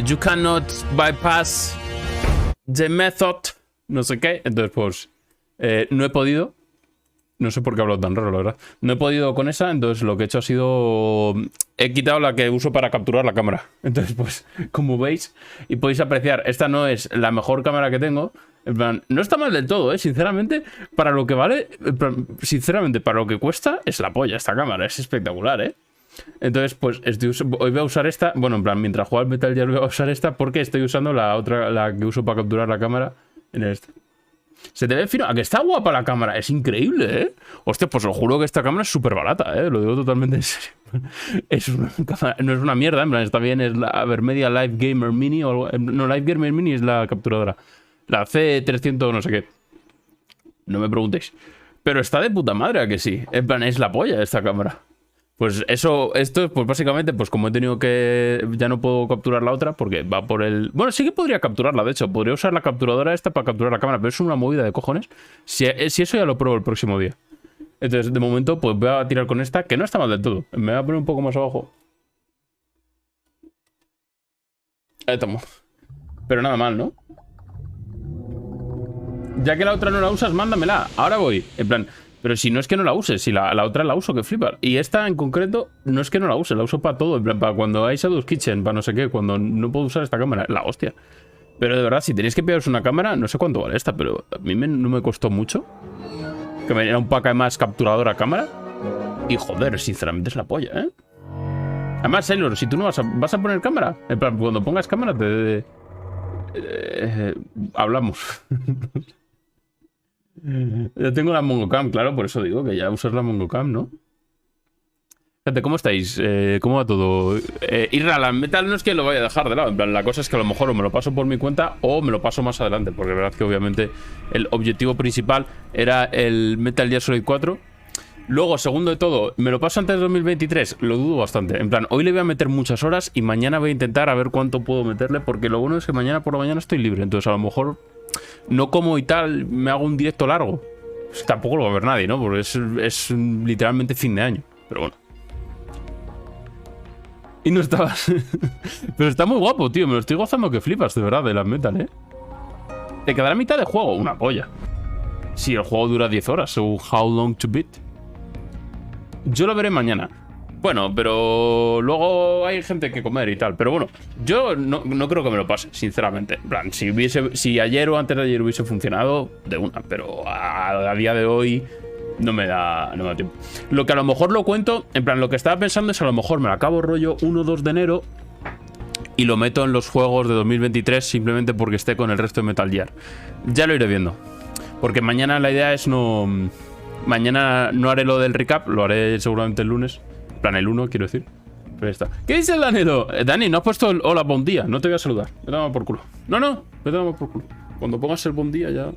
You cannot bypass the method. No sé qué. Entonces, pues, no he podido. No sé por qué hablo tan raro, la verdad. No he podido con esa, entonces lo que he hecho ha sido... He quitado la que uso para capturar la cámara. Entonces, pues, como veis, y podéis apreciar, esta no es la mejor cámara que tengo. En plan, no está mal del todo, ¿eh? Sinceramente, para lo que vale... Sinceramente, para lo que cuesta, es la polla esta cámara. Es espectacular, ¿eh? Entonces, pues, hoy voy a usar esta... Bueno, en plan, mientras juego al Metal Gear voy a usar esta porque estoy usando la otra, la que uso para capturar la cámara en esta. Se te ve fino. ¿A que está guapa la cámara? Es increíble, ¿eh? Hostia, pues os juro que esta cámara es súper barata, ¿eh? Lo digo totalmente en serio. Es una cámara, no es una mierda, en plan, está bien, es la Vermedia Live Gamer Mini o algo. No, Live Gamer Mini es la capturadora. La C300 no sé qué. No me preguntéis. Pero está de puta madre, ¿a que sí? En plan, es la polla esta cámara. Pues eso, esto, pues básicamente, pues como he tenido que... Ya no puedo capturar la otra porque va por el... Bueno, sí que podría capturarla, de hecho. Podría usar la capturadora esta para capturar la cámara, pero es una movida de cojones. Si eso ya lo pruebo el próximo día. Entonces, de momento, pues voy a tirar con esta, que no está mal del todo. Me voy a poner un poco más abajo. Ahí estamos. Pero nada mal, ¿no? Ya que la otra no la usas, mándamela. Ahora voy. En plan... Pero si no es que no la uses, si la otra la uso, que flipas. Y esta en concreto no es que no la use, la uso para todo. En plan, para cuando hay Shadow's Kitchen, para no sé qué, cuando no puedo usar esta cámara, la hostia. Pero de verdad, si tenéis que pillaros una cámara, no sé cuánto vale esta, pero a mí no me costó mucho. Que me diera un pack además capturadora cámara. Y joder, sinceramente es la polla, ¿eh? Además, Sailor, si tú no vas a poner cámara, en plan, cuando pongas cámara hablamos. Yo tengo la MongoCam, claro, por eso digo que ya usas la MongoCam, ¿no? Gente, ¿cómo estáis? ¿Cómo va todo? Irra, la Metal no es que lo vaya a dejar de lado. En plan, la cosa es que a lo mejor o me lo paso por mi cuenta o me lo paso más adelante. Porque es verdad que obviamente el objetivo principal era el Metal Gear Solid 4. Luego, segundo de todo, ¿me lo paso antes de 2023? Lo dudo bastante. En plan, hoy le voy a meter muchas horas y mañana voy a intentar a ver cuánto puedo meterle. Porque lo bueno es que mañana por la mañana estoy libre. Entonces a lo mejor... No como y tal, me hago un directo largo. Pues tampoco lo va a ver nadie, ¿no? Porque es literalmente fin de año. Pero bueno. Y no estabas. Pero está muy guapo, tío. Me lo estoy gozando que flipas, de verdad, de las Metal, ¿eh? Te quedará mitad de juego. Una polla. Si el juego dura 10 horas. So, how long to beat? Yo lo veré mañana. Bueno, pero luego hay gente que comer y tal. Pero bueno, yo no creo que me lo pase, sinceramente. En plan, si ayer o antes de ayer hubiese funcionado, de una. Pero a día de hoy no me da tiempo. Lo que a lo mejor lo cuento, en plan, lo que estaba pensando es a lo mejor me lo acabo rollo 1-2 de enero y lo meto en los juegos de 2023 simplemente porque esté con el resto de Metal Gear. Ya lo iré viendo. Porque mañana la idea es no... Mañana no haré lo del recap, lo haré seguramente el lunes. En plan, el 1, quiero decir. Pero está. ¿Qué dice el Danilo? Dani, no has puesto el hola, buen día. No te voy a saludar. Me da por culo. No, me da por culo. Cuando pongas el buen día ya...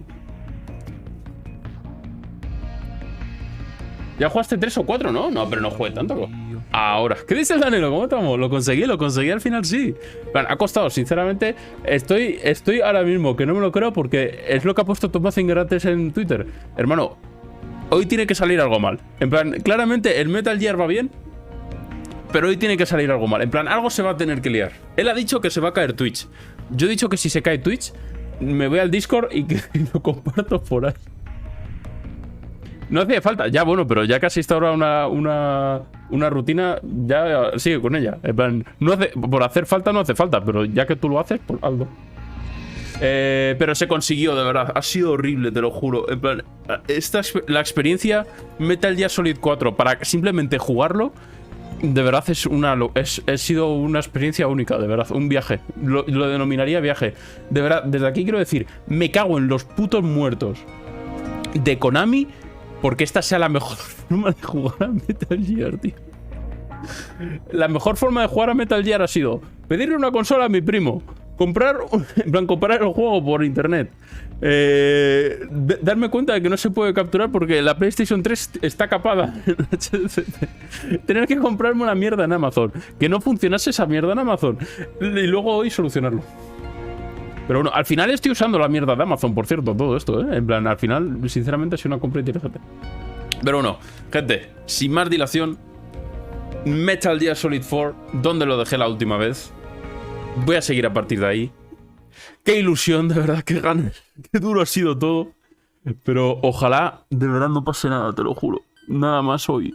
¿Ya jugaste 3 o 4, no? No, pero no jugué tanto. Ahora. ¿Qué dice el Danilo? ¿Cómo estamos? Lo conseguí al final, sí. Plan, ha costado, sinceramente. Estoy ahora mismo, que no me lo creo porque es lo que ha puesto Tomás Ingrates en Twitter. Hermano, hoy tiene que salir algo mal. En plan, claramente el Metal Gear va bien, pero hoy tiene que salir algo mal. En plan, algo se va a tener que liar. Él ha dicho que se va a caer Twitch. Yo he dicho que si se cae Twitch, me voy al Discord y lo comparto por ahí. No hacía falta. Ya, bueno, pero ya casi está ahora una rutina, ya sigue con ella. En plan, por hacer falta no hace falta, pero ya que tú lo haces, pues hazlo. Pero se consiguió, de verdad. Ha sido horrible, te lo juro. En plan, la experiencia Metal Gear Solid 4 para simplemente jugarlo, de verdad ha sido una experiencia única, de verdad. Un viaje. Lo denominaría viaje. De verdad, desde aquí quiero decir, me cago en los putos muertos de Konami porque esta sea la mejor forma de jugar a Metal Gear, tío. La mejor forma de jugar a Metal Gear ha sido pedirle una consola a mi primo, comprar el juego por internet, darme cuenta de que no se puede capturar porque la PlayStation 3 está capada, tener que comprarme una mierda en Amazon, que no funcionase esa mierda en Amazon y luego hoy solucionarlo. Pero bueno, al final estoy usando la mierda de Amazon, por cierto, todo esto, ¿eh? En plan, al final, sinceramente, ha sido una compra interesante. Pero bueno, gente, sin más dilación, Metal Gear Solid 4, ¿dónde lo dejé la última vez? Voy a seguir a partir de ahí. Qué ilusión, de verdad, qué ganas. Qué duro ha sido todo. Pero ojalá de verdad no pase nada, te lo juro. Nada más hoy.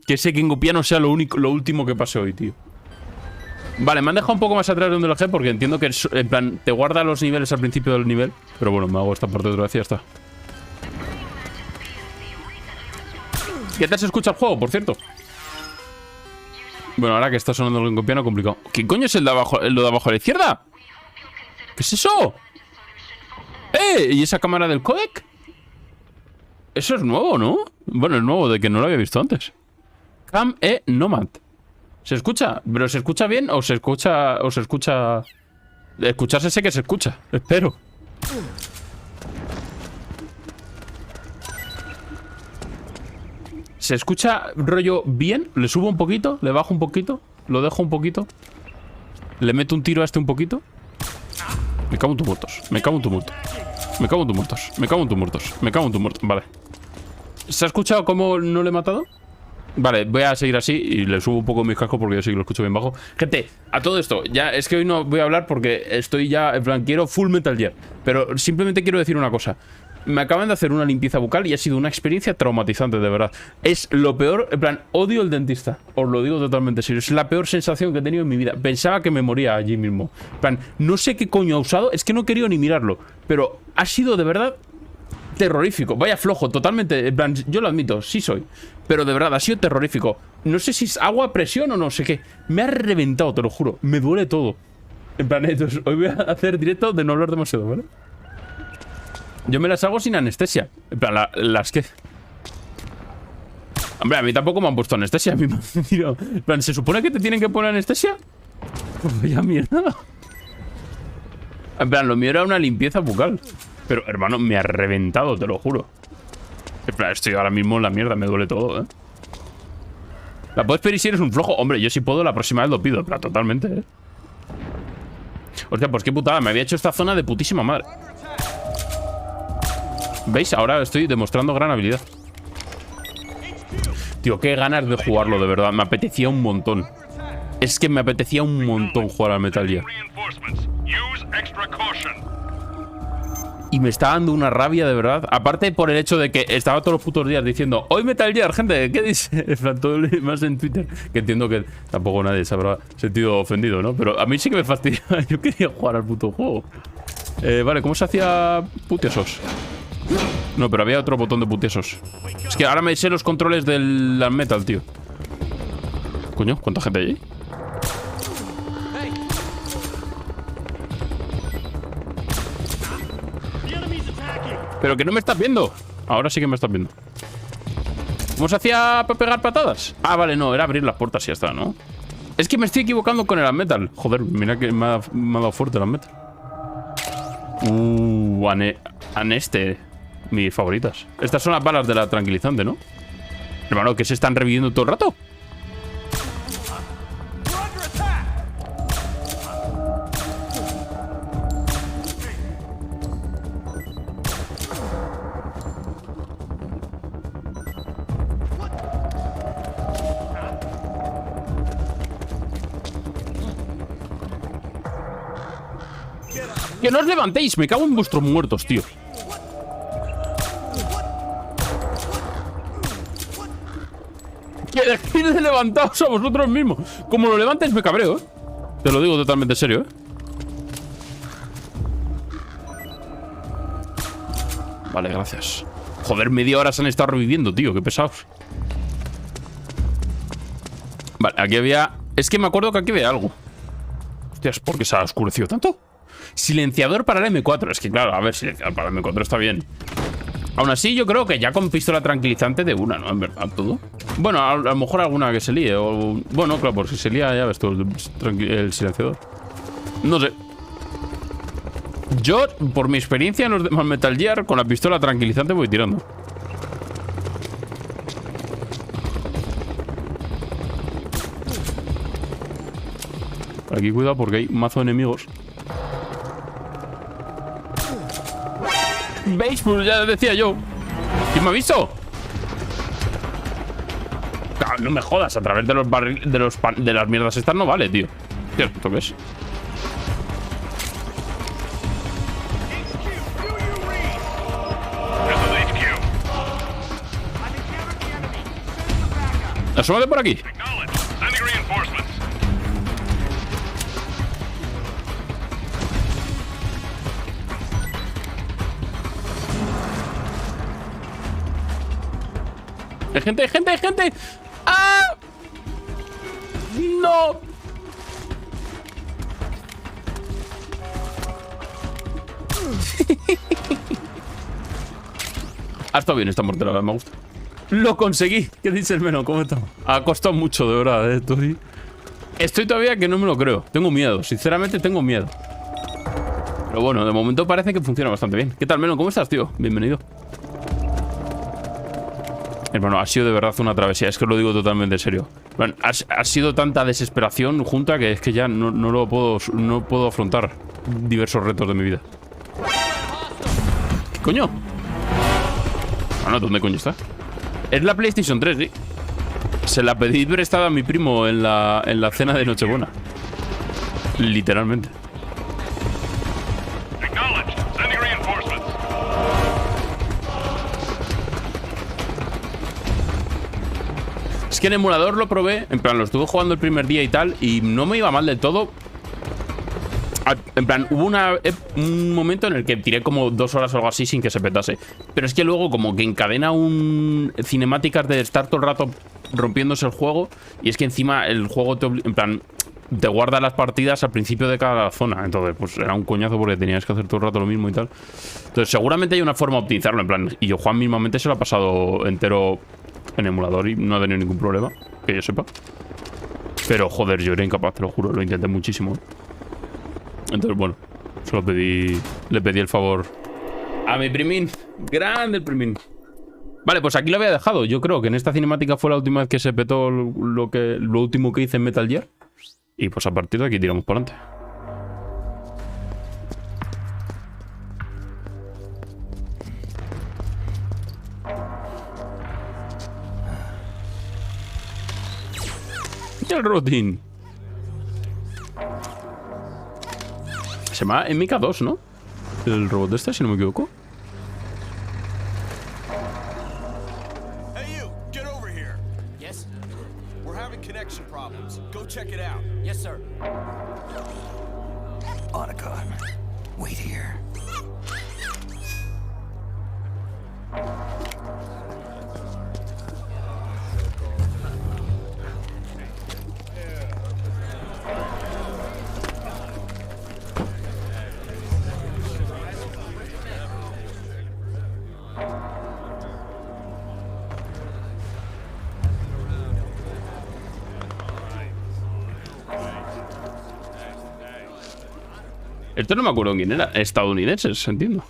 Que ese Kengopiano sea lo último que pase hoy, tío. Vale, me han dejado un poco más atrás de donde lo dejé porque entiendo que, en plan, te guarda los niveles al principio del nivel. Pero bueno, me hago esta parte otra vez y ya está. ¿Qué tal se escucha el juego, por cierto? Bueno, ahora que está sonando el Kengopiano, complicado. ¿Qué coño es el de abajo, lo de abajo a la izquierda? ¿Qué es eso? ¿Y esa cámara del codec? Eso es nuevo, ¿no? Bueno, es nuevo, de que no lo había visto antes. Cam Nomad. ¿Se escucha? ¿Pero se escucha bien o se escucha... Escucharse sé que se escucha. Espero. ¿Se escucha rollo bien? ¿Le subo un poquito? ¿Le bajo un poquito? ¿Lo dejo un poquito? ¿Le meto un tiro a este un poquito? Me cago en tus muertos. Me cago en tus muertos. Me cago en tus muertos. Me cago en tus muertos. Me cago en tus muertos. Vale. ¿Se ha escuchado cómo no le he matado? Vale, voy a seguir así y le subo un poco mis cascos porque yo sí que lo escucho bien bajo. Gente, a todo esto, ya es que hoy no voy a hablar porque estoy ya, en plan, quiero full Metal Gear. Pero simplemente quiero decir una cosa. Me acaban de hacer una limpieza bucal y ha sido una experiencia traumatizante, de verdad. Es lo peor, en plan, odio el dentista. Os lo digo totalmente serio. Es la peor sensación que he tenido en mi vida. Pensaba que me moría allí mismo. En plan, no sé qué coño ha usado, es que no he querido ni mirarlo. Pero ha sido de verdad terrorífico. Vaya flojo, totalmente. En plan, yo lo admito, sí soy. Pero de verdad, ha sido terrorífico. No sé si es agua a presión o no sé qué. Me ha reventado, te lo juro. Me duele todo. En plan, entonces, hoy voy a hacer directo de no hablar demasiado, ¿vale? Yo me las hago sin anestesia. En plan, las que... Hombre, a mí tampoco me han puesto anestesia. A mí me han tirado. En plan, ¿se supone que te tienen que poner anestesia? Pues vaya mierda. En plan, lo mío era una limpieza bucal. Pero, hermano, me ha reventado, te lo juro. En plan, estoy ahora mismo en la mierda, me duele todo, ¿eh? ¿La puedes pedir si eres un flojo? Hombre, yo si puedo, la próxima vez lo pido, pero totalmente, ¿eh? Hostia, pues qué putada, me había hecho esta zona de putísima madre. ¿Veis? Ahora estoy demostrando gran habilidad. Tío, qué ganas de jugarlo, de verdad. Me apetecía un montón. Es que me apetecía un montón jugar al Metal Gear. Y me está dando una rabia, de verdad. Aparte por el hecho de que estaba todos los putos días diciendo: hoy Metal Gear, gente, ¿qué dice? En plan, todo más en Twitter. Que entiendo que tampoco nadie se habrá sentido ofendido, ¿no? Pero a mí sí que me fastidia. Yo quería jugar al puto juego. Vale, ¿cómo se hacía putiosos? No, pero había otro botón de putiosos. Es que ahora me sé los controles del Metal, tío. Coño, ¿cuánta gente hay ahí? Pero que no me estás viendo. Ahora sí que me estás viendo. ¿Cómo se hacía para pegar patadas? Ah, vale, no, era abrir las puertas y ya está, ¿no? Es que me estoy equivocando con el Metal. Joder, mira que me ha dado fuerte el Metal. Aneste. Mis favoritas. Estas son las balas de la tranquilizante, ¿no? Hermano, ¿que se están reviviendo todo el rato? ¡Que no os levantéis! Me cago en vuestros muertos, tío. ¡Que dejéis de levantaos a vosotros mismos! Como lo levantes me cabreo, ¿eh? Te lo digo totalmente serio, ¿eh? Vale, gracias. Joder, media hora se han estado reviviendo, tío. Qué pesados. Vale, aquí había... Es que me acuerdo que aquí había algo. Hostias, ¿por qué se ha oscurecido tanto? Silenciador para el M4. Es que claro, a ver, silenciador para el M4 está bien. Aún así, yo creo que ya con pistola tranquilizante de una, ¿no? En verdad, todo. Bueno, a lo mejor alguna que se líe. O... Bueno, claro, por si se lía, ya ves tú, el silenciador. No sé. Yo, por mi experiencia en los demás Metal Gear, con la pistola tranquilizante voy tirando. Aquí cuidado porque hay mazo de enemigos. ¿Veis? Pues ya decía yo. ¿Quién me ha visto? Claro, no me jodas. A través de los barriles, de las mierdas estas no vale, tío. Cierto, ¿esto qué es? Asómate por aquí. ¡Hay gente, hay gente, hay gente! ¡Ah! ¡No! Ha estado bien esta mortera, me gusta. ¡Lo conseguí! ¿Qué dice el menú? ¿Cómo está? Ha costado mucho, de verdad, Estoy todavía que no me lo creo. Tengo miedo, sinceramente tengo miedo. Pero bueno, de momento parece que funciona bastante bien. ¿Qué tal, Melo? ¿Cómo estás, tío? Bienvenido. Hermano, ha sido de verdad una travesía. Es que os lo digo totalmente en serio. Bueno, ha sido tanta desesperación junta que es que ya no puedo afrontar diversos retos de mi vida. ¿Qué coño? Bueno, ¿dónde coño está? Es la PlayStation 3, sí. Se la pedí prestada a mi primo en la cena de Nochebuena. Literalmente. Es que en emulador lo probé, en plan, lo estuve jugando el primer día y tal, y no me iba mal del todo. En plan, hubo un momento en el que tiré como 2 horas o algo así sin que se petase. Pero es que luego como que encadena cinemáticas de estar todo el rato rompiéndose el juego. Y es que encima el juego en plan, te guarda las partidas al principio de cada zona. Entonces, pues era un coñazo porque tenías que hacer todo el rato lo mismo y tal. Entonces, seguramente hay una forma de optimizarlo, en plan. Y yo, Juan, mismamente se lo ha pasado entero en emulador y no ha tenido ningún problema, que yo sepa. Pero, joder, yo era incapaz, te lo juro, lo intenté muchísimo. Entonces, bueno, le pedí el favor a mi primín. Grande el primín. Vale, pues aquí lo había dejado. Yo creo que en esta cinemática fue la última vez que se petó lo último que hice en Metal Gear. Y pues a partir de aquí tiramos por adelante. Y el rotín. Se llama MK2, ¿no? El robot este, si no me equivoco. Hey you, get over here. Yes. We're having connection problems. Go check it out. Yes, sir. Otacon, wait here. Esto no me acuerdo quién era. Estadounidenses, entiendo.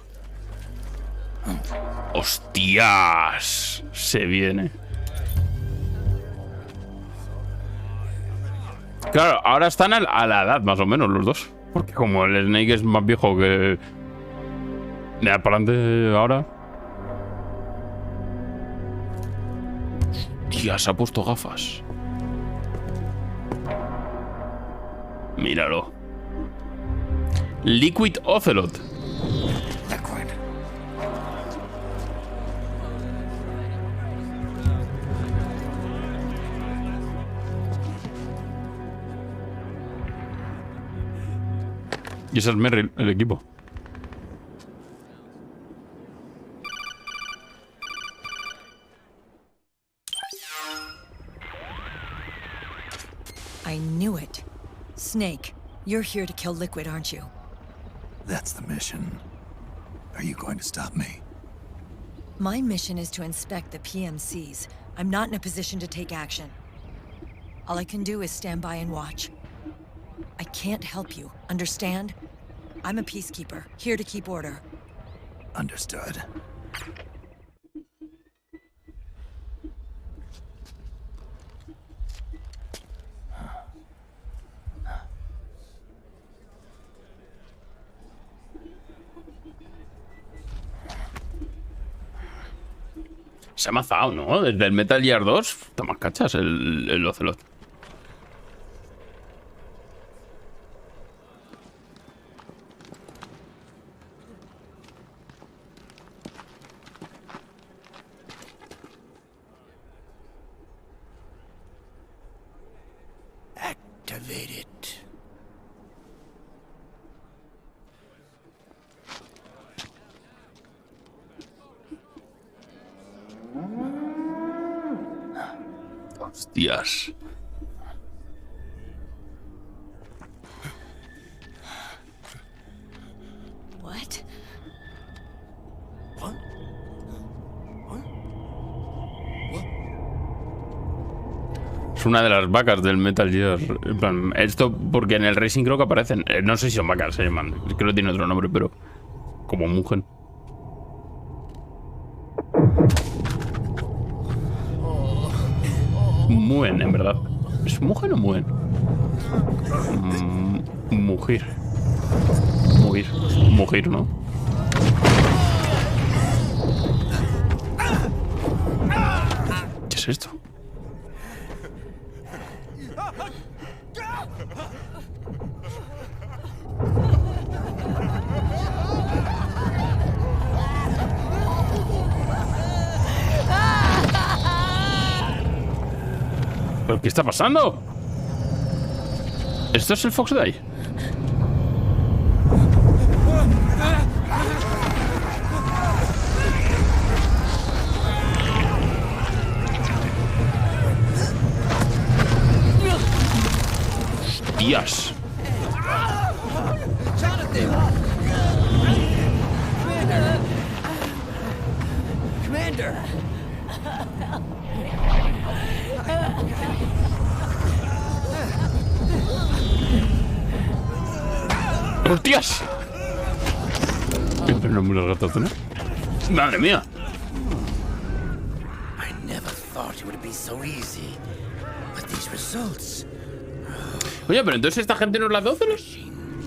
¡Hostias! Se viene. Claro, ahora están a la edad, más o menos, los dos. Porque como el Snake es más viejo que... De para adelante ahora... Hostia, se ha puesto gafas. Míralo. Liquid Ocelot. Liquid. Y ese es Merrill, el equipo. I knew it. Snake, you're here to kill Liquid, aren't you? That's the mission. Are you going to stop me? My mission is to inspect the PMCs. I'm not in a position to take action. All I can do is stand by and watch. I can't help you, understand? I'm a peacekeeper, here to keep order. Understood. Se ha mazado, ¿no? Desde el Metal Gear 2. Toma cachas el Ocelot. Hostias. What? Es una de las vacas del Metal Gear. En plan, esto porque en el Racing creo que aparecen. No sé si son vacas, se llaman. Creo que tiene otro nombre, pero como mugen. Muen, en verdad. ¿Es mugen o muen? Mugir. Mugir. Mugir, ¿no? ¿Qué es esto? ¿Pero qué está pasando? ¿Esto es el Fox Day? ¡Hostias! Commander! ¡Hostias! Pero no me los gatos, ¿no? ¡Madre mía! I never thought it would be so easy. But these results. Oye, pero entonces esta gente no es la 12, ¿no?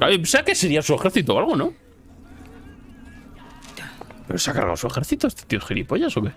Yo pensaba que sería su ejército o algo, ¿no? ¿Pero se ha cargado su ejército? ¿Este tío es gilipollas o qué?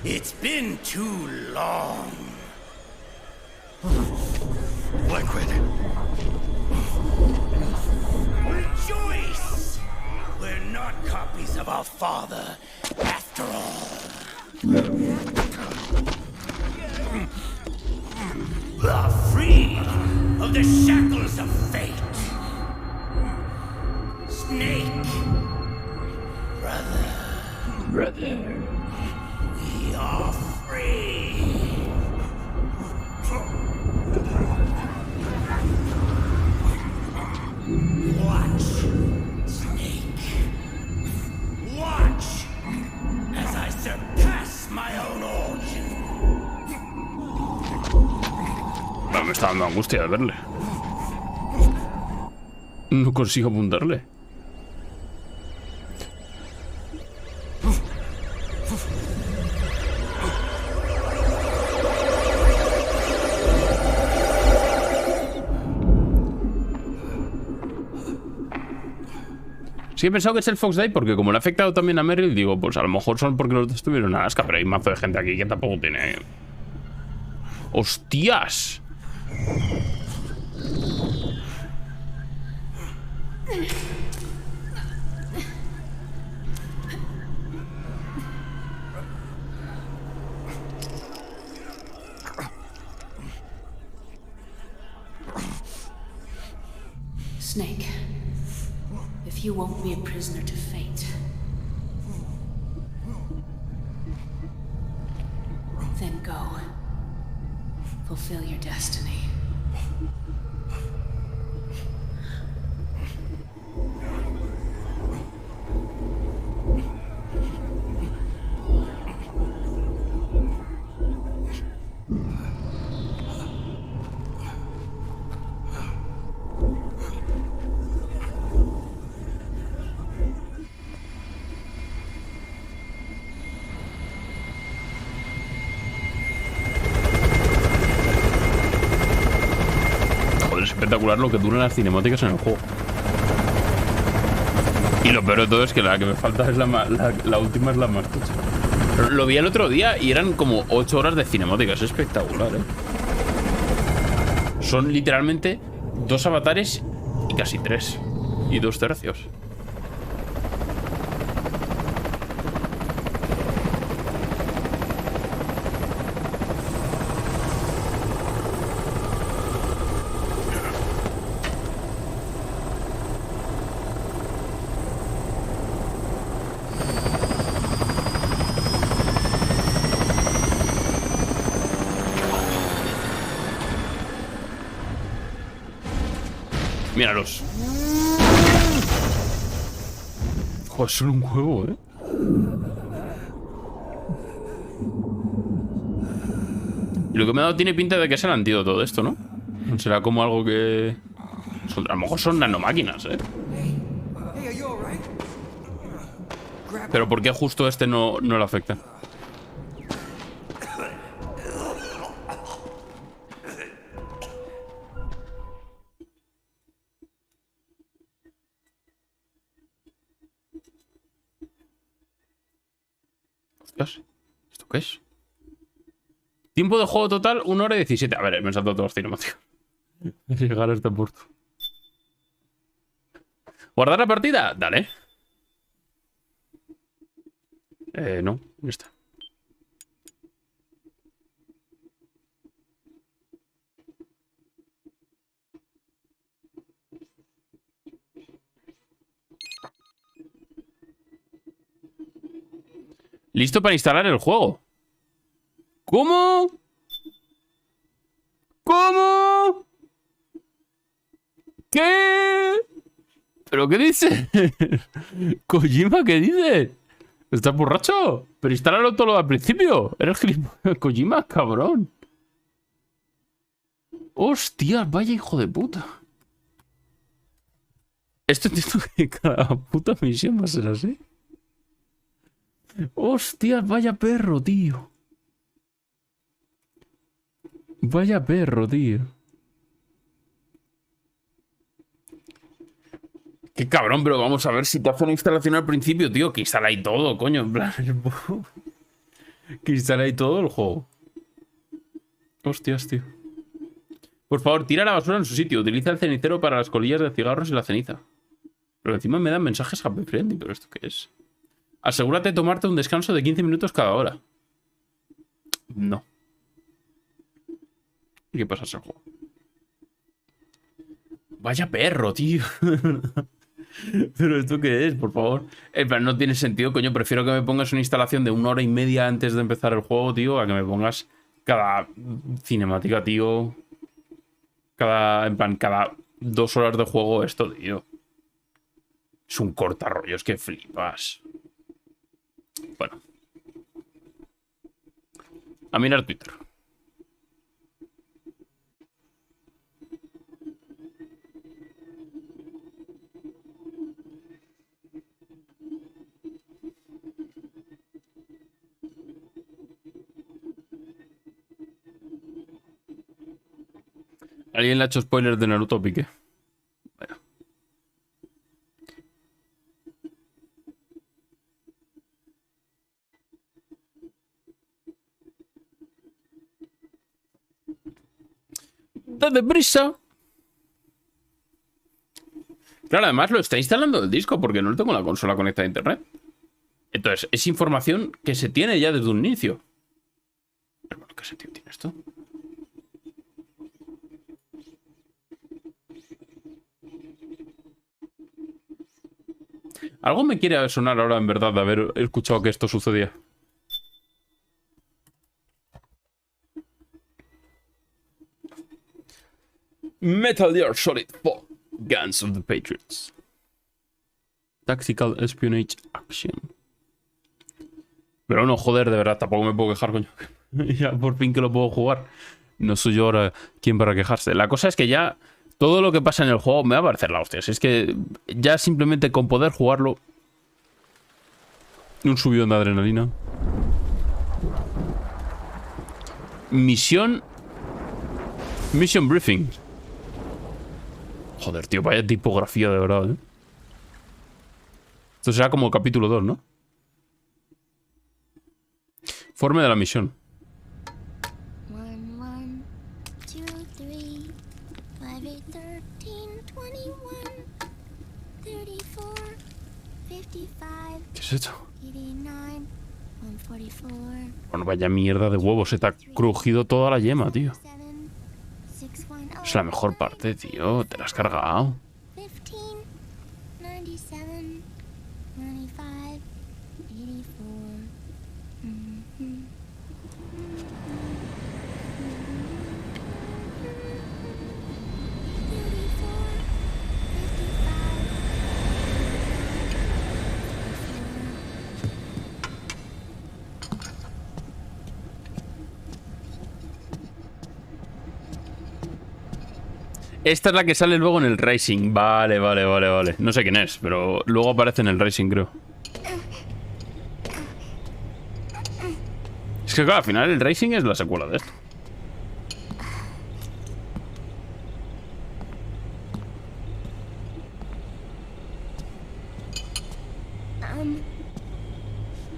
It's been too long. Liquid. Rejoice! We're not copies of our father, after all. Are free of the shackles of fate. Snake. Brother. We are free. Watch, Snake. Watch as I surpass my own origin. No, me está dando angustia de verle. No consigo apuntarle. Sí he pensado que es el Fox Day porque como le ha afectado también a Meryl, digo, pues a lo mejor son porque los dos tuvieron a Asuka, pero hay mazo de gente aquí que tampoco tiene... ¡Hostias! Snake, if you won't be a prisoner to fate, then go. Fulfill your destiny. Joder, es espectacular lo que duran las cinemáticas en el juego. Y lo peor de todo es que la que me falta es la última, es la más tocha. Lo vi el otro día y eran como 8 horas de cinemáticas. Es espectacular, ¿eh? Son literalmente 2 avatares y casi 3. Y 2 tercios. Míralos. Joder, son un juego, ¿eh? Y lo que me ha dado tiene pinta de que es el antídoto de esto, ¿no? Será como algo que... a lo mejor son nanomáquinas, ¿eh? Pero ¿por qué justo este no le afecta? ¿Esto qué es? Tiempo de juego total, 1 hora y 17. A ver, me he saltado todos los cinemáticos. Llegar a este puerto. ¿Guardar la partida? Dale. No, ya está. Listo para instalar el juego. ¿Cómo? ¿Cómo? ¿Qué? ¿Pero qué dice? ¿Kojima qué dice? ¿Estás borracho? Pero instálalo todo al principio. Eres Kojima, cabrón. Hostia, vaya hijo de puta. Esto entiendo que cada puta misión va a ser así. Hostia, vaya perro, tío. Vaya perro, tío. Qué cabrón, pero vamos a ver si te hace una instalación al principio, tío. Que instala ahí todo, coño. En plan, que instala ahí todo el juego. Hostias, tío. Por favor, tira la basura en su sitio. Utiliza el cenicero para las colillas de cigarros y la ceniza. Pero encima me dan mensajes happy friendly. ¿Pero esto qué es? Asegúrate de tomarte un descanso de 15 minutos cada hora. No. ¿Y qué pasa en el juego? Vaya perro, tío. ¿Pero esto qué es? Por favor. En plan, no tiene sentido, coño. Prefiero que me pongas una instalación de 1 hora y media antes de empezar el juego, tío, a que me pongas cada cinemática, tío. En plan, cada 2 horas de juego esto, tío. Es un cortarrollos que flipas. Bueno. A mirar Twitter. ¿Alguien le ha hecho spoilers de Naruto o Pique? Bueno. ¡Date prisa! Claro, además lo está instalando el disco porque no lo tengo la consola conectada a internet. Entonces, es información que se tiene ya desde un inicio. Pero bueno, ¿qué sentido tiene esto? Algo me quiere sonar ahora en verdad de haber escuchado que esto sucedía. Metal Gear Solid 4 Guns of the Patriots. Tactical Espionage Action. Pero no, joder, de verdad, tampoco me puedo quejar, coño. Ya por fin que lo puedo jugar. No soy yo ahora quien para quejarse. La cosa es que ya todo lo que pasa en el juego me va a parecer la hostia. Es que ya simplemente con poder jugarlo... Un subidón de adrenalina. Mission Briefing. Joder, tío, vaya tipografía de verdad, ¿eh? Esto será como capítulo 2, ¿no? Forme de la misión. 1, 1, 2, 3, 5, 8, 13, 21, 34, 55, ¿Qué es esto? 89, 144, Bueno, vaya mierda de huevo. Se te ha crujido toda la yema, tío. 7, 610, Es la mejor parte, tío. Te la has cargado. 15, 97, 95, 84. Esta es la que sale luego en el Racing. Vale. No sé quién es, pero luego aparece en el Racing, creo. Es que claro, al final el Racing es la secuela de esto.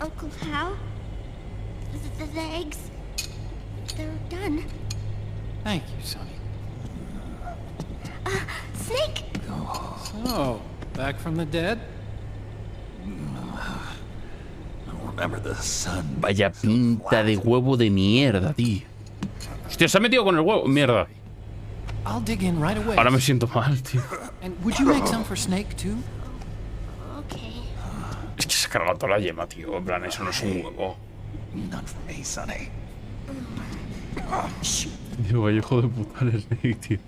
Uncle Hal? The eggs? They're done. Thank you, Sonny. Snake! So, back from the dead? Remember the sun. Vaya pinta de huevo de mierda, tío. Hostia, se ha metido con el huevo. Mierda. I'll dig in right away. Ahora me siento mal, tío. And would you make some for Snake, too? Okay. Es que se ha cargado toda la yema, tío. En plan, eso no es un huevo. None for me, Sonny. Tío, vaya hijo de puta el Snake, tío.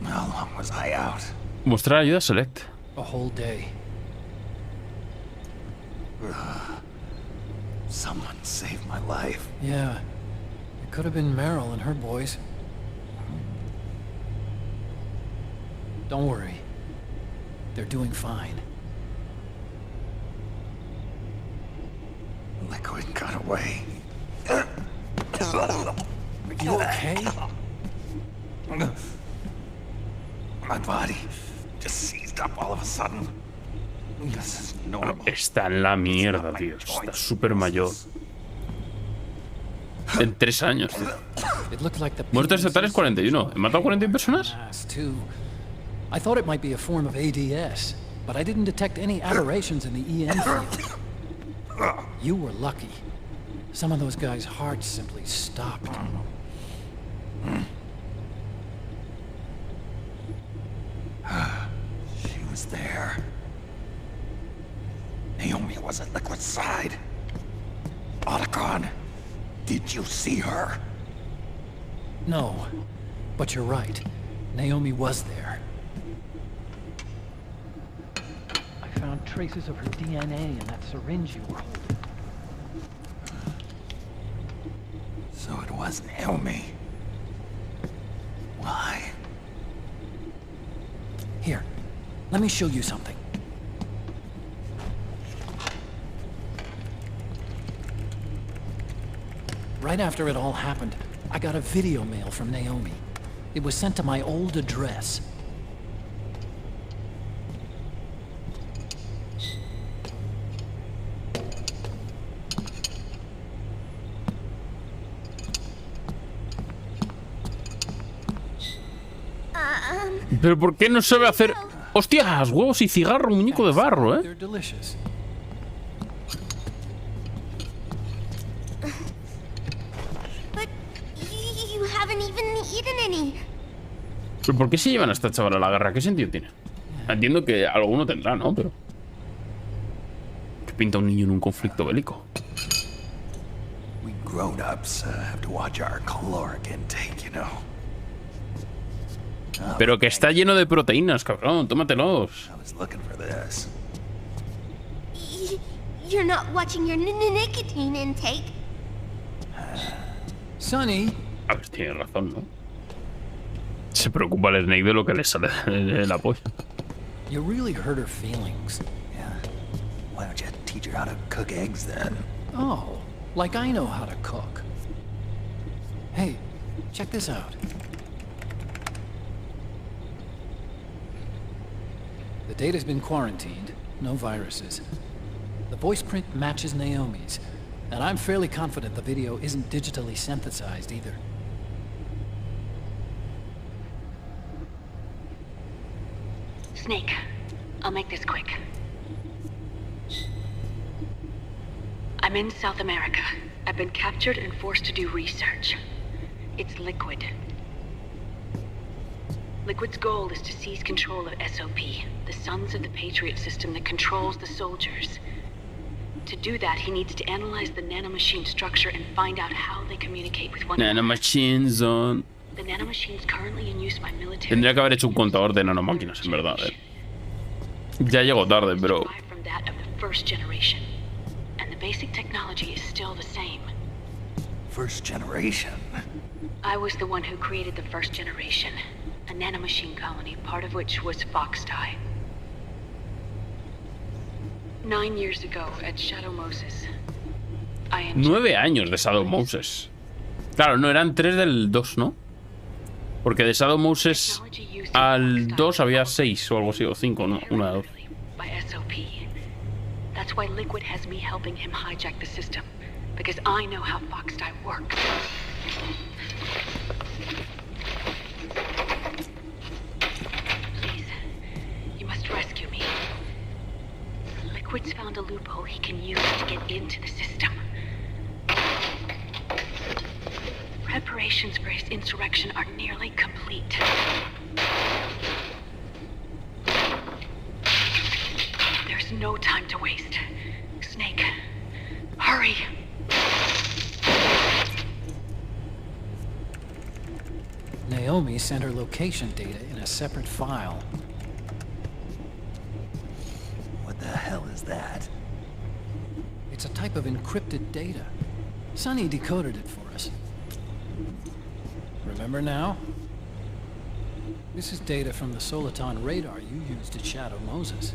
How long was I out? Mostrar ayuda select. A whole day. Someone saved my life. Yeah. It could have been Meryl and her boys. Don't worry. They're doing fine. Liquid got away. Are you okay? My body just seized up all of a sudden. This is normal. Está en la mierda, tío. Está súper mayor. En 3 años, tío. It looked like the Muertes totales 41. ¿He matado 41 personas? too. I thought it might be a form of ADS, but I didn't detect any aberrations in the EM field. You were lucky. Some of those guys' hearts simply stopped. She was there. Naomi was at Liquid's side. Otacon, did you see her? No, but you're right. Naomi was there. I found traces of her DNA in that syringe you were holding. So it was Naomi. Why? Here, let me show you something. Right after it all happened, I got a video mail from Naomi. It was sent to my old address. ¿Pero por qué no sabe hacer...? ¡Hostias! Huevos y cigarro, muñeco de barro, ¿eh? They're delicious. But you haven't even eaten any. ¿Pero por qué se llevan a esta chavala a la guerra? ¿Qué sentido tiene? Entiendo que alguno tendrá, ¿no? Pero... ¿qué pinta un niño en un conflicto bélico? We grown-ups have to watch our caloric intake, you know. Pero que está lleno de proteínas, cabrón. Tómatelos. I was looking for this. You're not watching your nicotine intake. Sonny, A ver, tiene razón, ¿no? Se preocupa el Snake de lo que le sale de la polla. you really hurt her feelings. Yeah. Why don't you teach her how to cook eggs then? Oh, Like I know how to cook. Hey, check this out. The data's been quarantined, no viruses. The voice print matches Naomi's, and I'm fairly confident the video isn't digitally synthesized either. Snake, I'll make this quick. I'm in South America. I've been captured and forced to do research. It's Liquid. Liquid's goal is to seize control of SOP, the sons of the Patriot system that controls the soldiers. To do that, he needs to analyze the nanomachine structure and find out how they communicate with one another. Nanomachines son... The nanomachines currently in use by military... Tendría que haber hecho un contador de nanomáquinas, en verdad, Ya llegó tarde, pero... From that of the first generation. And the basic technology is still the same. First generation? I was the one who created the first generation. A nanomachine colony, part of which was Foxdie. 9 years ago, at Shadow Moses, I 9 años de Shadow Moses. Claro, no, eran 3 del 2, ¿no? Porque de Shadow Moses al 2 había 6 o algo así, o 5, ¿no? Una de 2. By SOP. That's why Liquid has me helping him hijack the system. Because I know how Foxdie works. Please, you must rescue me. Liquid's found a loophole he can use to get into the system. Preparations for his insurrection are nearly complete. There's no time to waste. Snake, hurry! Naomi sent her location data in a separate file. What the hell is that? It's a type of encrypted data. Sonny decoded it for us. Remember now? This is data from the Soliton radar you used at Shadow Moses.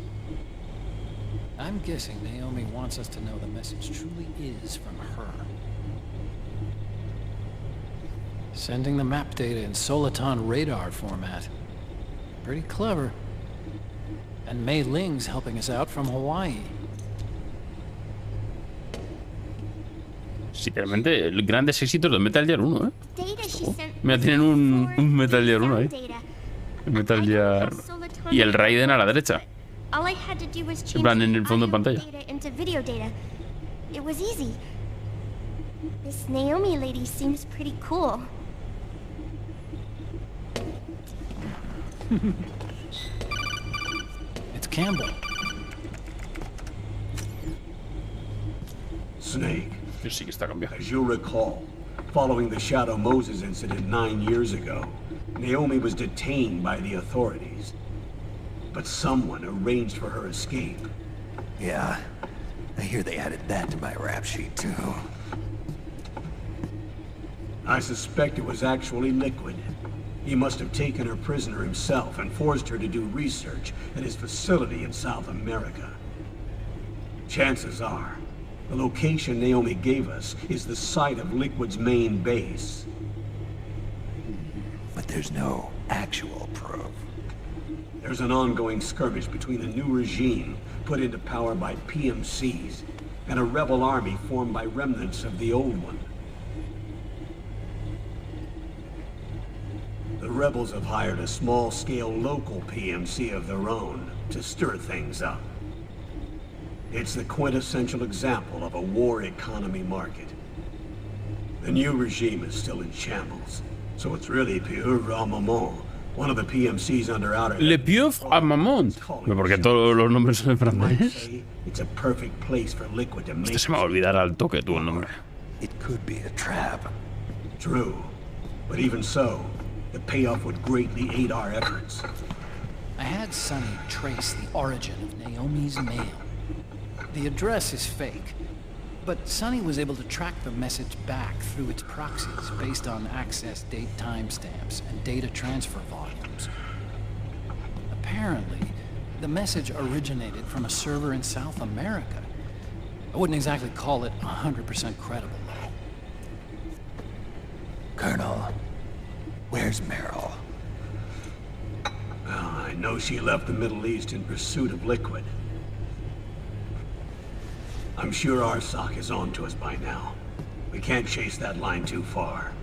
I'm guessing Naomi wants us to know the message truly is from her. Sending the map data in Soliton radar format. Pretty clever. And Mei Ling's helping us out from Hawaii. Sí, realmente, grandes éxitos de Metal Gear 1, Data she sent Mira, tienen un Metal Gear 1 ahí. data. El Metal Gear... Y el Raiden a la derecha. All I had to do was change En plan, en el fondo de audio pantalla. data into video data. It was easy. This Naomi lady seems pretty cool. It's Campbell. Snake, Yo sí que está cambiado. as you'll recall, following the Shadow Moses incident 9 years ago, Naomi was detained by the authorities. But someone arranged for her escape. Yeah, I hear they added that to my rap sheet too. I suspect it was actually Liquid. He must have taken her prisoner himself and forced her to do research at his facility in South America. Chances are, the location Naomi gave us is the site of Liquid's main base. But there's no actual proof. There's an ongoing skirmish between a new regime put into power by PMCs and a rebel army formed by remnants of the old one. The rebels have hired a small-scale local PMC of their own to stir things up. It's the quintessential example of a war economy market. The new regime is still in shambles, so it's really pure armament. One of the PMCs under outer... Le Pieuvre Armament. Porque todos los nombres son en francés. It's a perfect place for Liquid to make... Este se me va a olvidar al toque tú el nombre. It could be a trap. True. But even so, the payoff would greatly aid our efforts. I had Sonny trace the origin of Naomi's mail. The address is fake, but Sonny was able to track the message back through its proxies based on access date timestamps and data transfer volumes. Apparently, the message originated from a server in South America. I wouldn't exactly call it 100% credible, though. Colonel, where's Meryl? I know she left the Middle East in pursuit of liquid. I'm sure our sock is on to us by now. We can't chase that line too far.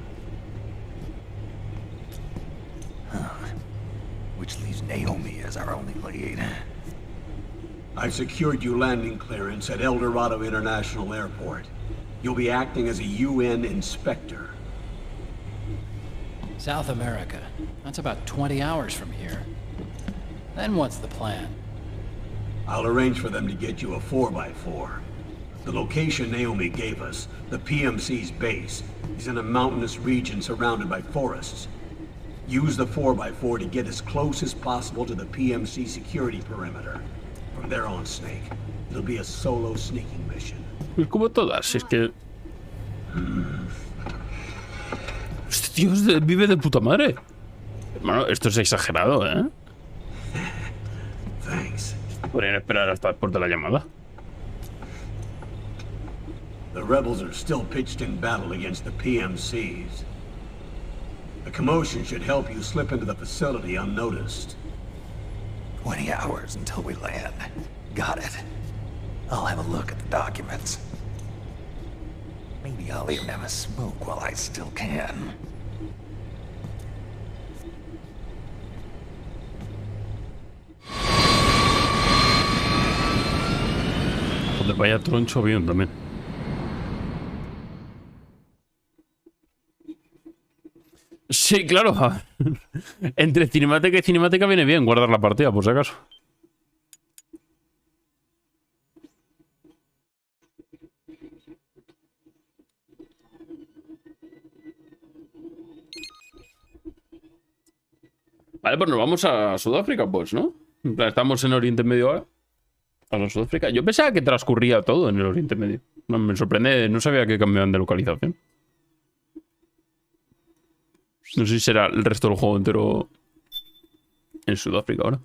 Which leaves Naomi as our only lead. I've secured you landing clearance at El Dorado International Airport. You'll be acting as a UN inspector. South America. That's about 20 hours from here. Then what's the plan? I'll arrange for them to get you a 4x4. The location Naomi gave us, the PMC's base, is in a mountainous region surrounded by forests. Use the 4x4 to get as close as possible to the PMC security perimeter. From there on, Snake, it'll be a solo sneaking mission. Es como todas, es que... Este tío vive de puta madre. Hermano, esto es exagerado, ¿eh? Thanks. Podrían esperar hasta después de la llamada. The rebels are still pitched in battle against the PMCs. The commotion should help you slip into the facility unnoticed. 20 hours until we land. Got it. I'll have a look at the documents. Maybe I'll even have a smoke while I still can. Joder, vaya troncho avión también. Sí, claro. Entre cinemática y cinemática viene bien guardar la partida, por si acaso. Vale, pues nos vamos a Sudáfrica, pues, ¿no? En plan, estamos en Oriente Medio ahora. A Sudáfrica. Yo pensaba que transcurría todo en el Oriente Medio. No, me sorprende, no sabía que cambiaban de localización. No sé si será el resto del juego entero en Sudáfrica ahora.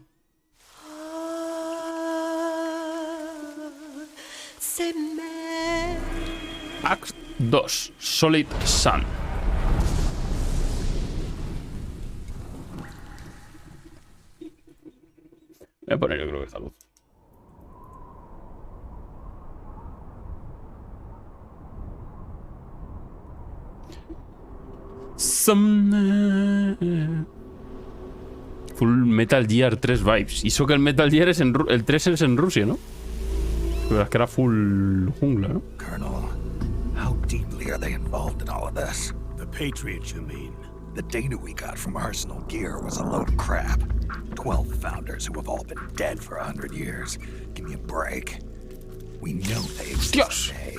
Act 2. Solid Sun. Voy a poner yo creo que esta luz. Full Metal Gear 3 vibes. Y eso que el Metal Gear es el 3 es en Rusia, ¿no? Pero es que era full jungla, ¿no? Colonel, how deeply are they involved in all of this? The Patriots, you mean? The data we got from Arsenal Gear was a load of crap. 12 founders who have all been dead for 100 years. Give me a break. We know they exist today.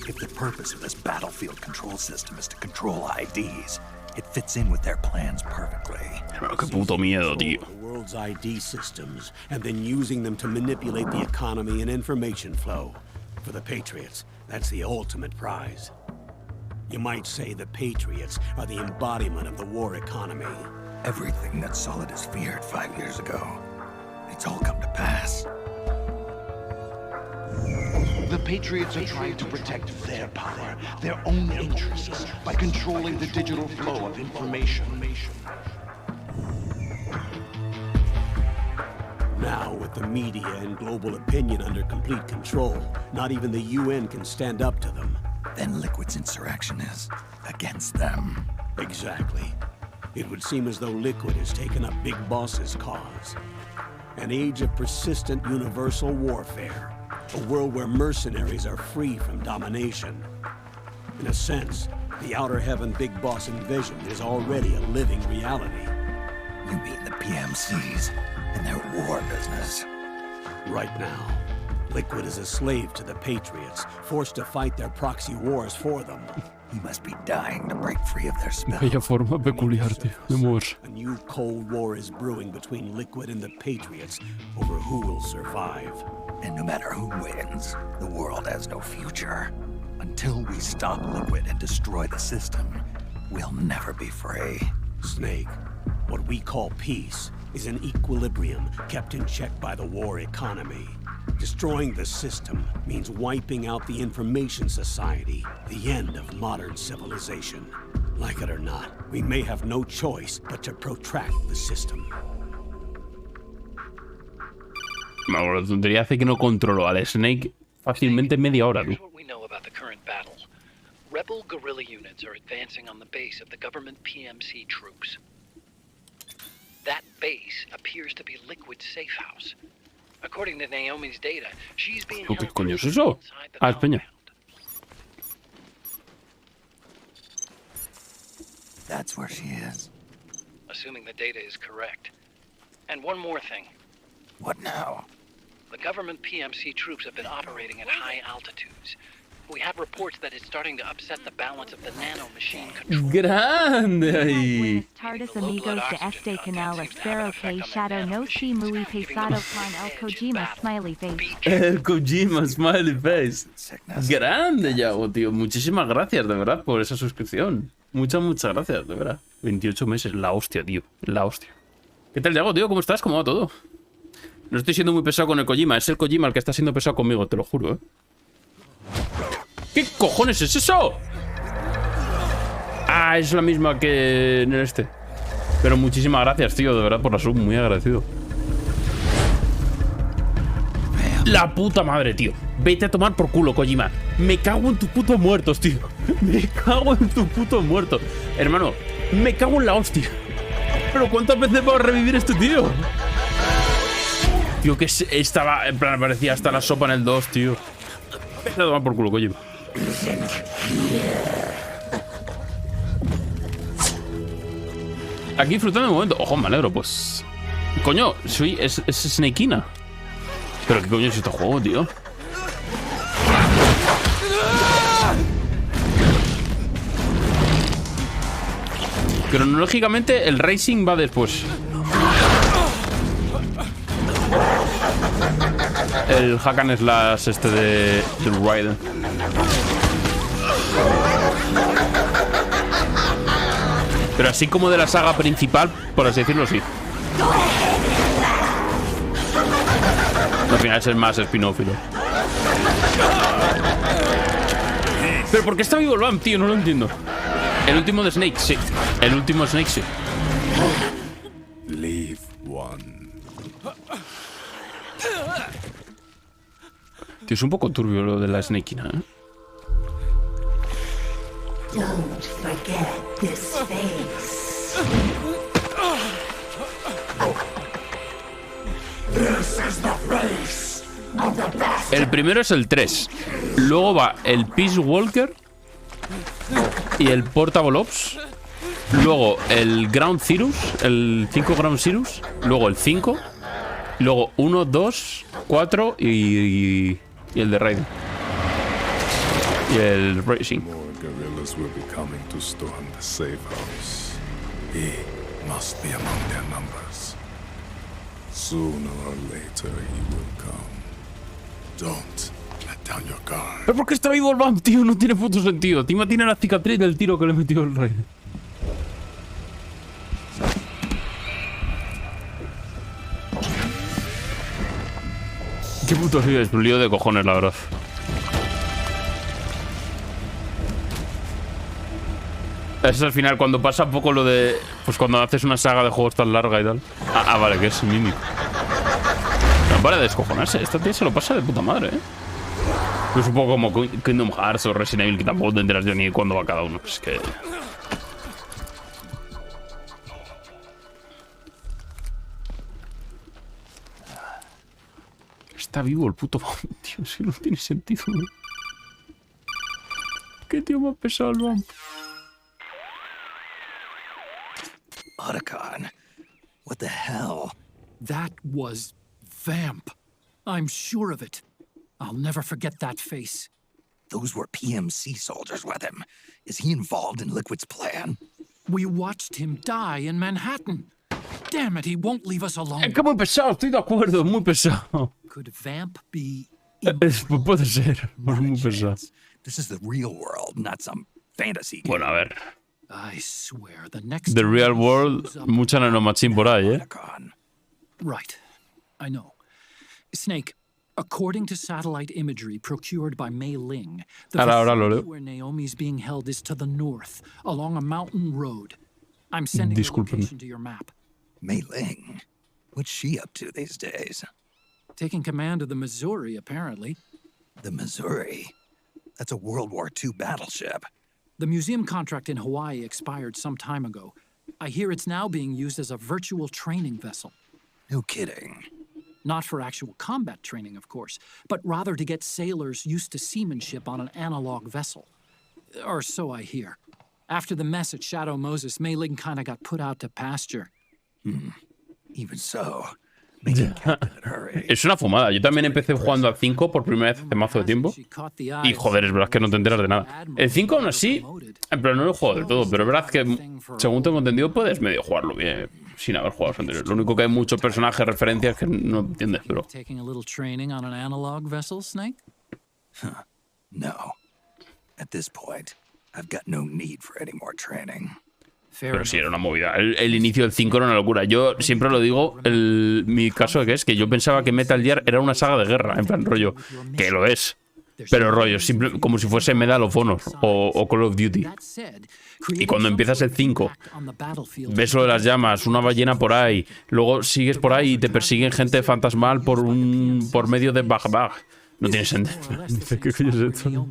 If the purpose of this battlefield control system is to control IDs, it fits in with their plans perfectly. Pero qué puto miedo, tío. The world's ID systems, and then using them to manipulate the economy and information flow. For the Patriots, that's the ultimate prize. You might say the Patriots are the embodiment of the war economy. Everything that Solid has feared 5 years ago, it's all come to pass. The Patriots are trying to protect their power, their own interests, by controlling the digital flow of information. Now, with the media and global opinion under complete control, not even the UN can stand up to them. Then Liquid's insurrection is against them. Exactly. It would seem as though Liquid has taken up Big Boss's cause. An age of persistent universal warfare. A world where mercenaries are free from domination. In a sense, the Outer Heaven Big Boss envision is already a living reality. You mean the PMCs and their war business? Right now, Liquid is a slave to the Patriots, forced to fight their proxy wars for them. He must be dying to break free of their spell. Bella forma peculiar, tío, de moverse. A new Cold War is brewing between Liquid and the Patriots over who will survive. And no matter who wins, the world has no future. Until we stop Liquid and destroy the system, we'll never be free. Snake, what we call peace is an equilibrium kept in check by the war economy. Destroying the system means wiping out the information society, the end of modern civilization. Like it or not, we may have no choice but to protract the system. Bueno, la tontería hace que no controlo al Snake fácilmente media hora, tú. Rebel guerrilla units are advancing on the base of the government PMC troops. That base appears to be Liquid's safe house. According to Naomi's data, she's being ¿Qué coño es eso? Ah, es peña. That's where she is. Assuming the data is correct. And one more thing. What now? The government PMC troops have been operating at high altitudes. We have reports that it's starting to upset the balance of the nano-machine control. Grande ahí. Tardes amigos de este canal espero que Shadow no se muy pesado con el Kojima smiley face. El Kojima smiley face. Grande, Yago, tío. Muchísimas gracias, de verdad, por esa suscripción. Muchas gracias, de verdad. 28 meses, la hostia, tío. La hostia. ¿Qué tal, Yago, tío? ¿Cómo estás? ¿Cómo va todo? No estoy siendo muy pesado con el Kojima. Es el Kojima el que está siendo pesado conmigo, te lo juro, ¿eh? ¿Qué cojones es eso? Ah, es la misma que en el este. Pero muchísimas gracias, tío, de verdad, por la sub. Muy agradecido. La puta madre, tío. Vete a tomar por culo, Kojima. Me cago en tus putos muertos, tío. Me cago en tus putos muertos. Hermano, me cago en la hostia. Pero ¿cuántas veces va a revivir este tío? Tío, que estaba... En plan, aparecía hasta la sopa en el 2, tío. Vete a tomar por culo, Kojima. Aquí disfrutando de momento. Ojo, me alegro, pues. Coño, es Snakeina. Pero qué coño es este juego, tío. Cronológicamente el racing va después. El hack and slash este de Raiden. Pero así como de la saga principal, por así decirlo, sí. Al final es el más spin-offilo. Pero ¿por qué está vivo el Vamp, tío? No lo entiendo. El último de Snake, sí. El último Snake, sí. Leave one. Tío, es un poco turbio lo de la Snakeina, ¿eh? Don't forget this face. This is the face of the best. El primero es el 3. Luego va el Peace Walker y el Portable Ops. Luego el Ground Zeroes, el 5 Ground Zeroes. Luego el 5. Luego 1, 2, 4 y el de Raiden. Y el Racing. Guerrillas will be coming to storm the safe house. He must be among their numbers. Sooner or later he will come. Don't let down your guard. ¿Pero por qué está vivo el Vamp, tío? No tiene puto sentido. Encima tiene la cicatriz del tiro que le metió el Raiden. Qué puto lío, es un lío de cojones, la verdad. Es al final cuando pasa un poco lo de... Pues cuando haces una saga de juegos tan larga y tal. Ah, vale, que es mímico. No para de descojonarse. Esta tía se lo pasa de puta madre, ¿eh? Es un poco como Kingdom Hearts o Resident Evil, que tampoco te enteras yo ni cuándo va cada uno. Es que... Está vivo el puto Vamp, tío. Si no tiene sentido, ¿no? ¿Qué tío más pesado el Vamp? Otacon, what the hell? That was Vamp. I'm sure of it. I'll never forget that face. Those were PMC soldiers with him. Is he involved in Liquid's plan? We watched him die in Manhattan. Damn it, he won't leave us alone. Es que muy pesado, estoy de acuerdo, muy pesado. Could Vamp be... Puede ser, es muy pesado. This is the real world, not some fantasy game. Bueno, a ver. I swear, the next... The real world, mucha nanomachine por ahí, ¿eh? Right, I know. Snake, According to satellite imagery procured by Mei Ling, the ahora lo leo. facility where Naomi's being held is to the north, along a mountain road. I'm sending the location to your map. Mei Ling? What's she up to these days? Taking command of the Missouri, apparently. The Missouri? That's a World War II battleship. The museum contract in Hawaii expired some time ago. I hear it's now being used as a virtual training vessel. No kidding. Not for actual combat training, of course, but rather to get sailors used to seamanship on an analog vessel. Or so I hear. After the mess at Shadow Moses, Mei Ling kinda got put out to pasture. Even so, es una fumada. Yo también empecé jugando al 5 por primera vez hace mazo de tiempo. Y joder, es verdad que no te enteras de nada. El 5 aún así, en plan, no lo he jugado del todo, pero es verdad que, según tengo entendido, puedes medio jugarlo bien, sin haber jugado anteriores. Lo único que hay muchos personajes, referencias que no entiendes, pero... Taking a little training on an analog vessel, Snake? No. At this point, I've got no need for any more training. Pero sí, era una movida. El inicio del 5 era una locura. Yo siempre lo digo, mi caso que es que yo pensaba que Metal Gear era una saga de guerra, en plan rollo, que lo es. Pero rollo, como si fuese Medal of Honor o Call of Duty. Y cuando empiezas el 5, ves lo de las llamas, una ballena por ahí, luego sigues por ahí y te persiguen gente fantasmal por medio de Bag. No tiene sentido. ¿Qué coño es esto?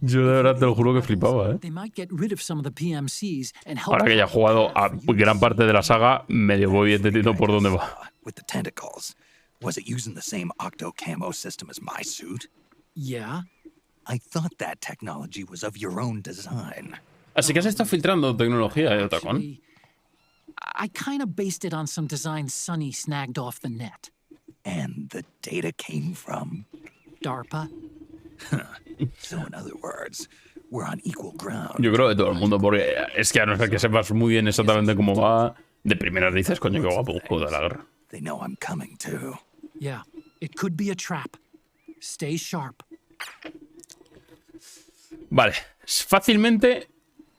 Yo de verdad te lo juro que flipaba, ¿eh? Ahora que ya he jugado a gran parte de la saga, medio voy entendiendo por dónde va. Was it using the same octo camo system as my suit? Yeah. I thought that technology was of your own design. Así que has estado filtrando tecnología, ¿eh, Otacón? I kind of based it on some design Sonny snagged off the net. And the data came from DARPA. So in other words, we're on equal ground. Yo creo que todo el mundo, porque es que a no ser que sepas muy bien exactamente cómo va, de primeras dices, coño, qué guapo un juego de la guerra. They know I'm coming too. Yeah, it could be a trap. Stay sharp. Vale, fácilmente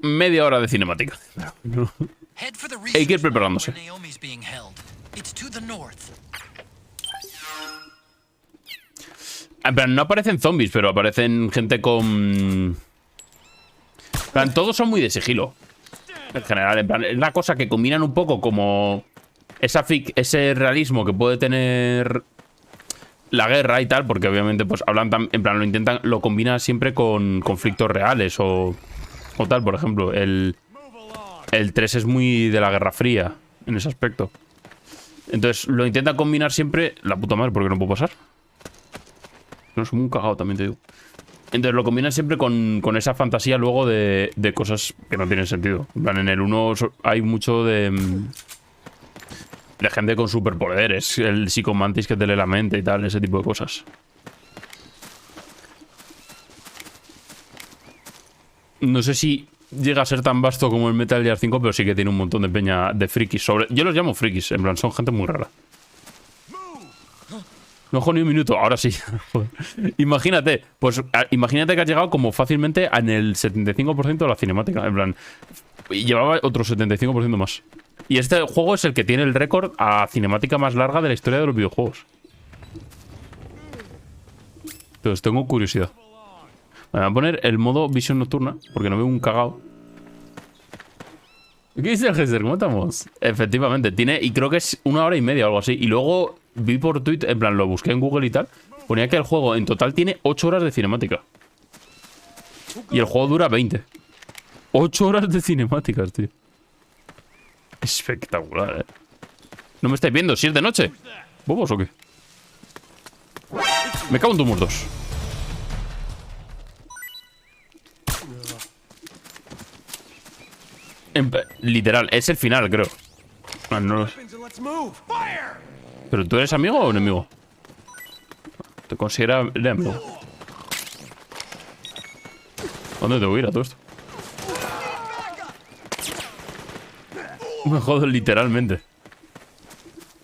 media hora de cinemática. Hay que ir preparándose. En plan, no aparecen zombies, pero aparecen gente con... En plan, todos son muy de sigilo. En general, en plan, es una cosa que combinan un poco como ese realismo que puede tener la guerra y tal, porque obviamente pues hablan en plan, lo combinan siempre con conflictos reales o tal, por ejemplo. El 3 es muy de la Guerra Fría en ese aspecto. Entonces lo intentan combinar siempre. La puta madre, ¿por qué no puedo pasar? No, soy muy cagado, también te digo. Entonces lo combinan siempre con esa fantasía luego de cosas que no tienen sentido. En plan, en el 1 hay mucho de gente con superpoderes. El psicomantis que te lee la mente y tal, ese tipo de cosas. No sé si llega a ser tan vasto como el Metal Gear 5, pero sí que tiene un montón de peña de frikis. Yo los llamo frikis, en plan, son gente muy rara. No juego ni un minuto, ahora sí. Imagínate, imagínate que has llegado como fácilmente en el 75% de la cinemática. En plan, llevaba otro 75% más. Y este juego es el que tiene el récord a cinemática más larga de la historia de los videojuegos. Entonces tengo curiosidad. Me voy a poner el modo visión nocturna, porque no veo un cagao. ¿Qué dice el Gester? ¿Cómo estamos? Efectivamente, tiene, y creo que es 1 hora y media o algo así. Y luego vi por Twitter, en plan, lo busqué en Google y tal. Ponía que el juego en total tiene 8 horas de cinemática. Y el juego dura 20. 8 horas de cinemáticas, tío. Espectacular, ¿eh? ¿No me estáis viendo? ¿Si es de noche? ¿Bobos o qué? Me cago en tus muertos. Literal, es el final, creo. No. ¿Pero tú eres amigo o enemigo? ¿Te considera amigo? ¿Dónde te voy a ir a todo esto? Me jodo literalmente.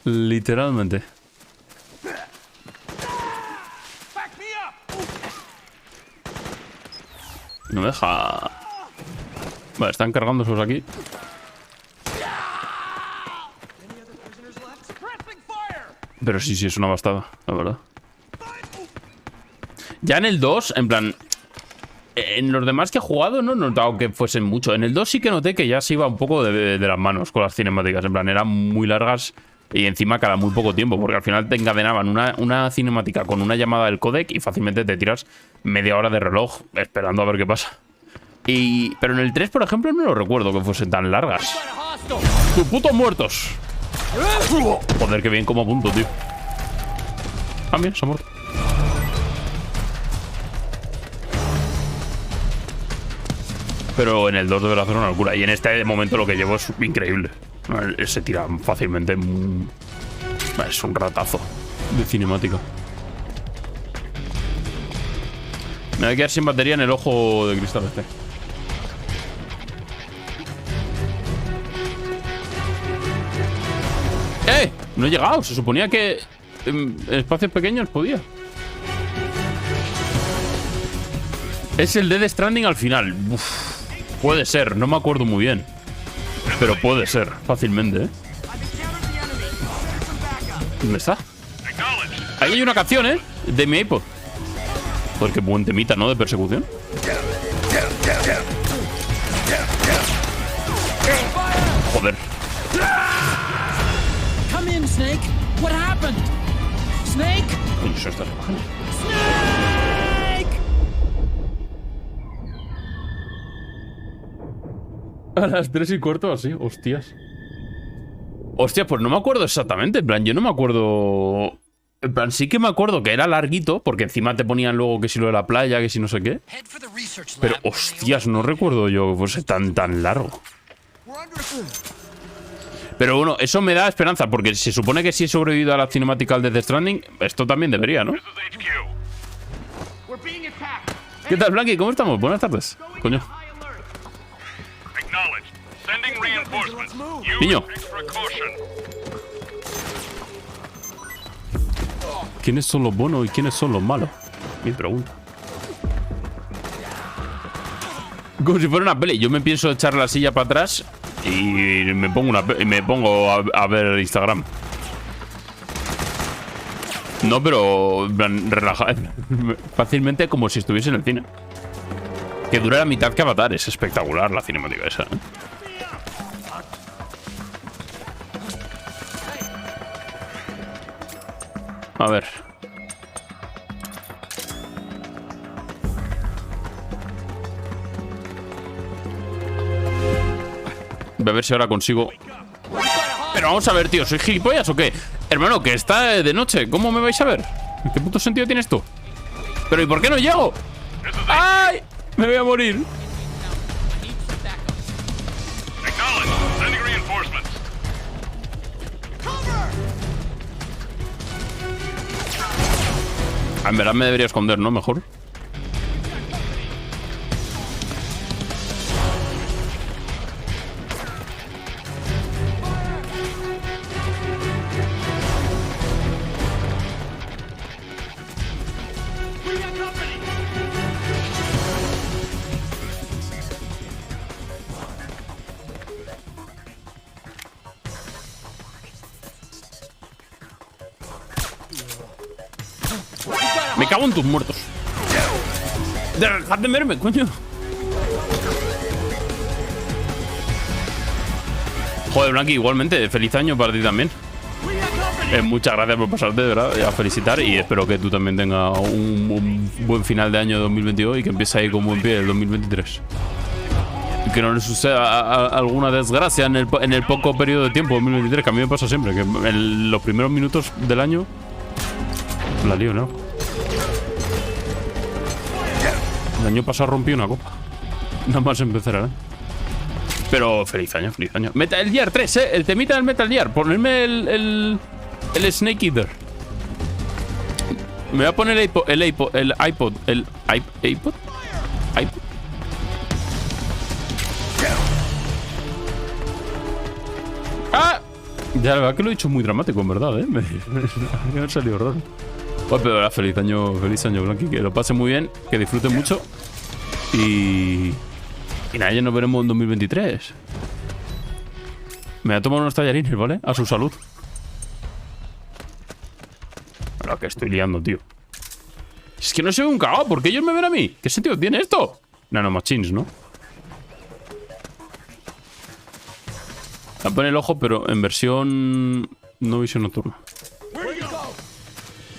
Literalmente. No me deja... Vale, están cargándoselos aquí. Pero sí, es una bastada, la verdad. Ya en el 2, en plan... En los demás que he jugado no he notado que fuesen mucho. En el 2 sí que noté que ya se iba un poco de las manos con las cinemáticas. En plan, eran muy largas y encima cada muy poco tiempo. Porque al final te encadenaban una cinemática con una llamada del codec y fácilmente te tiras media hora de reloj esperando a ver qué pasa. Pero en el 3, por ejemplo, no lo recuerdo que fuesen tan largas. ¡Tu putos muertos! Joder, qué bien como apunto, tío. Ah, bien, se ha muerto. Pero en el 2 deberá hacer una locura. Y en este momento lo que llevo es increíble. Se tira fácilmente. Es un ratazo de cinemática. Me voy a quedar sin batería en el ojo de cristal este. No he llegado. Se suponía que en espacios pequeños podía. Es el Death Stranding al final. Uf. Puede ser, no me acuerdo muy bien. Pero puede ser, fácilmente, ¿eh? ¿Dónde está? Ahí hay una canción, ¿eh? De mi iPod. Joder, qué buen temita, ¿no? De persecución. Joder. Come in, Snake. What happened? Snake? Coño, eso está bajando. A las 3:15 así, hostias. Hostia, pues no me acuerdo exactamente. En plan, yo no me acuerdo. En plan, sí que me acuerdo que era larguito, porque encima te ponían luego que si lo de la playa, que si no sé qué. Pero, hostias, no recuerdo yo que fuese tan largo. Pero bueno, eso me da esperanza, porque se supone que si he sobrevivido a la cinemática de Death Stranding, esto también debería, ¿no? ¿Qué tal, Blanqui? ¿Cómo estamos? Buenas tardes. Coño. Niño. ¿Quiénes son los buenos y quiénes son los malos? Mi pregunta. Como si fuera una peli. Yo me pienso echar la silla para atrás y me pongo a ver Instagram. No, pero relajado. Fácilmente como si estuviese en el cine. Que dura la mitad que Avatar. Es espectacular la cinemática esa, ¿eh? A ver. Voy a ver si ahora consigo. Pero vamos a ver, tío. ¿Soy gilipollas o qué? Hermano, que está de noche. ¿Cómo me vais a ver? ¿Qué puto sentido tiene esto? Pero ¿y por qué no llego? ¡Ay! Me voy a morir. En verdad me debería esconder, ¿no? Mejor. Me cago en tus muertos. Dejad de verme, coño. Joder, Blanqui, igualmente, feliz año para ti también. Muchas gracias por pasarte, de verdad, a felicitar. Y espero que tú también tengas un buen final de año 2022 y que empiece ahí con buen pie el 2023. Y que no le suceda alguna desgracia en el poco periodo de tiempo 2023, que a mí me pasa siempre, que en los primeros minutos del año la lío, ¿no? El año pasado rompí una copa. Nada más empezar, ¿eh? Pero feliz año, feliz año. Metal Gear 3, ¿eh? El temita del Metal Gear. Ponerme el Snake Eater. Me voy a poner el iPod. ¡Ah! Ya, la verdad que lo he dicho muy dramático, en verdad, ¿eh? Me ha salido raro. Pues, pero feliz año, Blanqui. Que lo pase muy bien, que disfrute mucho. Y nada, ya nos veremos en 2023. Me voy a tomar unos tallarines, ¿vale? A su salud. La que estoy liando, tío. Es que no se ve un cagao. ¿Por qué ellos me ven a mí? ¿Qué sentido tiene esto? Nanomachines, ¿no? Tapan el ojo, pero en versión... no visión nocturna.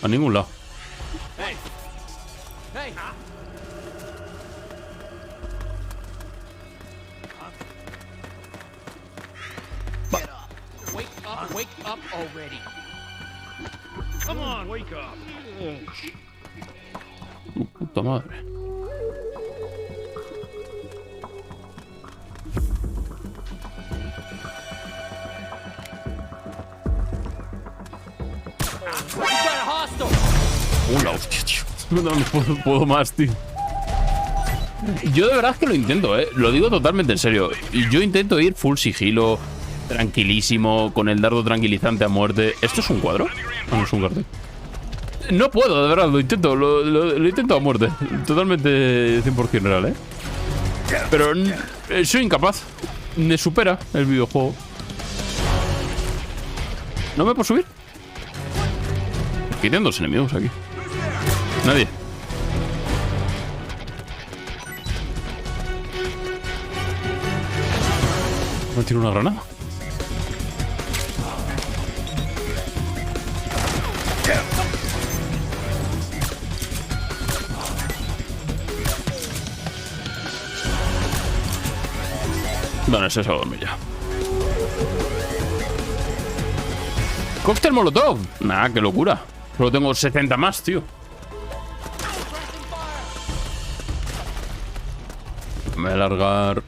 A ningún lado. Wake up already. Come on, wake up. Puta madre. La hostia, tío. No puedo más, tío. Yo de verdad es que lo intento, lo digo totalmente en serio. Yo intento ir full sigilo, tranquilísimo, con el dardo tranquilizante a muerte. ¿Esto es un cuadro? Ah, no es un cartel. No puedo, de verdad, lo intento, lo intento a muerte. Totalmente 100% real, Pero soy incapaz. Me supera el videojuego. ¿No me puedo subir? ¿Qué tienen dos enemigos aquí? Nadie. ¿Me tiro una granada? Bueno, eso es a dormir ya. ¡Cóctel molotov! Nah, qué locura. Solo tengo 70 más, tío. Me voy a alargar.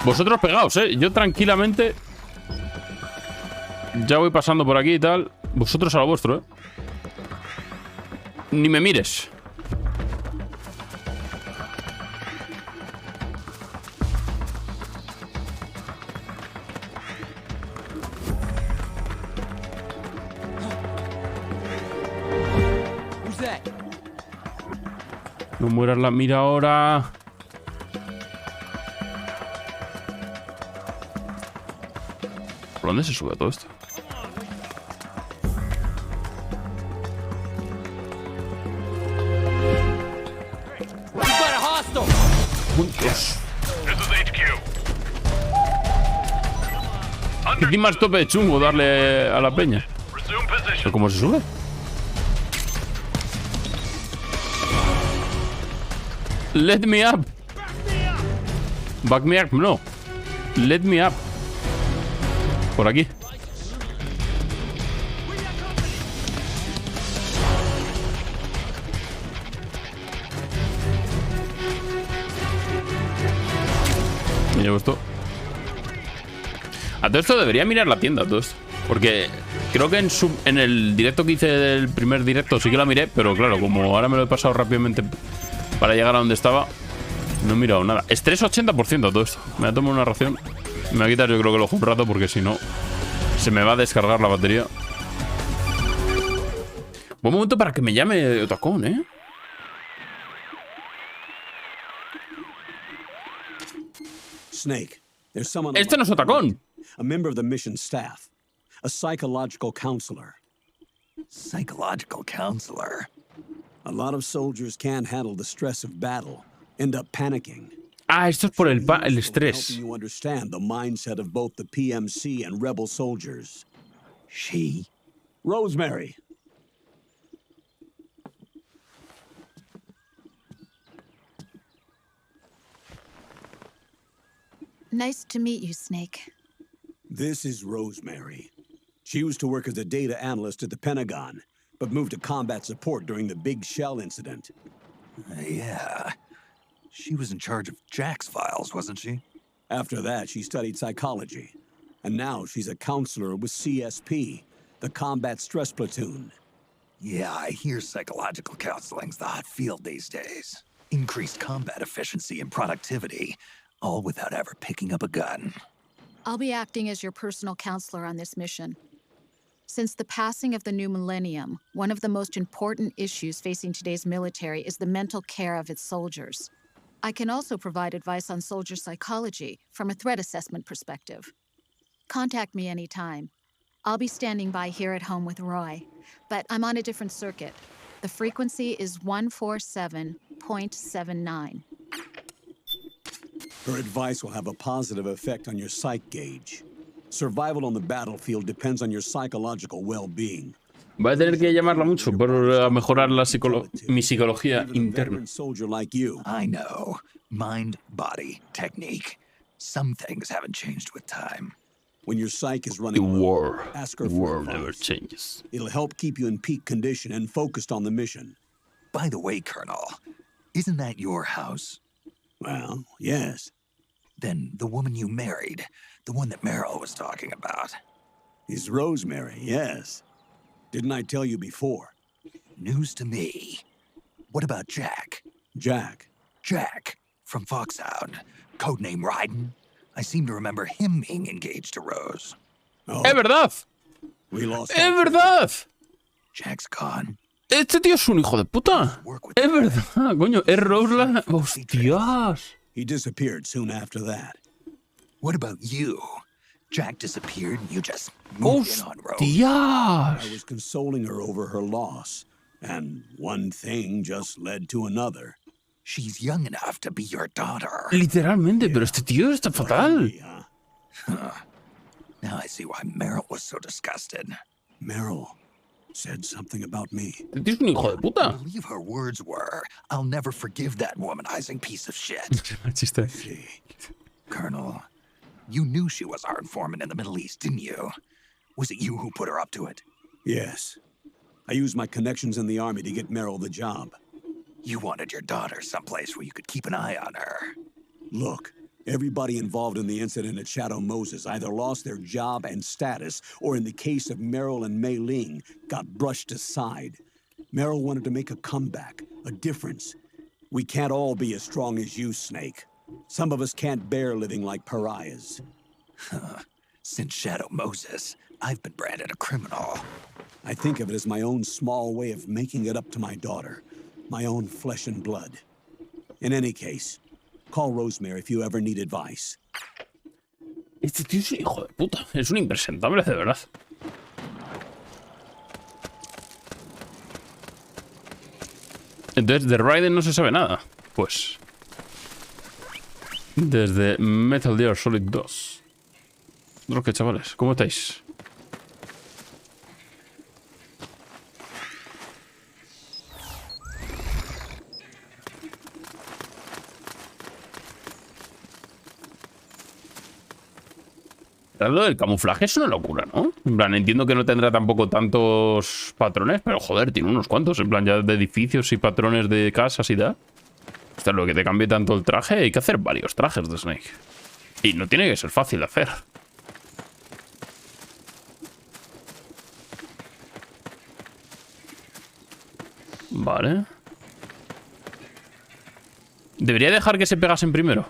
Vosotros pegaos, yo tranquilamente ya voy pasando por aquí y tal. Vosotros a lo vuestro, Ni me mires. No mueras la mira ahora. ¿Por dónde se sube todo esto? Juntos. Encima es tope de chungo darle a la peña. ¿Pero cómo se sube? Let me up. Back me up, no. Let me up. Por aquí. Me llevo esto. A todo esto debería mirar la tienda, a todo esto. Porque creo que en el directo que hice del primer directo sí que la miré, pero claro, como ahora me lo he pasado rápidamente para llegar a donde estaba, no he mirado nada. Estrés 80% a todo esto. Me voy a tomar una ración. Me voy a quitar yo creo que el ojo un rato porque si no se me va a descargar la batería. Buen momento para que me llame Otacón, Snake, there's someone. Este no es Otacón. A member of the mission staff. A psychological counselor. Psychological counselor? A lot of soldiers can't handle the stress of battle. End up panicking. Ah, esto es por el estrés. Helping you understand the mindset of both the PMC and rebel soldiers. She? Rosemary. Nice to meet you, Snake. This is Rosemary. She used to work as a data analyst at the Pentagon, but moved to combat support during the Big Shell incident. Yeah. She was in charge of Jack's files, wasn't she? After that, she studied psychology. And now she's a counselor with CSP, the Combat Stress Platoon. Yeah, I hear psychological counseling's the hot field these days. Increased combat efficiency and productivity, all without ever picking up a gun. I'll be acting as your personal counselor on this mission. Since the passing of the new millennium, one of the most important issues facing today's military is the mental care of its soldiers. I can also provide advice on soldier psychology from a threat assessment perspective. Contact me anytime. I'll be standing by here at home with Roy, but I'm on a different circuit. The frequency is 147.79. Her advice will have a positive effect on your psych gauge. Survival on the battlefield depends on your psychological well-being. Voy a tener que llamarla mucho para mejorar mi psicología interna. Soldier like you. I know. Mind, body, technique. Some things haven't changed with time. When your psyche is running low, ask her for advice. Never changes. It'll help keep you in peak condition and focused on the mission. By the way, Colonel, isn't that your house? Well, yes. Then the woman you married, the one that Meryl was talking about. Is Rosemary, yes. Didn't I tell you before? News to me. What about Jack? Jack? Jack, from Foxhound. Codename Raiden. I seem to remember him being engaged to Rose. Oh. ¡Es verdad! ¡Es verdad! Jack's gone. Este tío es un hijo de puta. Es verdad, coño. Es Rose la... ¡Hostias! He disappeared soon after that. What about you? Jack disappeared and you just moved in on Rose. ¡Hostias! I was consoling her over her loss, and one thing just led to another. She's young enough to be your daughter. Literalmente, pero este tío está fatal. Now I see why Meryl was so disgusted. Meryl said something about me. Este tío es un hijo de puta. I believe her words were, "I'll never forgive that womanizing piece of shit." Chiste. Colonel, you knew she was our informant in the Middle East, didn't you? Was it you who put her up to it? Yes. I used my connections in the army to get Meryl the job. You wanted your daughter someplace where you could keep an eye on her. Look, everybody involved in the incident at Shadow Moses either lost their job and status, or in the case of Meryl and Mei Ling, got brushed aside. Meryl wanted to make a comeback, a difference. We can't all be as strong as you, Snake. Some of us can't bear living like pariahs. Since Shadow Moses, I've been branded a criminal. I think of it as my own small way of making it up to my daughter. My own flesh and blood. In any case, call Rosemary if you ever need advice. Este tío es un hijo de puta. Es un impresentable, de verdad. Entonces, de Raiden no se sabe nada. Pues... Desde Metal Gear Solid 2. ¿Otros qué, chavales? ¿Cómo estáis? Lo del camuflaje es una locura, ¿no? En plan, entiendo que no tendrá tampoco tantos patrones, pero joder, tiene unos cuantos. En plan, ya de edificios y patrones de casas y tal. Esto es lo que te cambie tanto el traje. Hay que hacer varios trajes de Snake. Y no tiene que ser fácil de hacer. Vale. Debería dejar que se pegasen primero.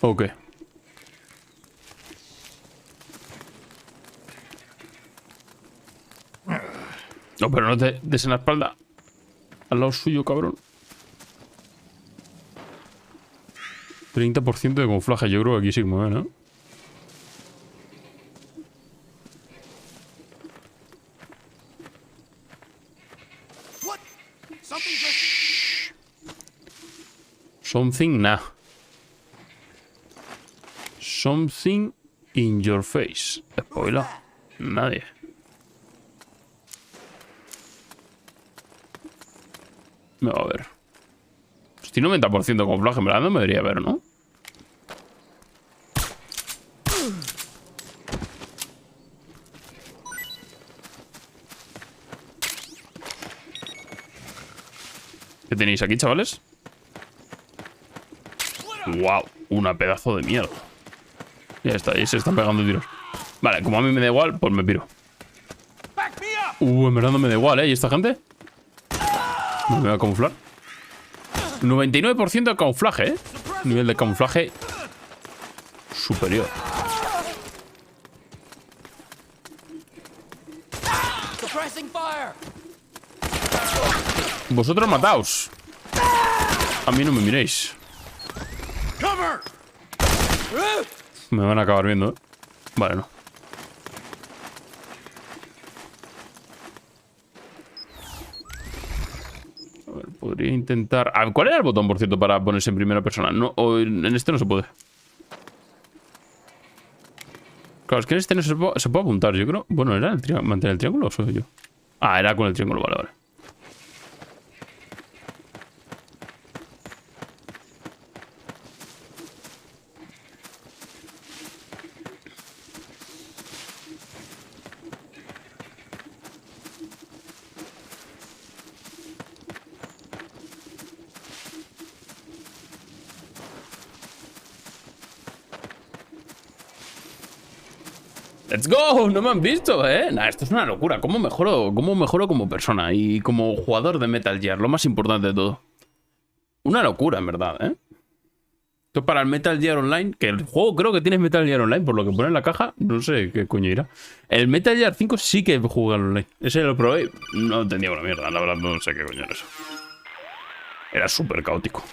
Ok. No, pero no te des en la espalda. Al lado suyo, cabrón. 30% de camuflaje. Yo creo que aquí sí que mueve, ¿no? Something, nah. Something in your face. Spoiler. Nadie. Me va a ver. Estoy 90% de camuflaje, en verdad no me debería ver, ¿no? ¿Qué tenéis aquí, chavales? Wow, una pedazo de mierda. Ya está, ahí se están pegando tiros. Vale, como a mí me da igual, pues me piro. En verdad no me da igual, ¿eh? ¿Y esta gente? No me va a camuflar. 99% de camuflaje, ¿eh? Nivel de camuflaje superior. Vosotros mataos. A mí no me miréis. Me van a acabar viendo, ¿eh? Vale, no. A ver, podría intentar... A ver, ¿cuál era el botón, por cierto, para ponerse en primera persona? No, o en este no se puede. Claro, es que en este no se puede apuntar, yo creo. Bueno, ¿era el mantener el triángulo o soy yo? Ah, era con el triángulo, vale, vale. ¡Let's go! No me han visto, ¿eh? Nah, esto es una locura. ¿Cómo mejoro como persona y como jugador de Metal Gear? Lo más importante de todo. Una locura, en verdad, ¿eh? Esto para el Metal Gear Online, que el juego creo que tiene Metal Gear Online, por lo que pone en la caja, no sé qué coño irá. El Metal Gear 5 sí que juega online. Ese lo probé, no entendía una mierda, la verdad no sé qué coño era eso. Era súper caótico.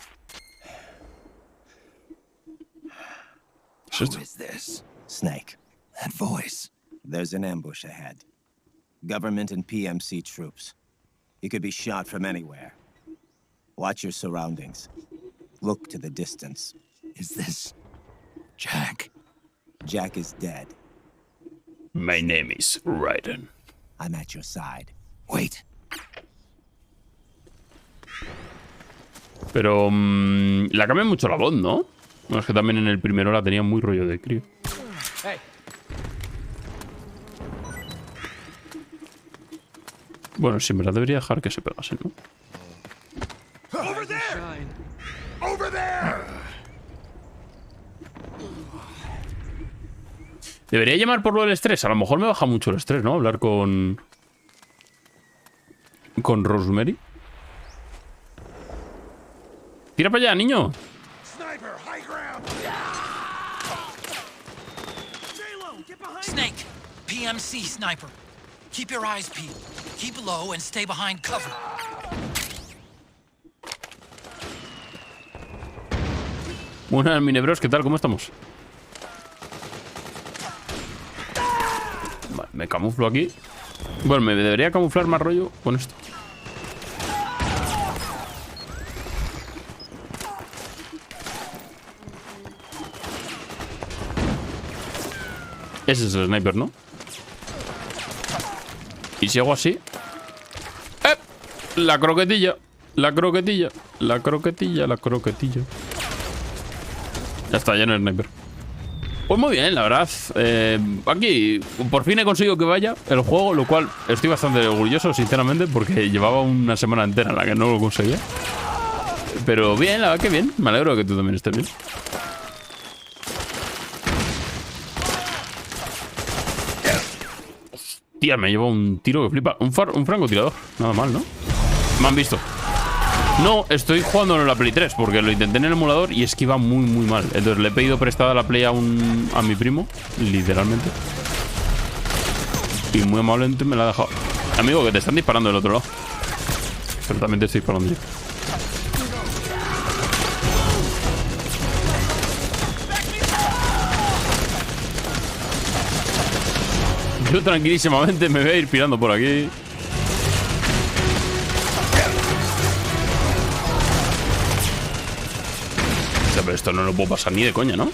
Who is this? Snake. That voice. There's an ambush ahead. Government and PMC troops. You could be shot from anywhere. Watch your surroundings. Look to the distance. Is this Jack? Jack is dead. My name is Raiden. I'm at your side. Wait. Pero la cambia mucho la voz, ¿no? No, es que también en el primero la tenía muy rollo de crío. Hey. Bueno, sí, en verdad debería dejar que se pegase, ¿no? Over there! Over there! Debería llamar por lo del estrés. A lo mejor me baja mucho el estrés, ¿no? Hablar con Rosemary. Tira para allá, niño. Snake, PMC sniper. Keep your eyes peeled. Keep low and stay behind cover. Buenas, minebros, ¿qué tal? ¿Cómo estamos? Vale, me camuflo aquí. Bueno, me debería camuflar más rollo con esto. Ese es el sniper, ¿no? Y si hago así... ¡Eh! La croquetilla. La croquetilla. La croquetilla. La croquetilla. Ya está, ya no es sniper. Pues muy bien, la verdad. Aquí por fin he conseguido que vaya el juego, lo cual estoy bastante orgulloso, sinceramente, porque llevaba una semana entera en la que no lo conseguía. Pero bien, la verdad que bien. Me alegro de que tú también estés bien. Hostia, me lleva un tiro que flipa. Un francotirador. Nada mal, ¿no? Me han visto. No, estoy jugando en la Play 3 porque lo intenté en el emulador y es que iba muy, muy mal. Entonces le he pedido prestada la Play a mi primo, literalmente. Y muy amablemente me la ha dejado. Amigo, que te están disparando del otro lado. Pero también te estoy disparando yo. Yo tranquilísimamente me voy a ir pirando por aquí. Pero esto no lo puedo pasar ni de coña, ¿no?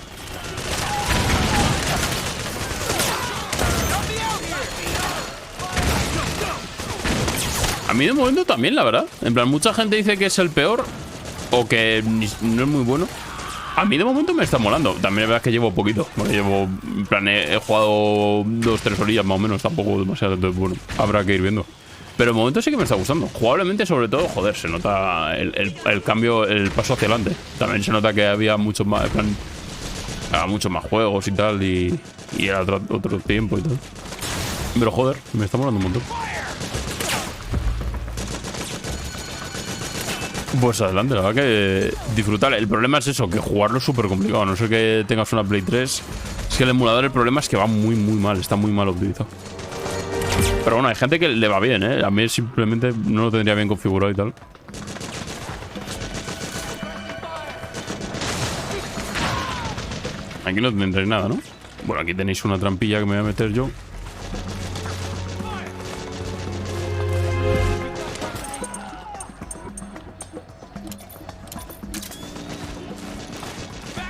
A mí de momento también, la verdad. En plan, mucha gente dice que es el peor o que no es muy bueno. A mí de momento me está molando. También es verdad que llevo poquito. Porque llevo, en plan, he jugado 2-3 horillas más o menos. Tampoco demasiado. Entonces, bueno, habrá que ir viendo. Pero de momento sí que me está gustando. Jugablemente, sobre todo, joder, se nota el cambio, el paso hacia adelante. También se nota que había mucho más, en plan, muchos más juegos y tal, y era otro tiempo y tal. Pero joder, me está molando un montón. Pues adelante, la verdad que disfrutar. El problema es eso, que jugarlo es súper complicado. A no ser que tengas una Play 3. Es que el emulador, el problema es que va muy mal. Está muy mal optimizado. Pero bueno, hay gente que le va bien, ¿eh? A mí simplemente no lo tendría bien configurado y tal. Aquí no tendréis nada, ¿no? Bueno, aquí tenéis una trampilla que me voy a meter yo.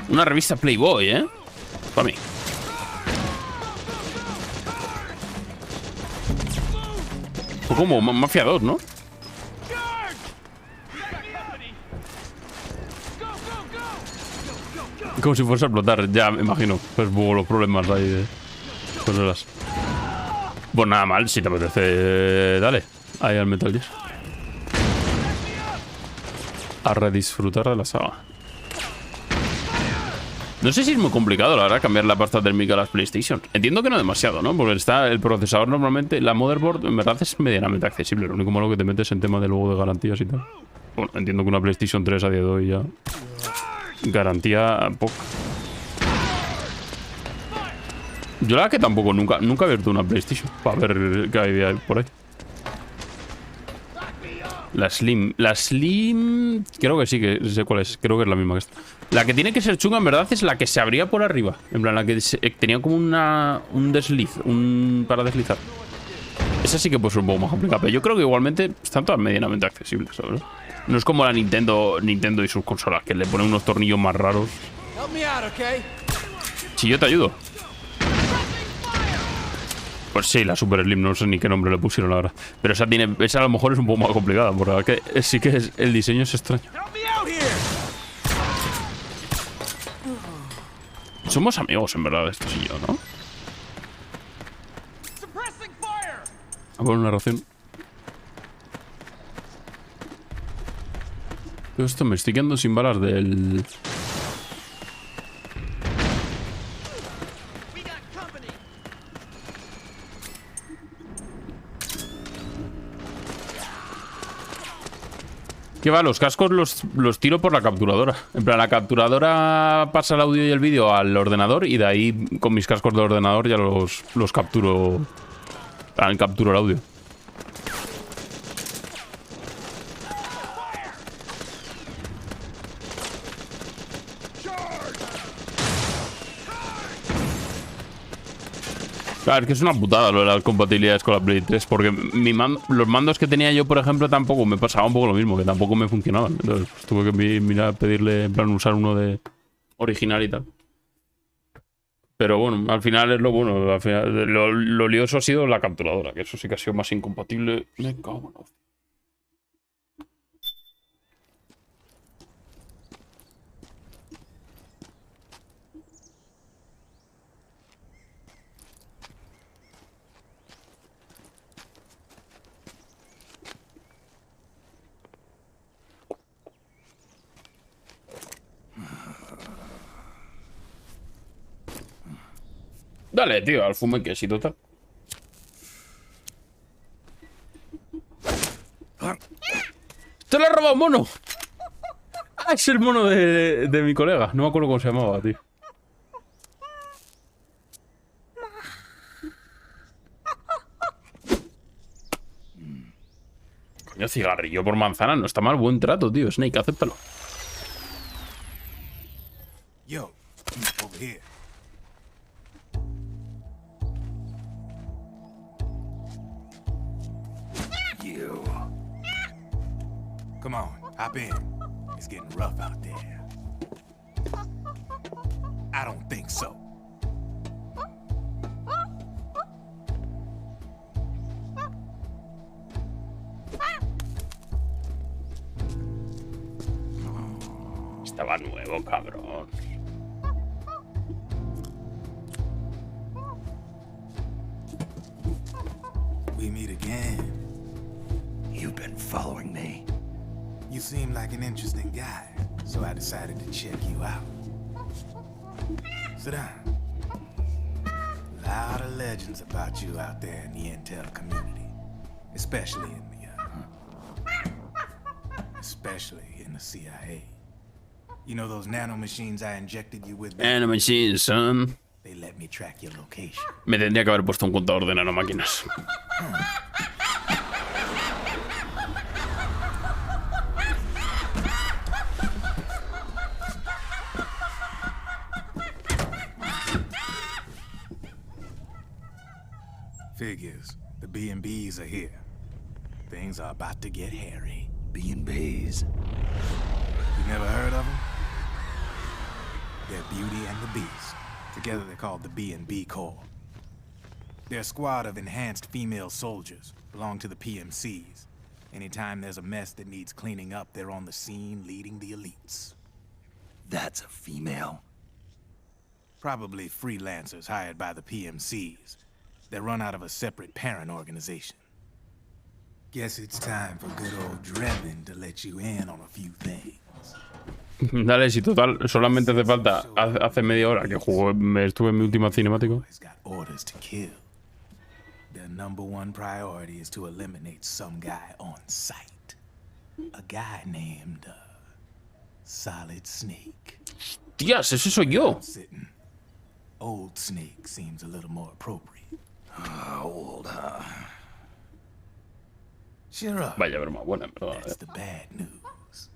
Una revista Playboy, ¿eh? Para mí. Fue como Mafia 2, ¿no? Como si fuese a explotar, ya me imagino. Pues hubo los problemas ahí de consolas. Pues nada mal, si te apetece, dale. Ahí al Metal Gear. A redisfrutar de la saga. No sé si es muy complicado, la verdad, cambiar la pasta térmica a las PlayStation. Entiendo que no demasiado, ¿no? Porque está el procesador normalmente... La motherboard, en verdad, es medianamente accesible. Lo único malo que te metes en tema de luego de garantías y tal. Bueno, entiendo que una PlayStation 3 a día de hoy ya... Garantía poca. Yo la verdad que tampoco, nunca he abierto una PlayStation para ver qué había por ahí. La Slim. La Slim... Creo que sí, que sé cuál es. Creo que es la misma que esta. La que tiene que ser chunga, en verdad, es la que se abría por arriba. En plan, la que tenía como un desliz. Para deslizar. Esa sí que puede ser un poco más complicada. Pero yo creo que igualmente están todas medianamente accesibles, ¿sabes? No es como la Nintendo y sus consolas, que le ponen unos tornillos más raros. Si yo te ayudo. Pues sí, la Super Slim, no sé ni qué nombre le pusieron, la verdad. Pero esa a lo mejor es un poco más complicada, porque sí que el diseño es extraño. Somos amigos, en verdad, estos y yo, ¿no? A poner una ración. Todo esto me estoy quedando sin balas del... ¿Qué va? Los cascos los tiro por la capturadora. En plan, la capturadora pasa el audio y el vídeo al ordenador y de ahí con mis cascos de ordenador ya los capturo. Capturo el audio. Claro, es que es una putada lo de las compatibilidades con la Play 3. Porque los mandos que tenía yo, por ejemplo, tampoco me pasaba un poco lo mismo. Que tampoco me funcionaban. Entonces pues, tuve que mirar, pedirle, en plan, usar uno de original y tal. Pero bueno, al final es lo bueno. Al final, lo lioso ha sido la capturadora. Que eso sí que ha sido más incompatible. Me cago en la... Dale, tío, al fume que sí, total. ¡Te lo he robado, mono! Ah, es el mono de mi colega. No me acuerdo cómo se llamaba, tío. Coño, cigarrillo por manzana. No está mal, buen trato, tío. Snake, acéptalo. Yo, over here. You. Come on, hop in. It's getting rough out there. I don't think so. Estaba nuevo, cabrón. We meet again. You've been following me. You seem like an interesting guy, so I decided to check you out. Sit down. A lot of legends about you out there in the intel community, especially in the CIA. You know those nanomachines I injected you with? Nanomachines, son. They let me track your location. Me tendría que haber puesto un contador de nanomáquinas. Figures. The B&Bs are here. Things are about to get hairy. B&Bs. You never heard of them? They're Beauty and the Beast. Together they're called the B&B Corps. They're a squad of enhanced female soldiers, belong to the PMCs. Anytime there's a mess that needs cleaning up, they're on the scene leading the elites. That's a female? Probably freelancers hired by the PMCs. They're run out of a separate parent organization. Guess it's time for good old Drebin to let you in on a few things. Dale, si total, solamente hace falta. Hace media hora que estuve en mi última cinemático. Orders to kill. Their #1 priority is to eliminate some guy on sight. A guy named Solid Snake. Tías, ese soy yo. Old Snake seems a little more appropriate. Old, huh? Cheer up. Vaya broma buena, pero. That's the bad news.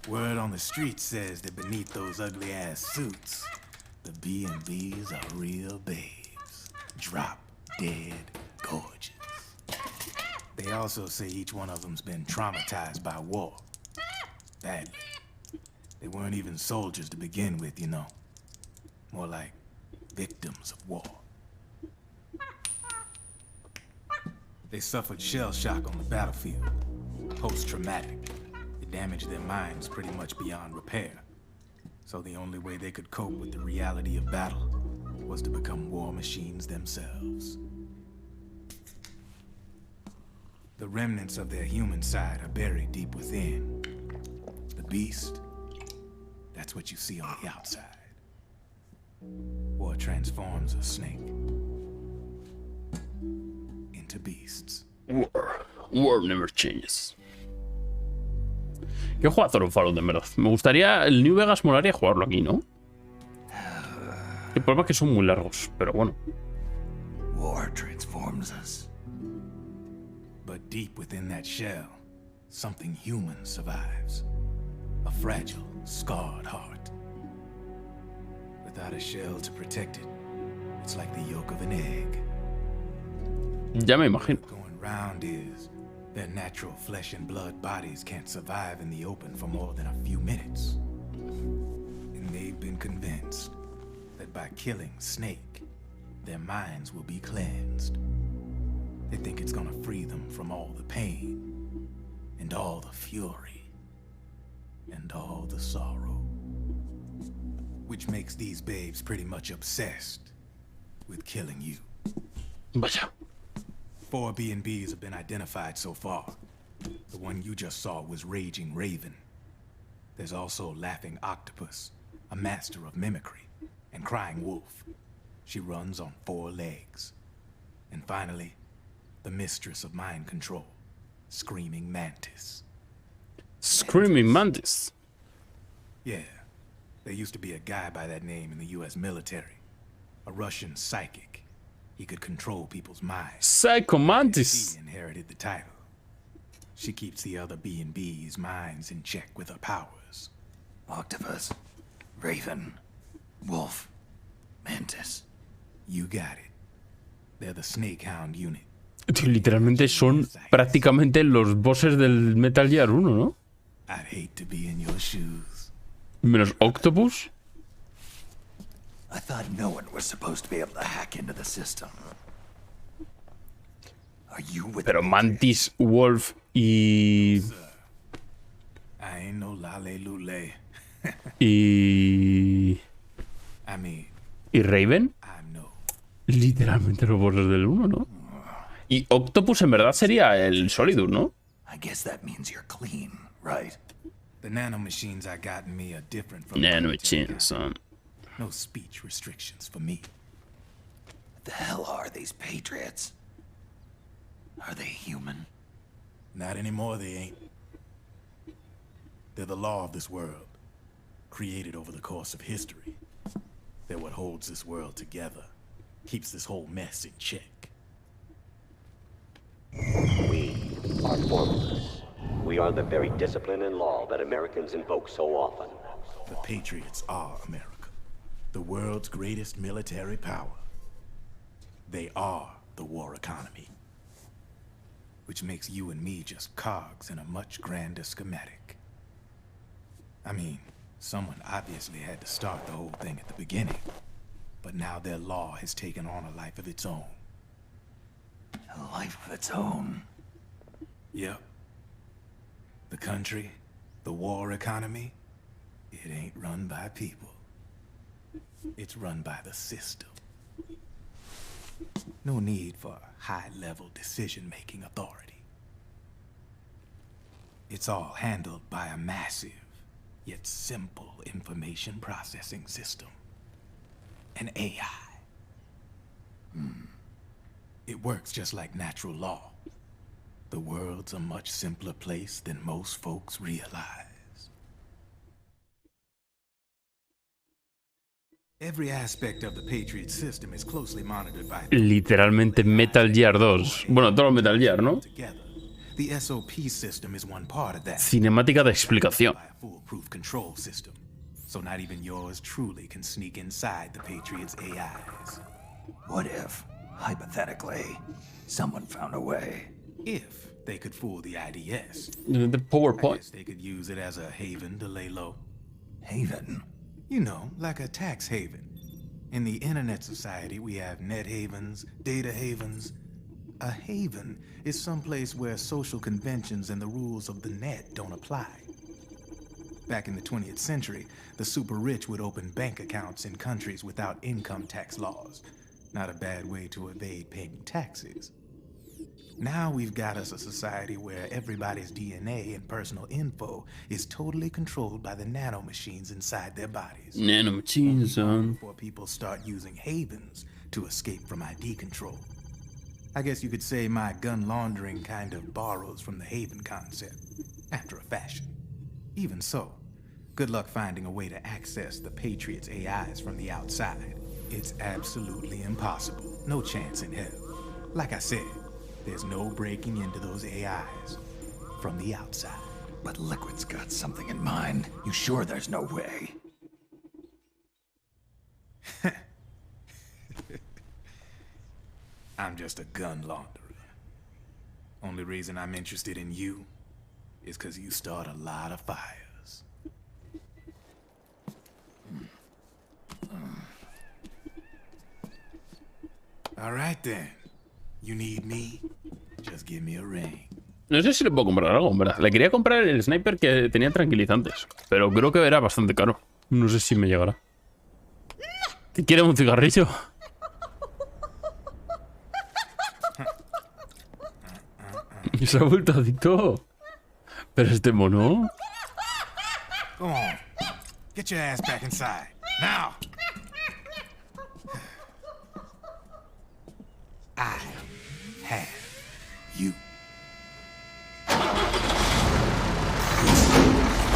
Word on the street says that beneath those ugly-ass suits, the B&Bs are real babes. Drop dead gorgeous. They also say each one of them's been traumatized by war. Badly. They weren't even soldiers to begin with, you know. More like victims of war. They suffered shell shock on the battlefield. Post-traumatic. It damaged their minds pretty much beyond repair. So the only way they could cope with the reality of battle was to become war machines themselves. The remnants of their human side are buried deep within. The beast, that's what you see on the outside. War transforms a snake into beasts. War never changes. ¿Qué juegazo los Fallout, en verdad? Me gustaría... El New Vegas molaría jugarlo aquí, ¿no? El problema es que son muy largos, pero bueno. War transforms us. But deep within that shell, something human survives. A fragile, scarred heart. Without a shell to protect it, it's like the yolk of an egg. Ya me imagino. Going round is their natural flesh and blood bodies can't survive in the open for more than a few minutes. And they've been convinced that by killing Snake, their minds will be cleansed. They think it's gonna free them from all the pain, and all the fury, and all the sorrow. Which makes these babes pretty much obsessed with killing you. Vaya. 4 B&Bs have been identified so far. The one you just saw was Raging Raven. There's also Laughing Octopus, a master of mimicry, and Crying Wolf. She runs on 4 legs. And finally, the mistress of mind control, Screaming Mantis. Screaming Mantis? Yeah. There used to be a guy by that name in the US military. A Russian psychic. He could control people's minds. Psycho Mantis. She inherited the title. She keeps the other B&B's minds in check with her powers. Octopus, Raven, Wolf, Mantis. You got it. They're the Snake Hound unit. Tío, literalmente son prácticamente los bosses del Metal Gear 1, ¿no? I'd hate to be in your shoes. Menos Octopus. I thought no one was supposed to be able to hack into the system. Are you with Pero Mantis, Wolf y... I ain't no lale lule. y... I mean... ¿Y Raven? I'm no. Literalmente los bosses del 1, ¿no? Y Octopus en verdad sería el Solidus, ¿no? I guess that means you're clean, right? The nanomachines I got in me are different from Nanomachines, son. No speech restrictions for me. What the hell are these Patriots? Are they human? Not anymore, they ain't. They're the law of this world, created over the course of history. They're what holds this world together, keeps this whole mess in check. We are formless. We are the very discipline and law that Americans invoke so often. The Patriots are America, the world's greatest military power. They are the war economy, which makes you and me just cogs in a much grander schematic. I mean, someone obviously had to start the whole thing at the beginning, but now their law has taken on a life of its own. A life of its own? Yep. The country, the war economy, it ain't run by people. It's run by the system. No need for high-level decision-making authority. It's all handled by a massive, yet simple information processing system. An AI. It works just like natural law. The world's a much simpler place than most folks realize. Every aspect of the Patriot system is closely monitored by Literalmente Metal Gear 2. Bueno, todo Metal Gear, ¿no? the SOP system is one part of that. Cinemática de explicación. By a foolproof control system. So not even yours truly can sneak inside the Patriots' AIs. What if, hypothetically, someone found a way? If they could fool the IDS. The PowerPoint. I guess they could use it as a haven to lay low. Haven? You know, like a tax haven. In the internet society, we have net havens, data havens. A haven is someplace where social conventions and the rules of the net don't apply. Back in the 20th century, the super rich would open bank accounts in countries without income tax laws. Not a bad way to evade paying taxes. Now we've got us a society where everybody's DNA and personal info is totally controlled by the nanomachines inside their bodies. Nanomachines, before people start using havens to escape from ID control. I guess you could say my gun laundering kind of borrows from the haven concept, after a fashion. Even so, good luck finding a way to access the Patriots' AIs from the outside. It's absolutely impossible. No chance in hell. Like I said, there's no breaking into those AIs from the outside. But Liquid's got something in mind. You sure there's no way? I'm just a gun launderer. Only reason I'm interested in you is because you start a lot of fires. All right then. You need me? Just give me a ring. No sé si le puedo comprar algo, en verdad. Le quería comprar el sniper que tenía tranquilizantes, pero creo que era bastante caro. No sé si me llegará. ¿Te quieres un cigarrillo? Se ha vuelto adicto. Pero este mono. Go on. Get your ass back inside. Now. I have you.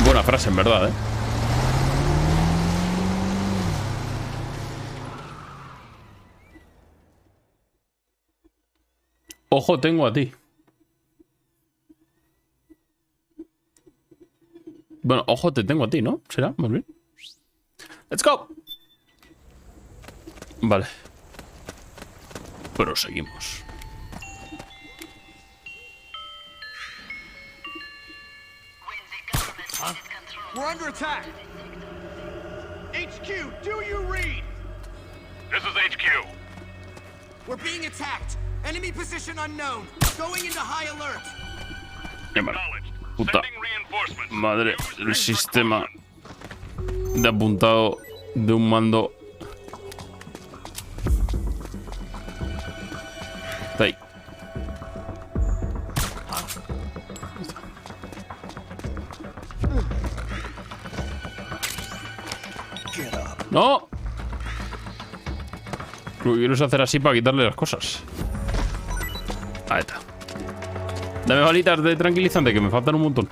Buena frase, en verdad, ¿eh? Ojo, tengo a ti. Bueno, ojo, te tengo a ti, ¿no? ¿Será? Más bien. ¡Let's go! Vale. Proseguimos. Huh? We're under attack! HQ, do you read? This is HQ. We're being attacked. Enemy position unknown. Going into high alert. Puta madre, el sistema de apuntado de un mando. Está ahí. ¡No! Lo que quiero es hacer así para quitarle las cosas. Ahí está. Dame balitas de tranquilizante, que me faltan un montón.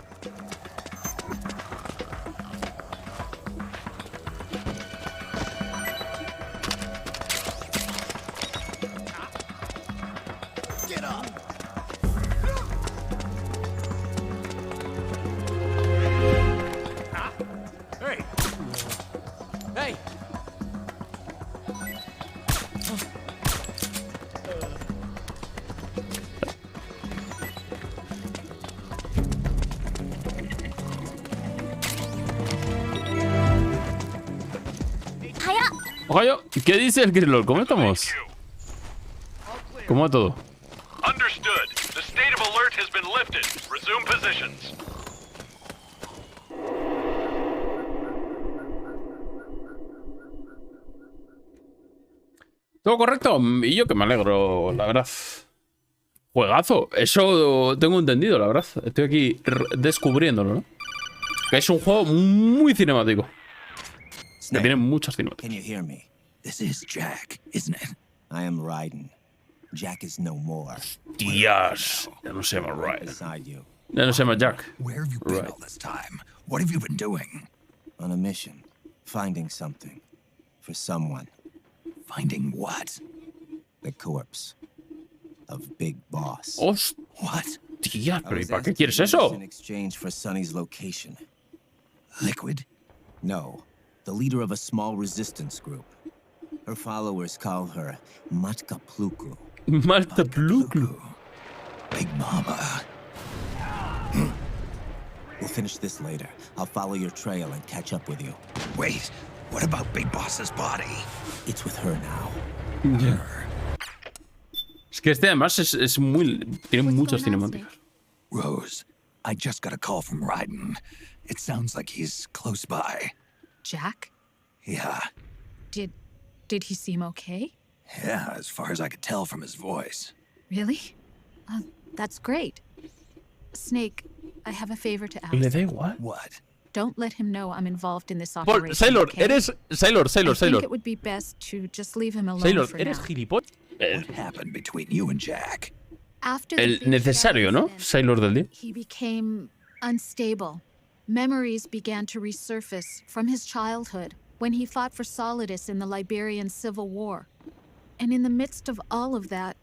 Ojo, ¿qué dice el Grilor? ¿Cómo estamos? ¿Cómo va todo? Understood. The state of alert has been lifted. Resume positions. Todo correcto. Y yo que me alegro, la verdad. Juegazo. Eso tengo entendido, la verdad. Estoy aquí descubriéndolo, ¿no? Que es un juego muy cinemático. Que tiene muchas cinemáticas. Can you hear me? This is Jack, isn't it? I am Raiden. Jack is no more. Dios. Ya no se llama Raiden. Ya no se llama Jack. Where have you been all this time? What have you been doing? On a mission. Finding something. For someone. Finding what? The corpse. Of Big Boss. What? Tía, pero ¿y para qué quieres eso? In exchange for Sonny's location. Liquid? No. The leader of a small resistance group. Her followers call her Matka Pluku. Matka Pluku. Big Mama. We'll finish this later. I'll follow your trail and catch up with you. Wait, what about Big Boss's body? It's with her now. Yeah. Es que este además es muy... Tiene muchas cinemáticas. Rose, I just got a call from Raiden. It sounds like he's close by. Jack? Yeah. Did he seem okay? Yeah, as far as I could tell from his voice. Really? That's great. Snake, I have a favor to ask. ¿Le da igual? What? Don't let him know I'm involved in this operation. Sailor, okay? eres... Sailor. I think it would be best to just leave him alone Sailor, for eres now. gilipollas. What happened between you and Jack? After the El big necesario, ¿no? incident, Sailor del día. he became unstable. Memories began to resurface from his childhood when he fought for Solidus in the Liberian Civil War. And in the midst of all of that,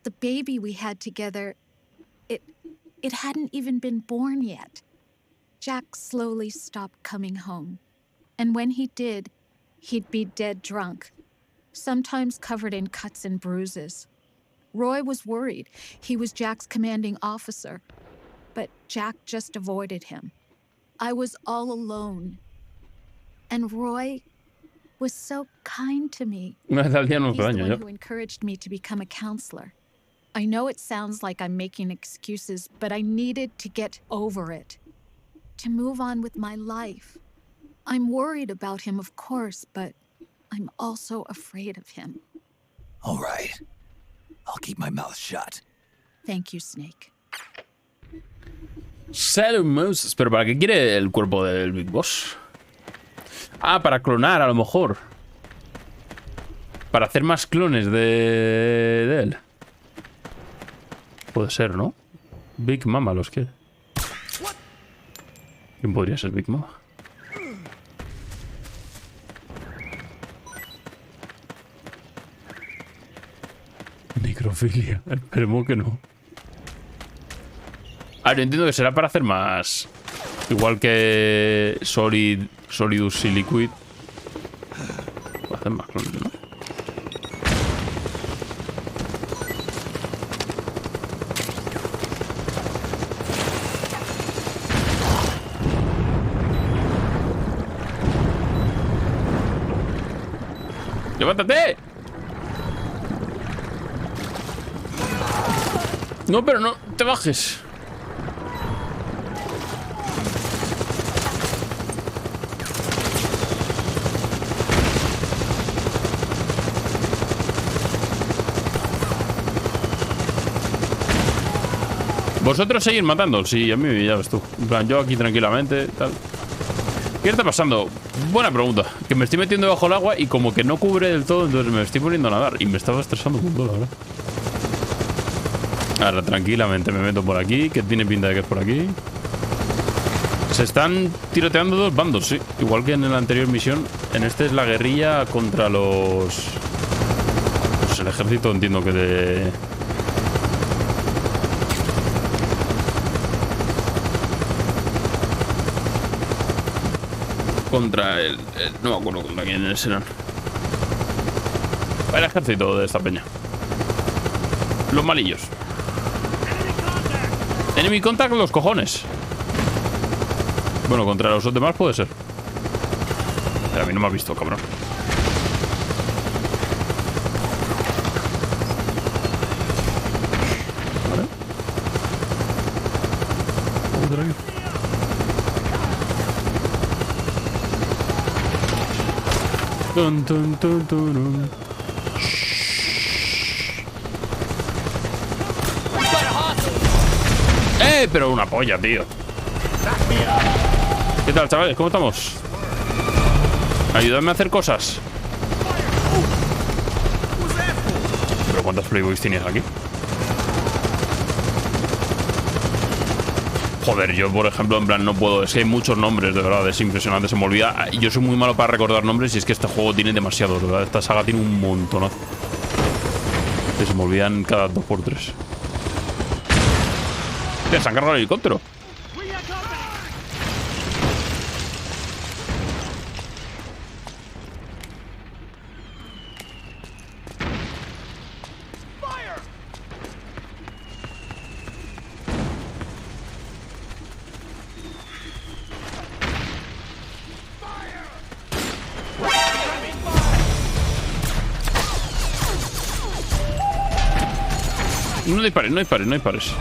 the baby we had together, it hadn't even been born yet. Jack slowly stopped coming home. And when he did, he'd be dead drunk, sometimes covered in cuts and bruises. Roy was worried. He was Jack's commanding officer. But Jack just avoided him. I was all alone. And Roy was so kind to me. Una vez al día no He's the daño, one yo. who encouraged me to become a counselor. I know it sounds like I'm making excuses, but I needed to get over it. To move on with my life. I'm worried about him, of course, but I'm also afraid of him. All right. I'll keep my mouth shut. Thank you, Snake. Sailor Moses. ¿Pero para qué quiere el cuerpo del Big Boss? Ah, para clonar, a lo mejor. Para hacer más clones de él. Puede ser, ¿no? Big Mama los quiere. ¿Quién podría ser Big Mama? Necrofilia. Esperemos que no. Ah, yo entiendo que será para hacer más. Igual que Solidus y Liquid. Para hacer más clones, ¿no? ¡Levántate! No, pero no te bajes. Vosotros seguís matando, sí, a mí ya ves tú. En plan, yo aquí tranquilamente, tal. ¿Qué está pasando? Buena pregunta. Que me estoy metiendo bajo el agua y como que no cubre del todo, entonces me estoy poniendo a nadar. Y me estaba estresando un montón, la verdad. Ahora, tranquilamente me meto por aquí, que tiene pinta de que es por aquí. Se están tiroteando dos bandos, sí. Igual que en la anterior misión. En este es la guerrilla contra los... Pues el ejército, entiendo que de... Contra el... No me acuerdo contra quiénes eran. El ejército de esta peña. Los malillos. Enemy contact, los cojones. Bueno, contra los demás puede ser. Pero a mí no me has visto, cabrón. Vale. Vamos por aquí. Tun, tun, tun, tun. Pero una polla, tío. ¿Qué tal, chavales? ¿Cómo estamos? Ayúdame a hacer cosas. ¿Pero cuántas Playboys tienes aquí? Joder, yo por ejemplo, en plan, no puedo. Es que hay muchos nombres, de verdad, es impresionante. Se me olvida. Yo soy muy malo para recordar nombres y es que este juego tiene demasiados, de verdad. Esta saga tiene un montonazo. Que se me olvidan cada 2x3. Se han cargado el helicóptero. No dispares, no dispares, no dispares.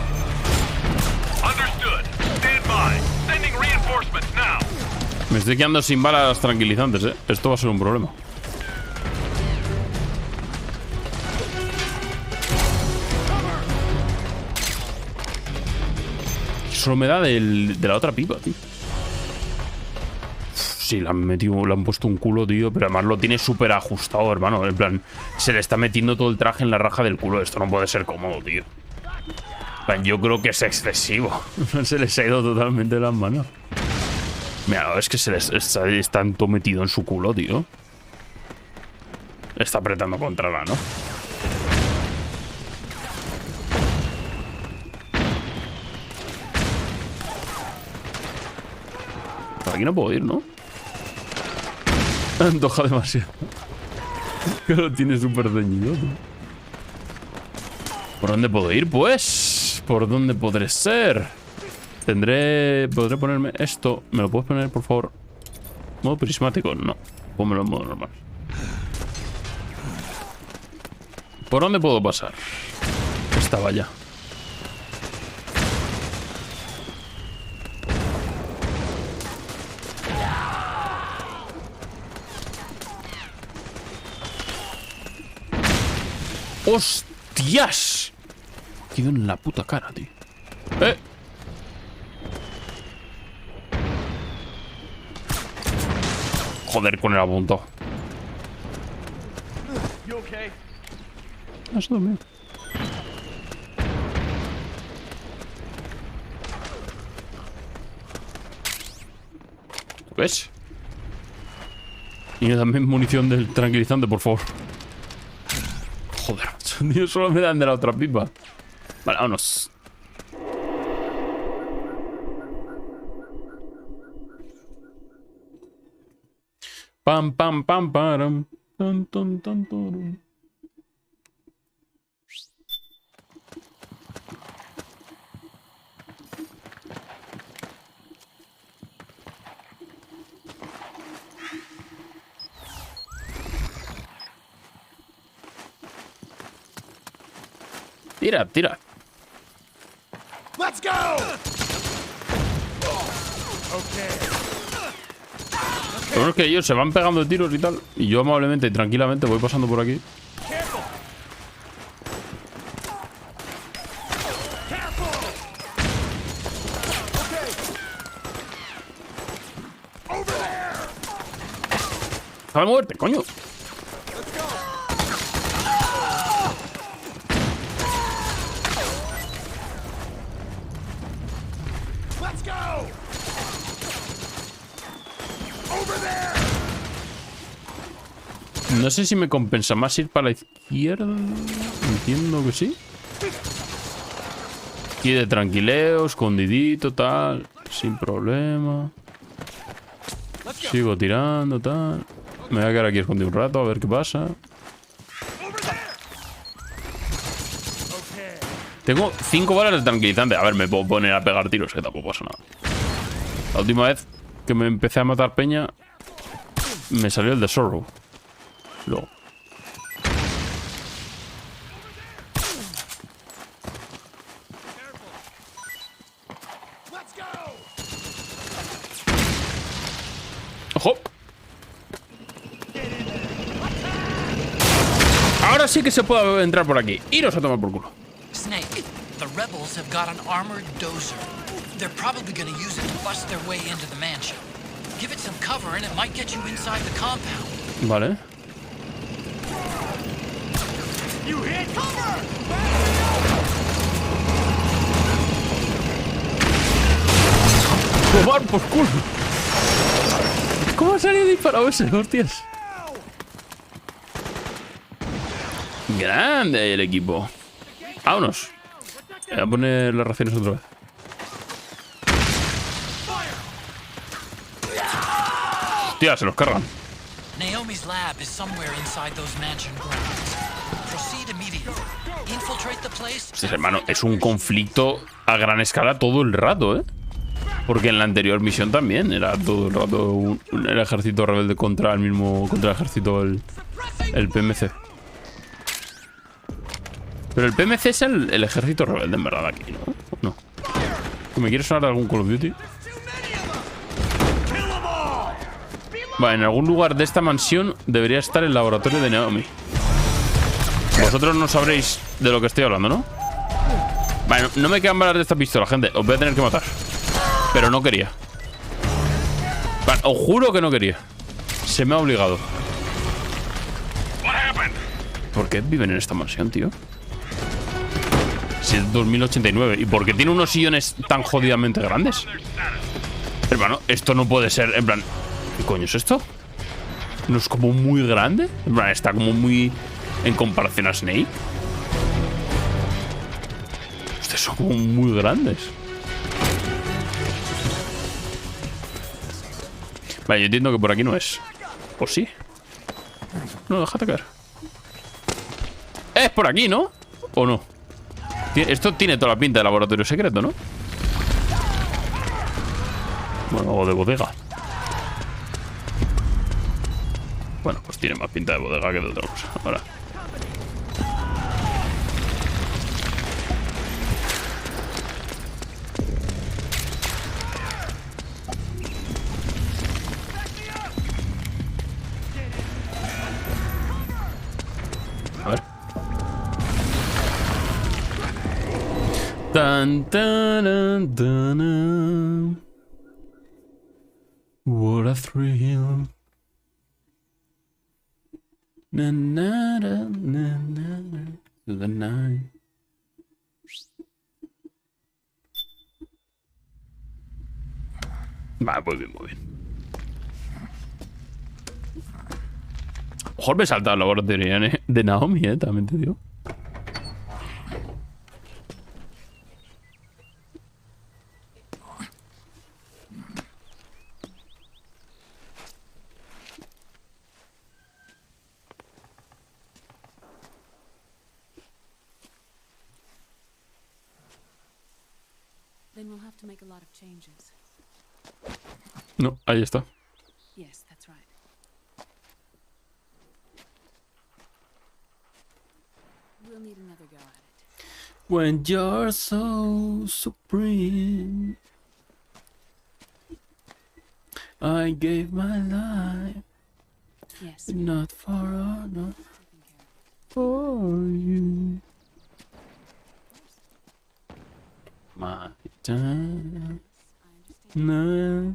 Me estoy quedando sin balas tranquilizantes, ¿eh? Esto va a ser un problema. Solo me da de la otra pipa, tío. Sí, le han puesto un culo, tío. Pero además lo tiene súper ajustado, hermano. En plan, se le está metiendo todo el traje en la raja del culo. Esto no puede ser cómodo, tío. En plan, yo creo que es excesivo. Se les ha ido totalmente de las manos. Mira, es que se les está todo metido en su culo, tío. Está apretando contra la, ¿no? Por aquí no puedo ir, ¿no? Antoja demasiado. Que lo tiene súper ceñido, tío. ¿Por dónde puedo ir, pues? ¿Por dónde podré ser? ¿Podré ponerme esto? ¿Me lo puedes poner, por favor? ¿Modo prismático? No. Pónmelo en modo normal. ¿Por dónde puedo pasar? Esta valla. ¡Hostias! Quedo en la puta cara, tío. Joder, con el apuntado. Eso también. ¿Ves? Y dame munición del tranquilizante, por favor. Joder, tío, solo me dan de la otra pipa. Vale, vámonos. Pam, pam, pam, param. Ton, ton, ton, ton. Tira, tira. Let's go. Okay. Pero es que ellos se van pegando tiros y tal. Y yo amablemente y tranquilamente voy pasando por aquí. Deja de moverte, coño. Let's go. Over there. No sé si me compensa más ir para la izquierda. Entiendo que sí. Aquí de tranquileo, escondidito, tal. Sin problema. Sigo tirando, tal. Me voy a quedar aquí escondido un rato a ver qué pasa. Tengo 5 balas de tranquilizante. A ver, me puedo poner a pegar tiros, que tampoco pasa nada. La última vez que me empecé a matar peña, me salió el de Sorrow. Luego. ¡Ojo! Ahora sí que se puede entrar por aquí. Iros a tomar por culo. Snake, the rebels have got an armored dozer. They're probably gonna use it to bust their way into the mansion. Give it some cover and it might get you inside the compound. Vale. You hit cover. ¡Tomar por culo! ¿Cómo ha salido disparado ese, hostias? Grande el equipo. Vámonos. Voy a poner las raciones otra vez. Hostia, se los cargan. Naomi's lab is somewhere inside those mansion grounds. Proceed immediately. Infiltrate the place. Hostia, hermano, es un conflicto a gran escala todo el rato, ¿eh? Porque en la anterior misión también era todo el rato el ejército rebelde contra el ejército, el PMC. Pero el PMC es el ejército rebelde en verdad aquí, ¿no? No. ¿Me quieres sonar algún Call of Duty? Vale, en algún lugar de esta mansión debería estar el laboratorio de Naomi. Vosotros no sabréis de lo que estoy hablando, ¿no? Vale, no me quedan balas de esta pistola, gente. Os voy a tener que matar. Pero no quería. Vale, os juro que no quería. Se me ha obligado. ¿Por qué viven en esta mansión, tío? Si es 2089. ¿Y por qué tiene unos sillones tan jodidamente grandes? Hermano, esto no puede ser. En plan, ¿qué coño es esto? ¿No es como muy grande? En plan, está como muy... En comparación a Snake. Ustedes son como muy grandes. Vale, yo entiendo que por aquí no es. ¿O sí? No, déjate caer. Es por aquí, ¿no? ¿O no? Esto tiene toda la pinta de laboratorio secreto, ¿no? Bueno, o de bodega. Bueno, pues tiene más pinta de bodega que de otra cosa. Ahora. A ver. Tan, tan, tan, what a thrill. Na, na, na, na, na, to the night. Va, muy bien, muy bien. Mejor me he saltado la laboratorio de Naomi, también te digo. Then we'll have to make a lot of changes. No, ahí está. Yes, that's right. We'll need another go at it. When you're so supreme, I gave my life. Yes. Not for honor, for you. My time. No.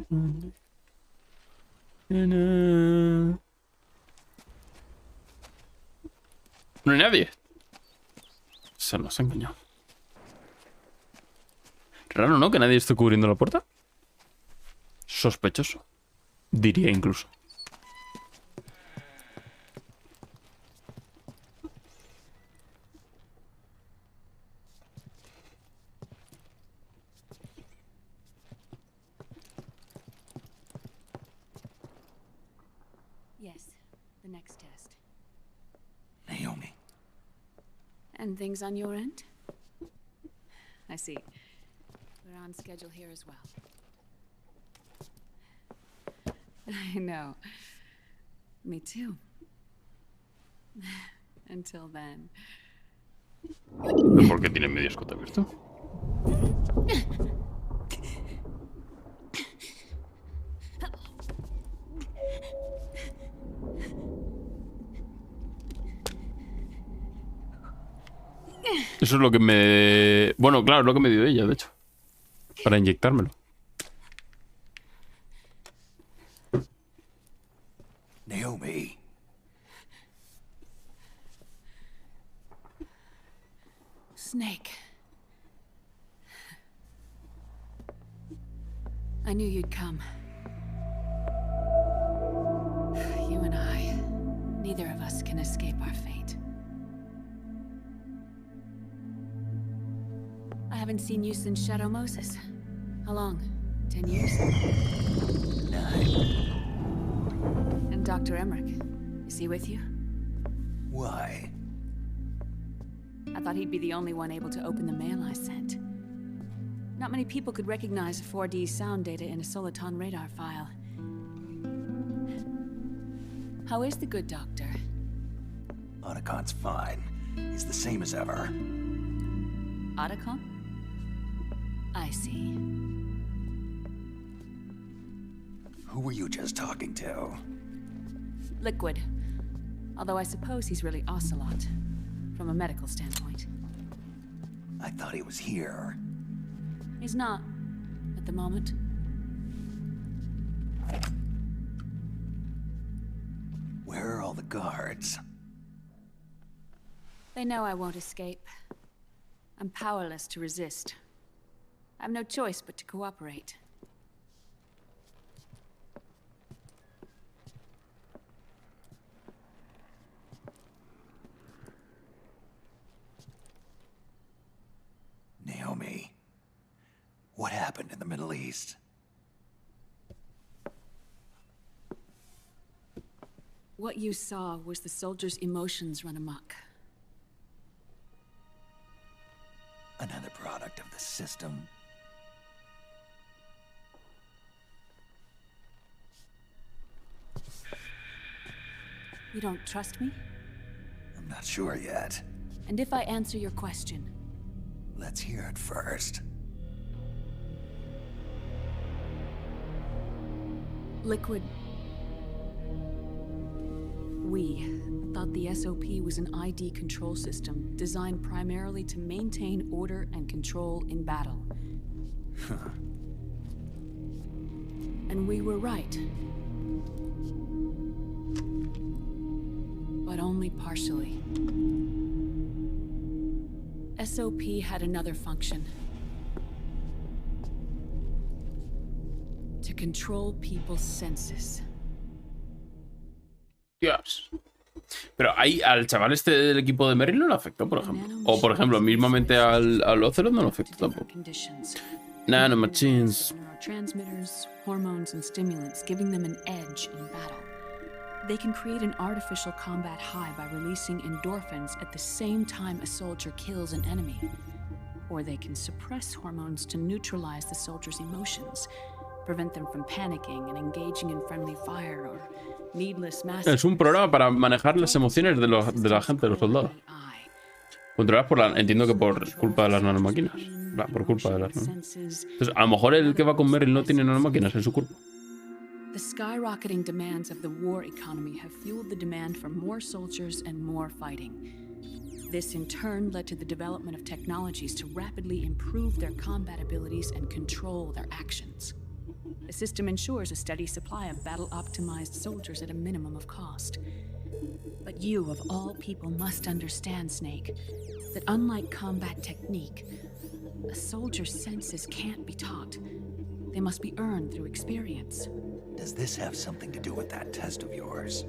No hay nadie. Se nos ha engañado. Raro, ¿no? Que nadie esté cubriendo la puerta. Sospechoso. Diría incluso. Yes, the next test. Naomi. And things on your end? I see. We're on schedule here as well. I know. Me too. Until then. ¿Por qué tiene medio escote abierto? Eso es lo que me... Bueno, claro, es lo que me dio ella, de hecho. Para inyectármelo. Naomi. Snake. I knew you'd come. You and I, neither of us can escape our fate. I haven't seen you since Shadow Moses. How long? 10 years? 9. And Dr. Emmerich, is he with you? Why? I thought he'd be the only one able to open the mail I sent. Not many people could recognize 4D sound data in a soliton radar file. How is the good doctor? Otacon's fine. He's the same as ever. Otacon? I see. Who were you just talking to? Liquid. Although I suppose he's really Ocelot, from a medical standpoint. I thought he was here. He's not, at the moment. Where are all the guards? They know I won't escape. I'm powerless to resist. I have no choice but to cooperate. Naomi, what happened in the Middle East? What you saw was the soldiers' emotions run amok. Another product of the system. You don't trust me? I'm not sure yet. And if I answer your question? Let's hear it first. Liquid. We thought the SOP was an ID control system designed primarily to maintain order and control in battle. And we were right. But only partially. SOP had another function. To control people's senses. Dios. Pero ahí al chaval este del equipo de Merrill no le afectó, por ejemplo. O por ejemplo, mismamente al Ocelot no le afectó tampoco. Nanomachines. Neurotransmitters, hormones, and stimulants, giving them an edge in battle. They can create an artificial combat high by releasing endorphins at the same time a soldier kills an enemy. Or they can suppress hormones to neutralize the soldier's emotions, prevent them from panicking and engaging in friendly fire or needless mass. Es un programa para manejar las emociones de la gente, de los soldados. Controladas por entiendo que por culpa de las nanomáquinas. Por culpa de las nanomáquinas. Entonces, a lo mejor el que va con Merrill no tiene nanomáquinas en su cuerpo. The skyrocketing demands of the war economy have fueled the demand for more soldiers and more fighting. This in turn led to the development of technologies to rapidly improve their combat abilities and control their actions. The system ensures a steady supply of battle-optimized soldiers at a minimum of cost. But you, of all people, must understand, Snake, that unlike combat technique, a soldier's senses can't be taught. They must be earned through experience. Does this have something to do with that test of yours?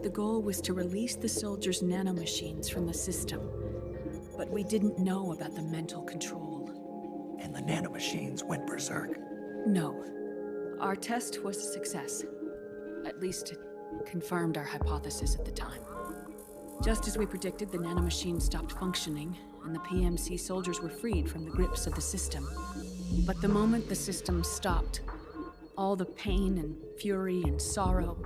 The goal was to release the soldiers' nanomachines from the system, but we didn't know about the mental control. And the nanomachines went berserk? No. Our test was a success. At least it confirmed our hypothesis at the time. Just as we predicted, the nanomachines stopped functioning, and the PMC soldiers were freed from the grips of the system. But the moment the system stopped, all the pain and fury and sorrow,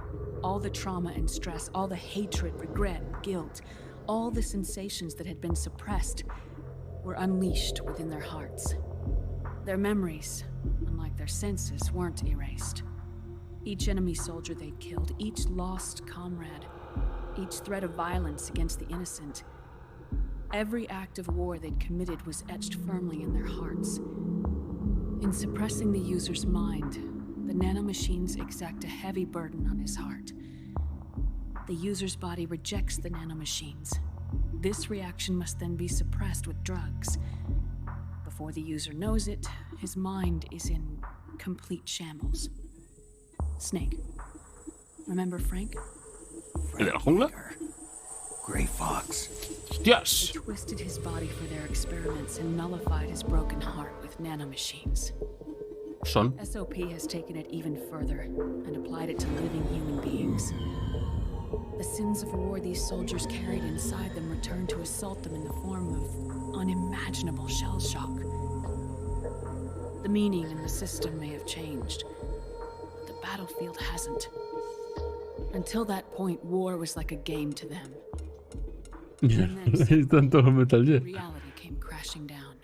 all the trauma and stress, all the hatred, regret, guilt, all the sensations that had been suppressed were unleashed within their hearts. Their memories, unlike their senses, weren't erased. Each enemy soldier they'd killed, each lost comrade, each threat of violence against the innocent, every act of war they'd committed was etched firmly in their hearts. In suppressing the user's mind, the nanomachines exact a heavy burden on his heart. The user's body rejects the nanomachines. This reaction must then be suppressed with drugs. Before the user knows it, his mind is in complete shambles. Snake. Remember Frank? ¿El de la jungla? Gray Fox. Yes. They twisted his body for their experiments and nullified his broken heart with nanomachines. Son. SOP has taken it even further and applied it to living human beings. The sins of war these soldiers carried inside them returned to assault them in the form of unimaginable shell shock. The meaning in the system may have changed, but the battlefield hasn't. Until that point, war was like a game to them. Están todos Metal Gear. Reality came crashing down.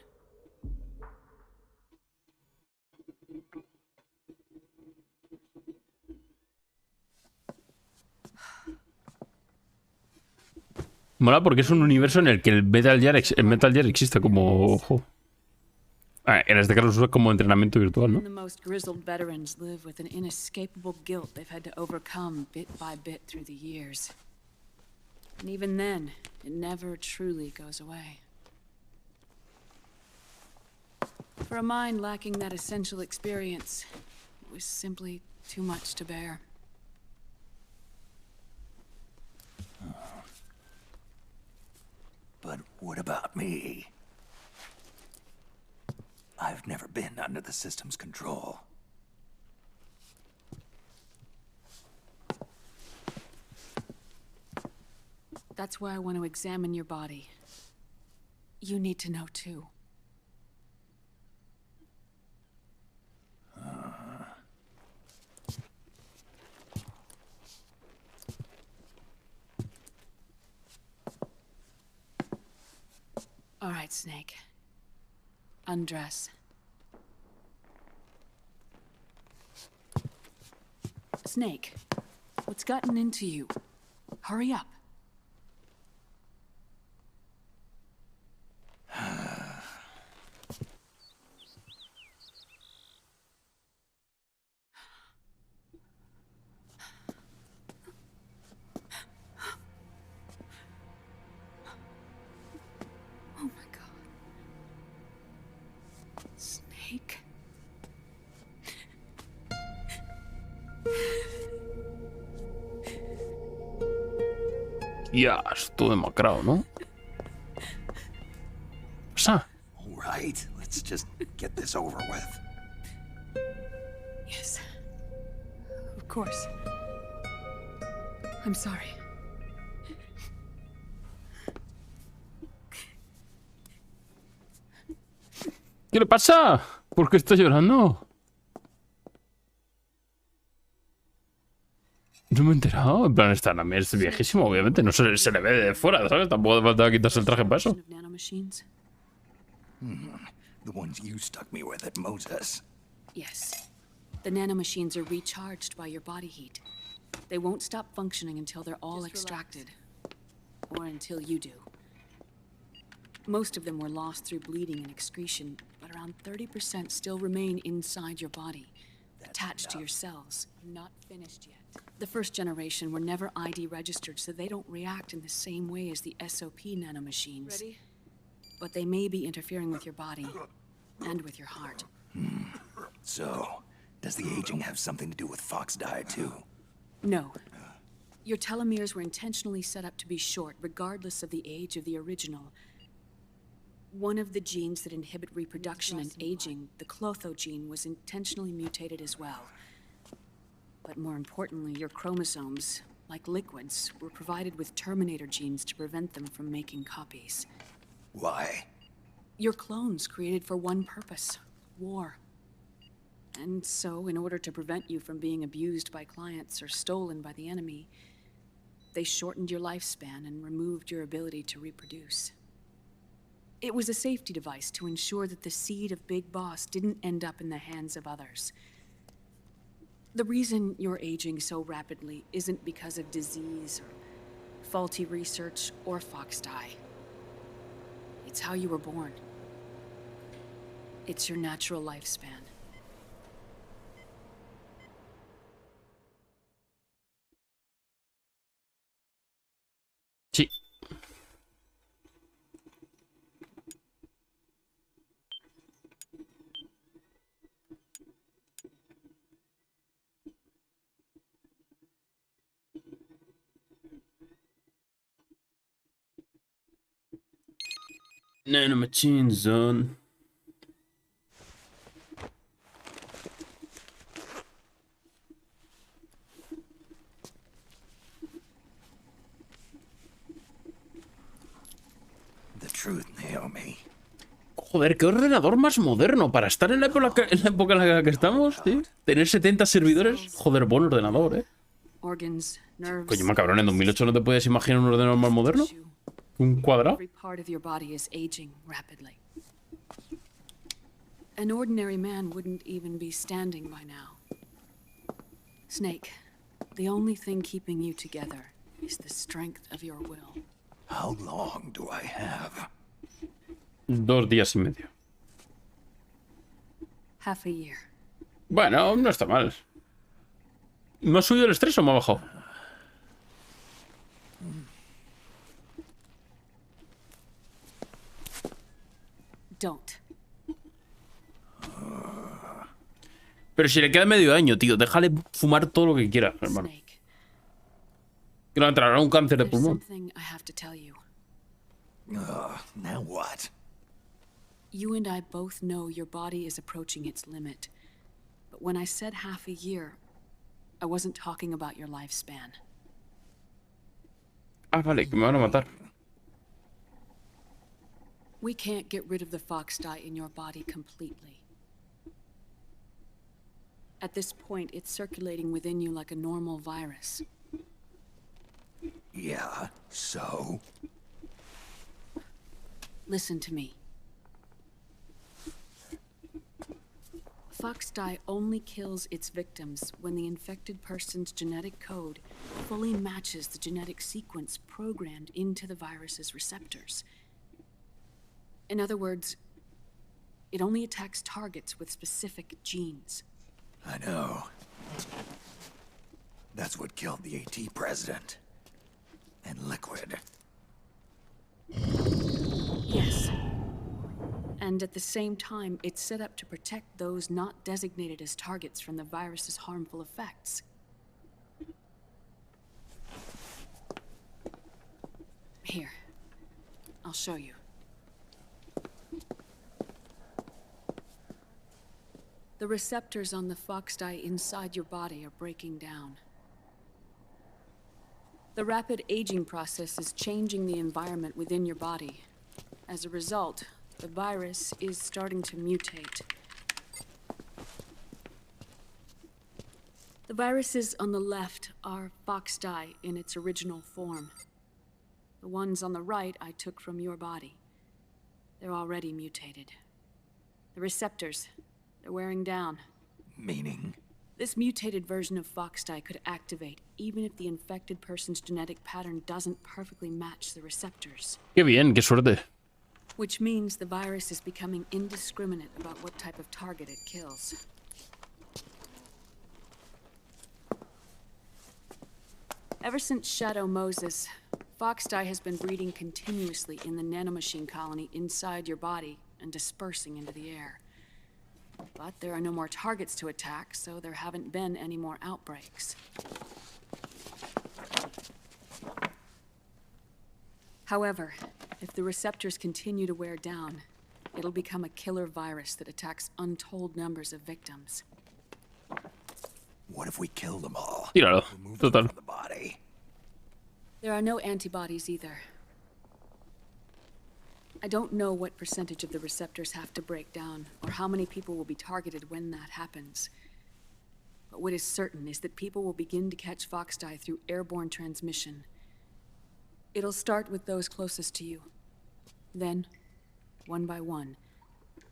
Mola porque es un universo en el que el Metal Gear existe como juego. En este caso es como entrenamiento virtual, ¿no? The most grizzled veterans live with an inescapable guilt they've had to overcome bit by bit through the years. And even then, it never truly goes away. For a mind lacking that essential experience, it was simply too much to bear. But what about me? I've never been under the system's control. That's why I want to examine your body. You need to know too. All right, Snake. Undress. Snake, what's gotten into you? Hurry up. Oh my God. Snake. Ya, estoy demacrado, ¿no? ¿Pasa? All right, let's just get this over with. Yes. Of course. I'm sorry. ¿Qué le pasa? ¿Por qué está llorando? No me he enterado. En plan, está también es viejísimo, obviamente. No se le ve de fuera, ¿sabes? Tampoco hace falta quitarse el traje para eso. The ones you stuck me with at Moses. Yes. The nanomachines are recharged by your body heat. They won't stop functioning until they're all extracted. Or until you do. Most of them were lost through bleeding and excretion, but around 30% still remain inside your body, attached to your cells. Not finished yet. The first generation were never ID registered, so they don't react in the same way as the SOP nanomachines. Ready? But they may be interfering with your body and with your heart. So, does the aging have something to do with Fox die too? No. Your telomeres were intentionally set up to be short, regardless of the age of the original. One of the genes that inhibit reproduction and aging, the Clotho gene, was intentionally mutated as well. But more importantly, your chromosomes, like liquids, were provided with Terminator genes to prevent them from making copies. Why? Your clones created for one purpose: war. And so, in order to prevent you from being abused by clients or stolen by the enemy, they shortened your lifespan and removed your ability to reproduce. It was a safety device to ensure that the seed of Big Boss didn't end up in the hands of others. The reason you're aging so rapidly isn't because of disease or faulty research or Fox die. It's how you were born. It's your natural lifespan. Sí. Nanomachine zone. The truth, Naomi. Joder, qué ordenador más moderno para estar en la época en la que estamos, tío. Tener 70 servidores, joder, buen ordenador, Coño, cabrón, en 2008 no te puedes imaginar un ordenador más moderno. Un cuadrado. Every part of your body is aging rapidly. An ordinary man wouldn't even be standing by now. Snake, the only thing keeping you together is the strength of your will. How long do I have? 2 días y medio. Half a year. Bueno, no está mal. ¿Me ha subido el estrés o me ha bajado? Don't. Pero si le queda medio año, tío, déjale fumar todo lo que quiera, hermano. Que no entrará un cáncer de pulmón. Now what? You and I both know your body is approaching its limit. But when I said half a year, I wasn't talking about your lifespan. Ah, vale, que me van a matar. We can't get rid of the Fox dye in your body completely. At this point, it's circulating within you like a normal virus. Yeah, so? Listen to me. Fox dye only kills its victims when the infected person's genetic code fully matches the genetic sequence programmed into the virus's receptors. In other words, it only attacks targets with specific genes. I know. That's what killed the AT president. And Liquid. Yes. And at the same time, it's set up to protect those not designated as targets from the virus's harmful effects. Here, I'll show you. The receptors on the Fox dye inside your body are breaking down. The rapid aging process is changing the environment within your body. As a result, the virus is starting to mutate. The viruses on the left are Fox dye in its original form. The ones on the right I took from your body. They're already mutated. The receptors, they're wearing down. Meaning? This mutated version of Fox dye could activate even if the infected person's genetic pattern doesn't perfectly match the receptors. Qué bien, qué suerte. Which means the virus is becoming indiscriminate about what type of target it kills. Ever since Shadow Moses, Foxdie has been breeding continuously in the nanomachine colony inside your body and dispersing into the air. But there are no more targets to attack, so there haven't been any more outbreaks. However, if the receptors continue to wear down, it'll become a killer virus that attacks untold numbers of victims. What if we kill them all? Tíralo. Total. The body. There are no antibodies either. I don't know what percentage of the receptors have to break down, or how many people will be targeted when that happens. But what is certain is that people will begin to catch Foxdie through airborne transmission. It'll start with those closest to you. Then, one by one,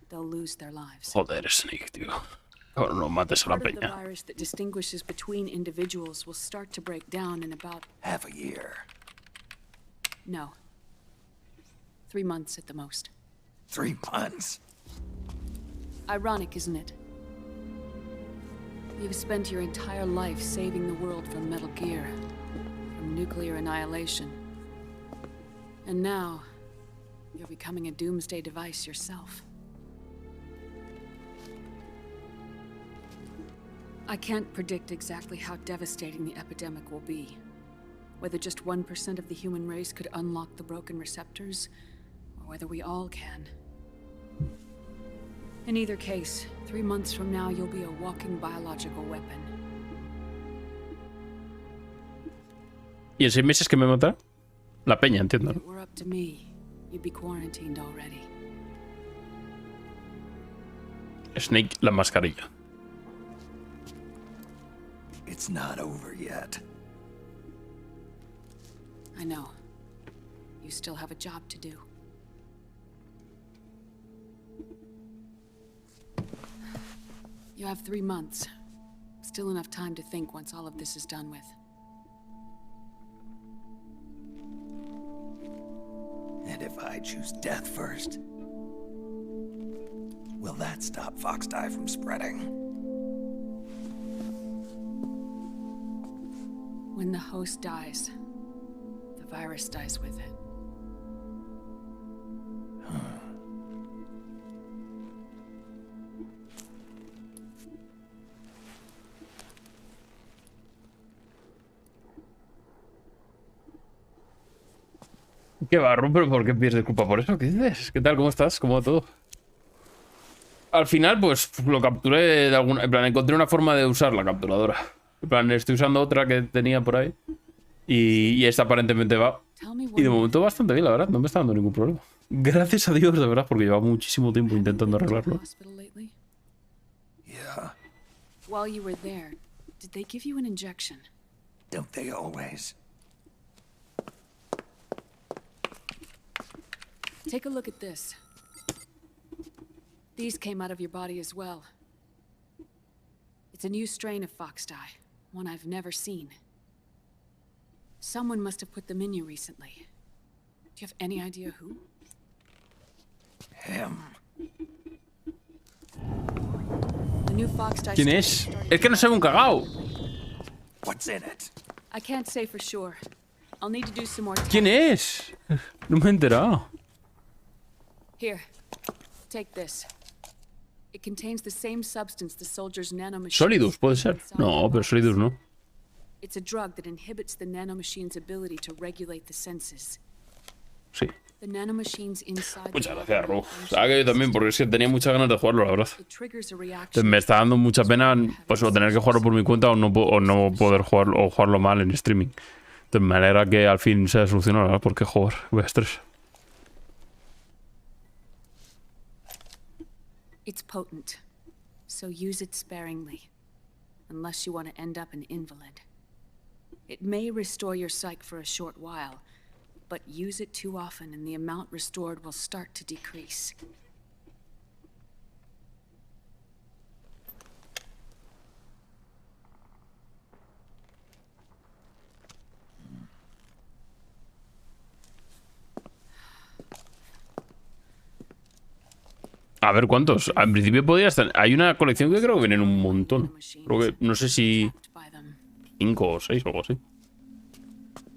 they'll lose their lives. Joder, Snake, tío. Ahora no mates a la Part of the peña. virus that distinguishes between individuals will start to break down in about... half a year. No. 3 months at the most. 3 months? Ironic, isn't it? You've spent your entire life saving the world from Metal Gear, from nuclear annihilation. And now, you're becoming a doomsday device yourself. I can't predict exactly how devastating the epidemic will be. Whether just 1% of the human race could unlock the broken receptors, or whether we all can. In either case, 3 months from now, you'll be a walking biological weapon. ¿Y en 6 meses que me mata? La peña, entiendo. If it were up to me, you'd be quarantined already. Snake, la mascarilla. It's not over yet. I know. You still have a job to do. You have 3 months. Still enough time to think once all of this is done with. And if I choose death first, will that stop Foxdie from spreading? When the host dies, the virus dies with it. Qué barro, pero ¿por qué pierdes culpa por eso? ¿Qué dices? ¿Qué tal? ¿Cómo estás? ¿Cómo va todo? Al final, pues lo capturé de alguna... En plan, encontré una forma de usar la capturadora. En plan, estoy usando otra que tenía por ahí. Y esta aparentemente va. Y de momento bastante bien, la verdad. No me está dando ningún problema. Gracias a Dios, de verdad, porque lleva muchísimo tiempo intentando arreglarlo. Yeah. While you were there, did they give you an injection? Don't they always? Take a look at this. These came out of your body as well. It's a new strain of Foxdie, one I've never seen. Someone must have put them in you recently. Do you have any idea who? Him. The new Foxdie. ¿Quién es? Es que no soy un cagao. What's in it? I can't say for sure. I'll need to do some more. ¿Quién es? No me he enterado. Here, take this. It contains the same substance the soldier's nanomachine. Solidus, puede ser. No, pero Solidus no. It's a drug that inhibits the nanomachine's ability to regulate the senses. Sí. The nanomachine's inside. Muchas gracias, Ru. Sabes que yo también, porque es que tenía muchas ganas de jugarlo, la verdad. It triggers a reaction. Entonces me está dando mucha pena, pues, o tener que jugarlo por mi cuenta o no poder jugarlo, o jugarlo mal en streaming. Entonces me alegra que al fin se solucionó, la verdad, porque joder, voy a estrés. It's potent, so use it sparingly, unless you want to end up an invalid. It may restore your psyche for a short while, but use it too often and the amount restored will start to decrease. A ver cuántos. Al principio podía estar. Hay una colección que creo que vienen un montón. Creo que no sé si 5 o 6 o algo así.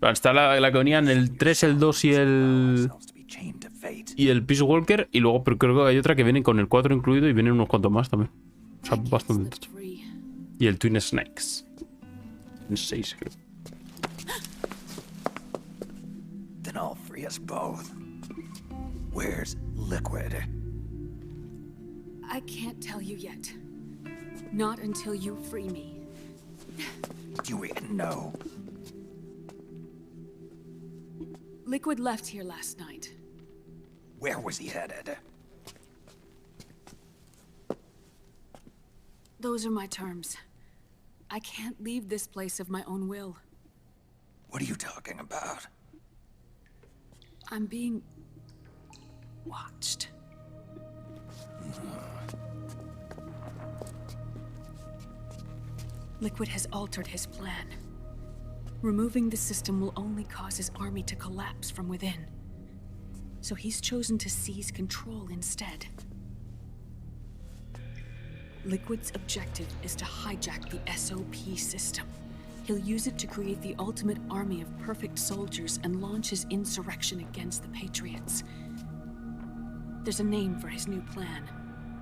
Está la que venía en el 3, el 2 y el Peace Walker. Y luego pero creo que hay otra que viene con el 4 incluido y vienen unos cuantos más también. O sea, bastante. Y el Twin Snakes. En 6, creo. Then I'll free us both. Where's Liquid? I can't tell you yet. Not until you free me. Do we know? Liquid left here last night. Where was he headed? Those are my terms. I can't leave this place of my own will. What are you talking about? I'm being watched. Liquid has altered his plan. Removing the system will only cause his army to collapse from within. So he's chosen to seize control instead. Liquid's objective is to hijack the SOP system. He'll use it to create the ultimate army of perfect soldiers and launch his insurrection against the Patriots. There's a name for his new plan.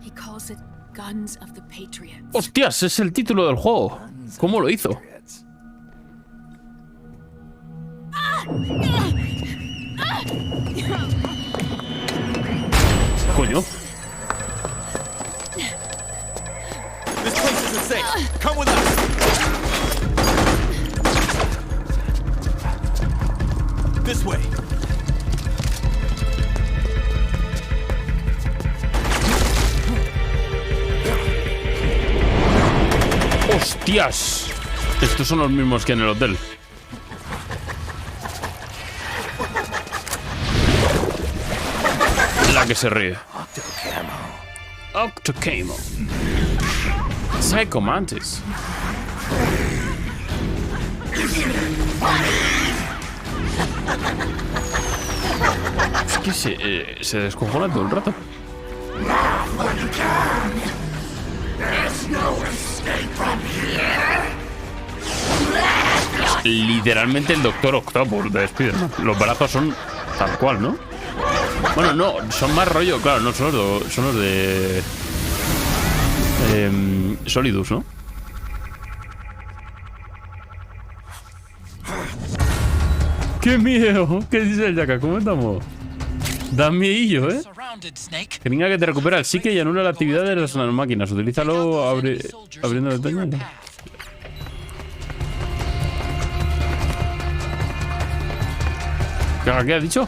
He calls it Guns of the Patriots. ¡Hostias! Es el título del juego. ¿Cómo lo hizo? Coño. This place isn't safe. Come with us. This way. ¡Hostias! Estos son los mismos que en el hotel. La que se ríe. Octocamo. Psycho Mantis. Es que se descojona todo el rato. Es literalmente el Doctor Octopus de Spider-Man. Los brazos son tal cual, ¿no? Bueno, no, son más rollo, claro, no, son los de Solidus, ¿no? ¡Qué miedo! ¿Qué dice el Yaka? ¿Cómo estamos? Da miedillo, ¿eh? Tenga que te recupera el psique y anula la actividad de las máquinas. Utilízalo abriendo ventanas. ¿Qué ha dicho?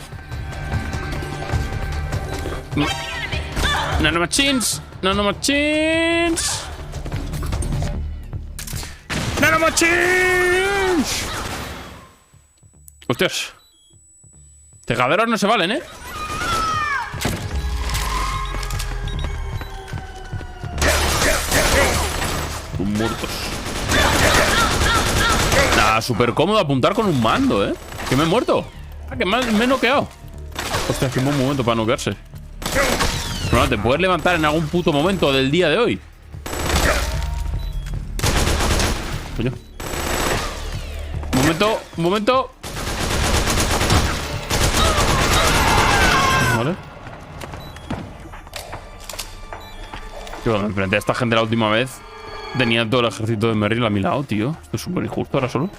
Nanomachines. Nanomachines. Nanomachines. Hostias. Tejaderos no se valen, ¿eh? Muertos. Nada, súper cómodo apuntar con un mando, ¿eh? Que me he muerto. Ah, que me he noqueado. Hostia, qué buen momento para noquearse. No, te puedes levantar en algún puto momento del día de hoy. Coño. Un momento. Vale. Yo cuando me enfrenté a esta gente la última vez tenía todo el ejército de Merrill a mi lado, tío. Esto es súper injusto ahora solo.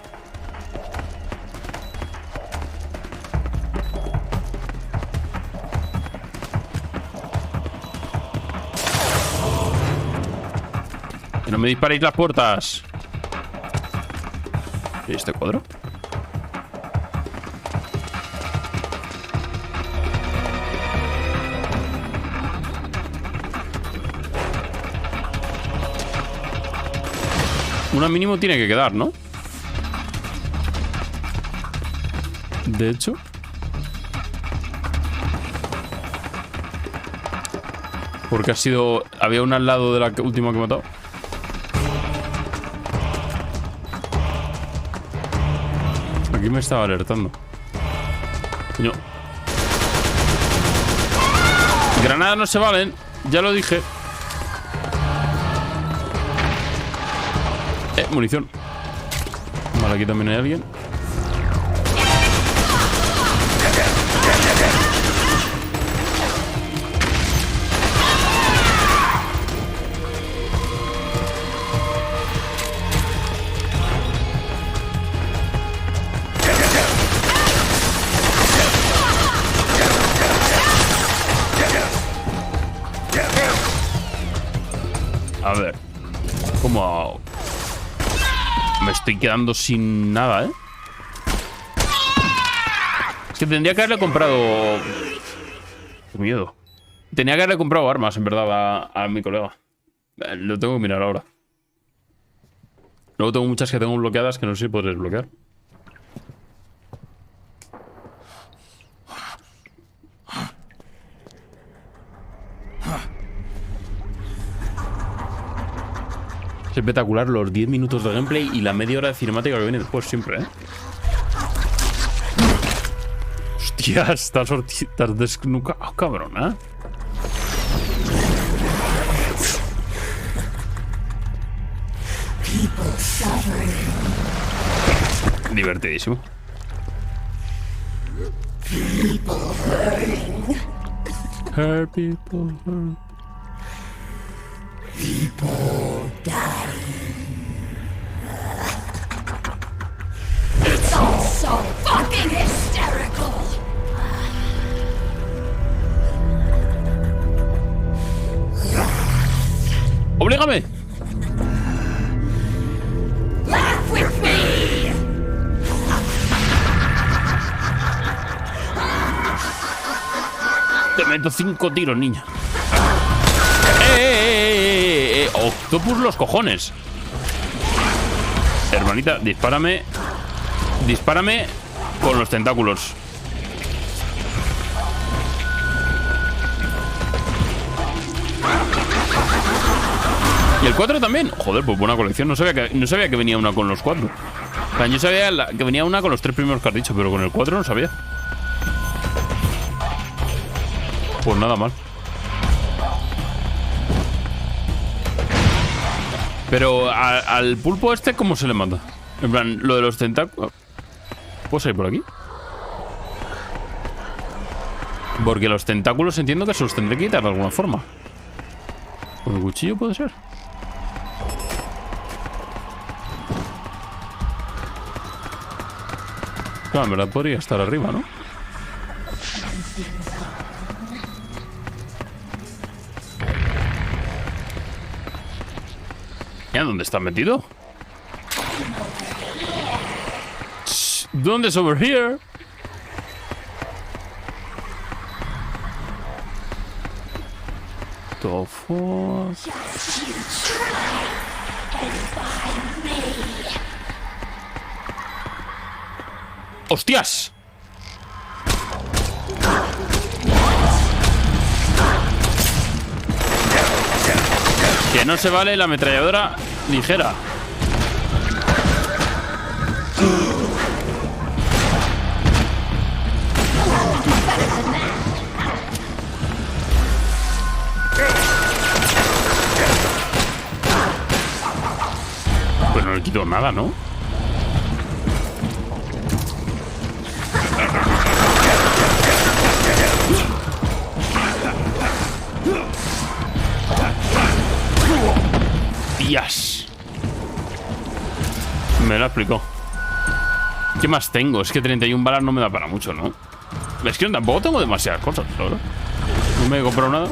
Que no me disparéis las puertas. ¿Y este cuadro? Una mínimo tiene que quedar, ¿no? De hecho. Porque ha sido... Había una al lado de la última que he matado. Aquí me estaba alertando. Coño. Granadas no se valen. Ya lo dije. Munición. Vale, aquí también hay alguien. A ver. ¿Cómo? Me estoy quedando sin nada, ¿eh? Es que tendría que haberle comprado... Qué miedo. Tenía que haberle comprado armas, en verdad, a mi colega. Lo tengo que mirar ahora. Luego tengo muchas que tengo bloqueadas que no sé si podré desbloquear. Es espectacular los 10 minutos de gameplay y la media hora de cinemática que viene después siempre, ¿eh? Hostia, estás desnucado, cabrón, ¿eh? Divertidísimo. Hurt people hurt. People dying. It's all so fucking hysterical. ¡Oblígame! Laugh with me. Te meto 5 tiros, niña. Octopus los cojones. Hermanita, dispárame. Dispárame con los tentáculos. Y el 4 también. Joder, pues buena colección. No sabía que venía una con los 4. O sea, yo sabía que venía una con los 3 primeros que has dicho, pero con el 4 no sabía. Pues nada mal. Pero al pulpo este, ¿cómo se le mata? En plan, lo de los tentáculos. ¿Puedo salir por aquí? Porque los tentáculos entiendo que se los tendré que quitar de alguna forma. ¿Con el cuchillo puede ser? Claro, en verdad podría estar arriba, ¿no? ¿Y a dónde está metido? ¿Dónde es over here? Todos. ¡Hostias! Que no se vale la ametralladora ligera. Pues no le quito nada, ¿no? ¡Días! Me lo explicó. ¿Qué más tengo? Es que 31 balas no me da para mucho, ¿no? Es que tampoco tengo demasiadas cosas, ¿verdad? No me he comprado nada.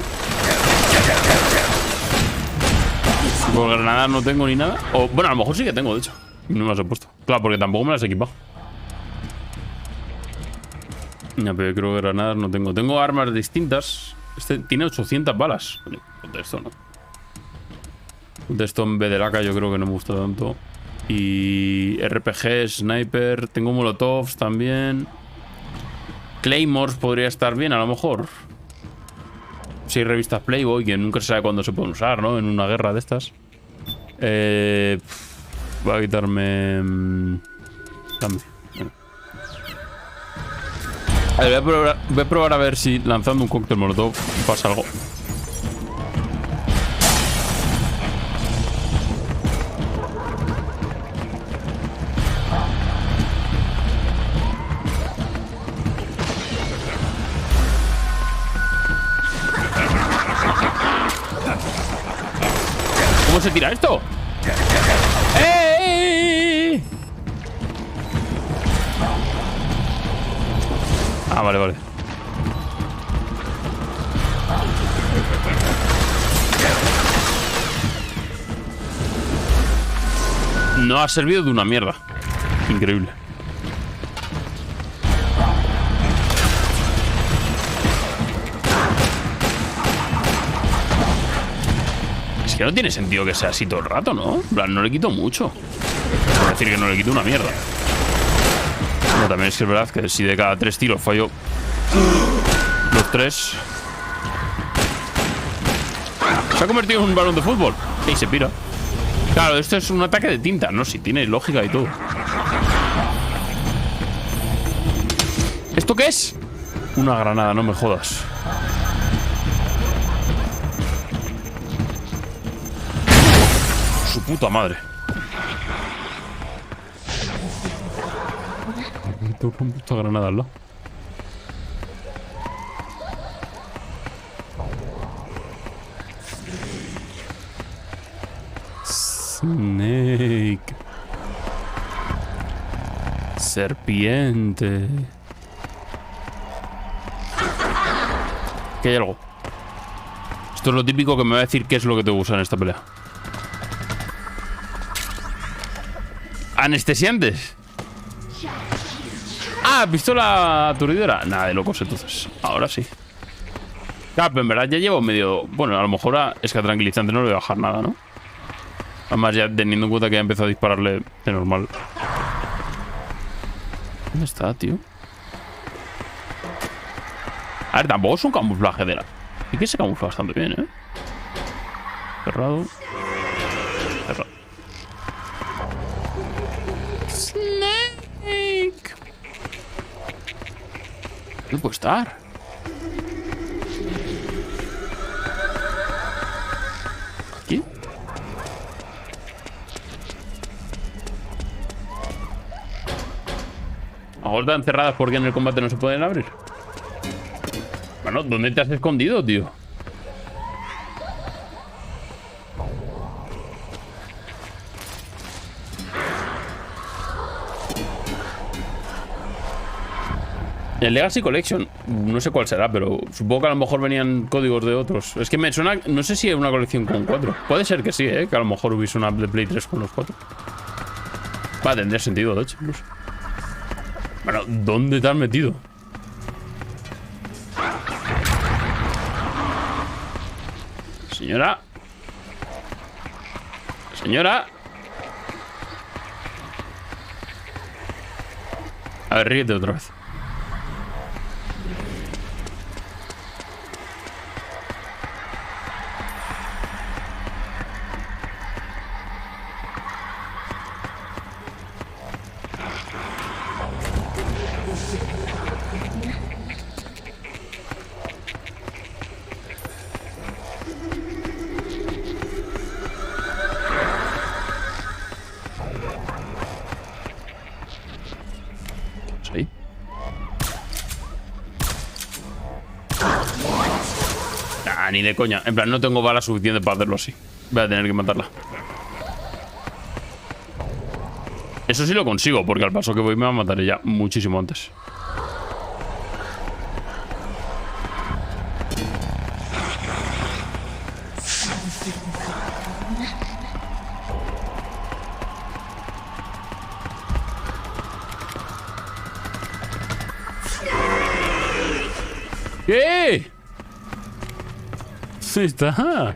Por granadas no tengo ni nada. O, bueno, a lo mejor sí que tengo, de hecho. No me las he puesto. Claro, porque tampoco me las he equipado. No, pero yo creo que granadas no tengo. Tengo armas distintas. Este tiene 800 balas. De esto no. De esto en vez de laca yo creo que no me gusta tanto. Y RPG, sniper. Tengo molotovs también. Claymores podría estar bien a lo mejor. Si hay revistas Playboy, que nunca se sabe cuándo se pueden usar, ¿no? En una guerra de estas. Voy a quitarme... También. Bueno. A ver, voy a probar a ver si lanzando un cóctel molotov pasa algo. ¿Cómo se tira esto? ¡Ey! Ah, vale, vale. No ha servido de una mierda. Increíble. Es que no tiene sentido que sea así todo el rato, ¿no? En plan, no le quito mucho. Es decir, que no le quito una mierda. Bueno, también es que es verdad que si de cada 3 tiros fallo los 3... Se ha convertido en un balón de fútbol. Y se pira. Claro, esto es un ataque de tinta, ¿no? Si tiene lógica y todo. ¿Esto qué es? Una granada, no me jodas. Su puta madre. Tengo una puta granada al lado. Snake. Serpiente. Que hay algo. Esto es lo típico que me va a decir qué es lo que te gusta en esta pelea. ¿Anestesiantes? Ah, pistola aturdidora. Nada de locos entonces. Ahora sí. Claro, pero en verdad ya llevo medio... Bueno, a lo mejor es que a tranquilizante no le voy a bajar nada, ¿no? Además ya teniendo en cuenta que ya empezado a dispararle de normal. ¿Dónde está, tío? A ver, tampoco es un camuflaje de la... Y que se camufla bastante bien, ¿eh? Cerrado. Cerrado. Snake. ¿Dónde puede estar? ¿Aquí? Ahora están cerradas porque en el combate no se pueden abrir. Bueno, ¿dónde te has escondido, tío? El Legacy Collection, no sé cuál será, pero supongo que a lo mejor venían códigos de otros. Es que me suena, no sé si es una colección con 4. Puede ser que sí, que a lo mejor hubiese una app de Play 3 con los 4. Va, tendría sentido, de hecho, incluso. Bueno, ¿dónde te has metido? Señora. Señora. A ver, ríete otra vez. Ni de coña. En plan, no tengo balas suficientes para hacerlo así. Voy a tener que matarla. Eso sí lo consigo, porque al paso que voy me va a matar ella muchísimo antes. ¿Qué? Sí está.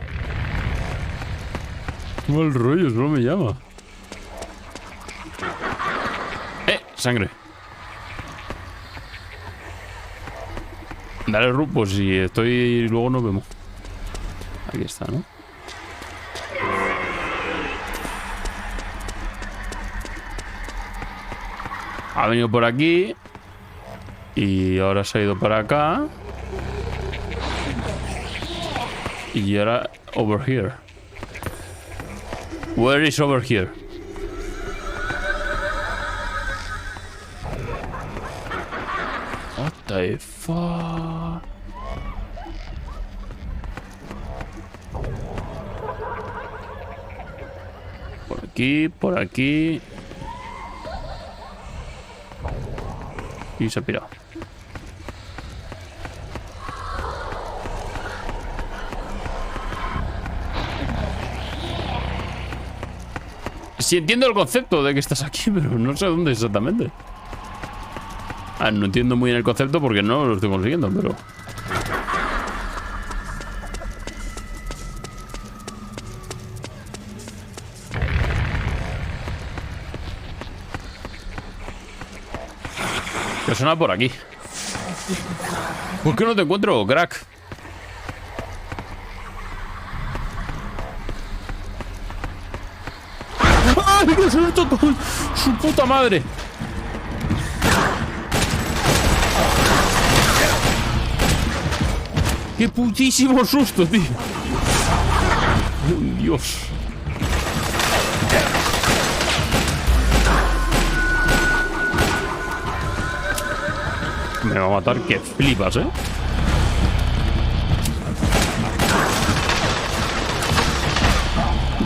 Mal rollo, solo me llama. Sangre. Dale pues si estoy... Luego nos vemos. Aquí está, ¿no? Ha venido por aquí. Y ahora se ha ido para acá. Y ahora over here. Where is over here? What the fuck? Por aquí, por aquí. Y se ha pirado. Sí entiendo el concepto de que estás aquí, pero no sé dónde exactamente. No entiendo muy bien el concepto porque no lo estoy consiguiendo, pero... ¿Qué suena por aquí? ¿Por qué no te encuentro, crack? ¡Ay, qué susto! ¡Su puta madre! ¡Qué putísimo susto, tío! ¡Oh, Dios! Me va a matar que flipas, ¿eh?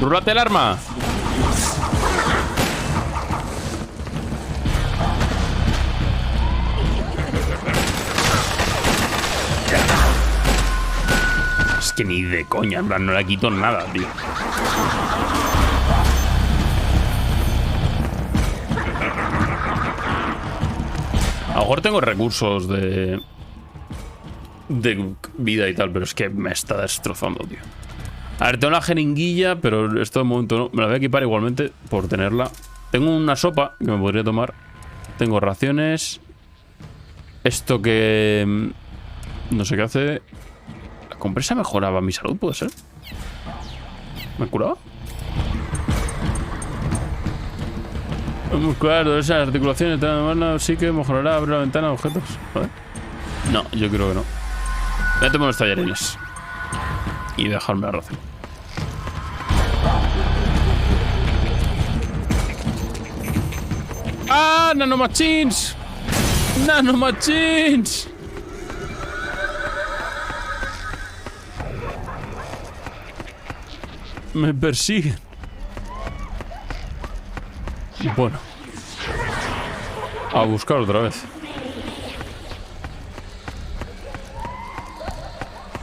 ¡Rúlate el arma! Es que ni de coña, en plan, no le quito nada, tío. A lo mejor tengo recursos de vida y tal, pero es que me está destrozando, tío. A ver, tengo la jeringuilla, pero esto de momento no. Me la voy a equipar igualmente por tenerla. Tengo una sopa que me podría tomar. Tengo raciones. Esto que... no sé qué hace. La compresa mejoraba mi salud, ¿puede ser? ¿Me curaba? Muscular, esas articulaciones, sí que mejorará, abre la ventana de objetos. A ver. No, yo creo que no. Voy a tomar los tallarines. Y dejarme la ración. ¡Ah! ¡Nanomachines! ¡Nanomachines! Me persiguen. Bueno. A buscar otra vez.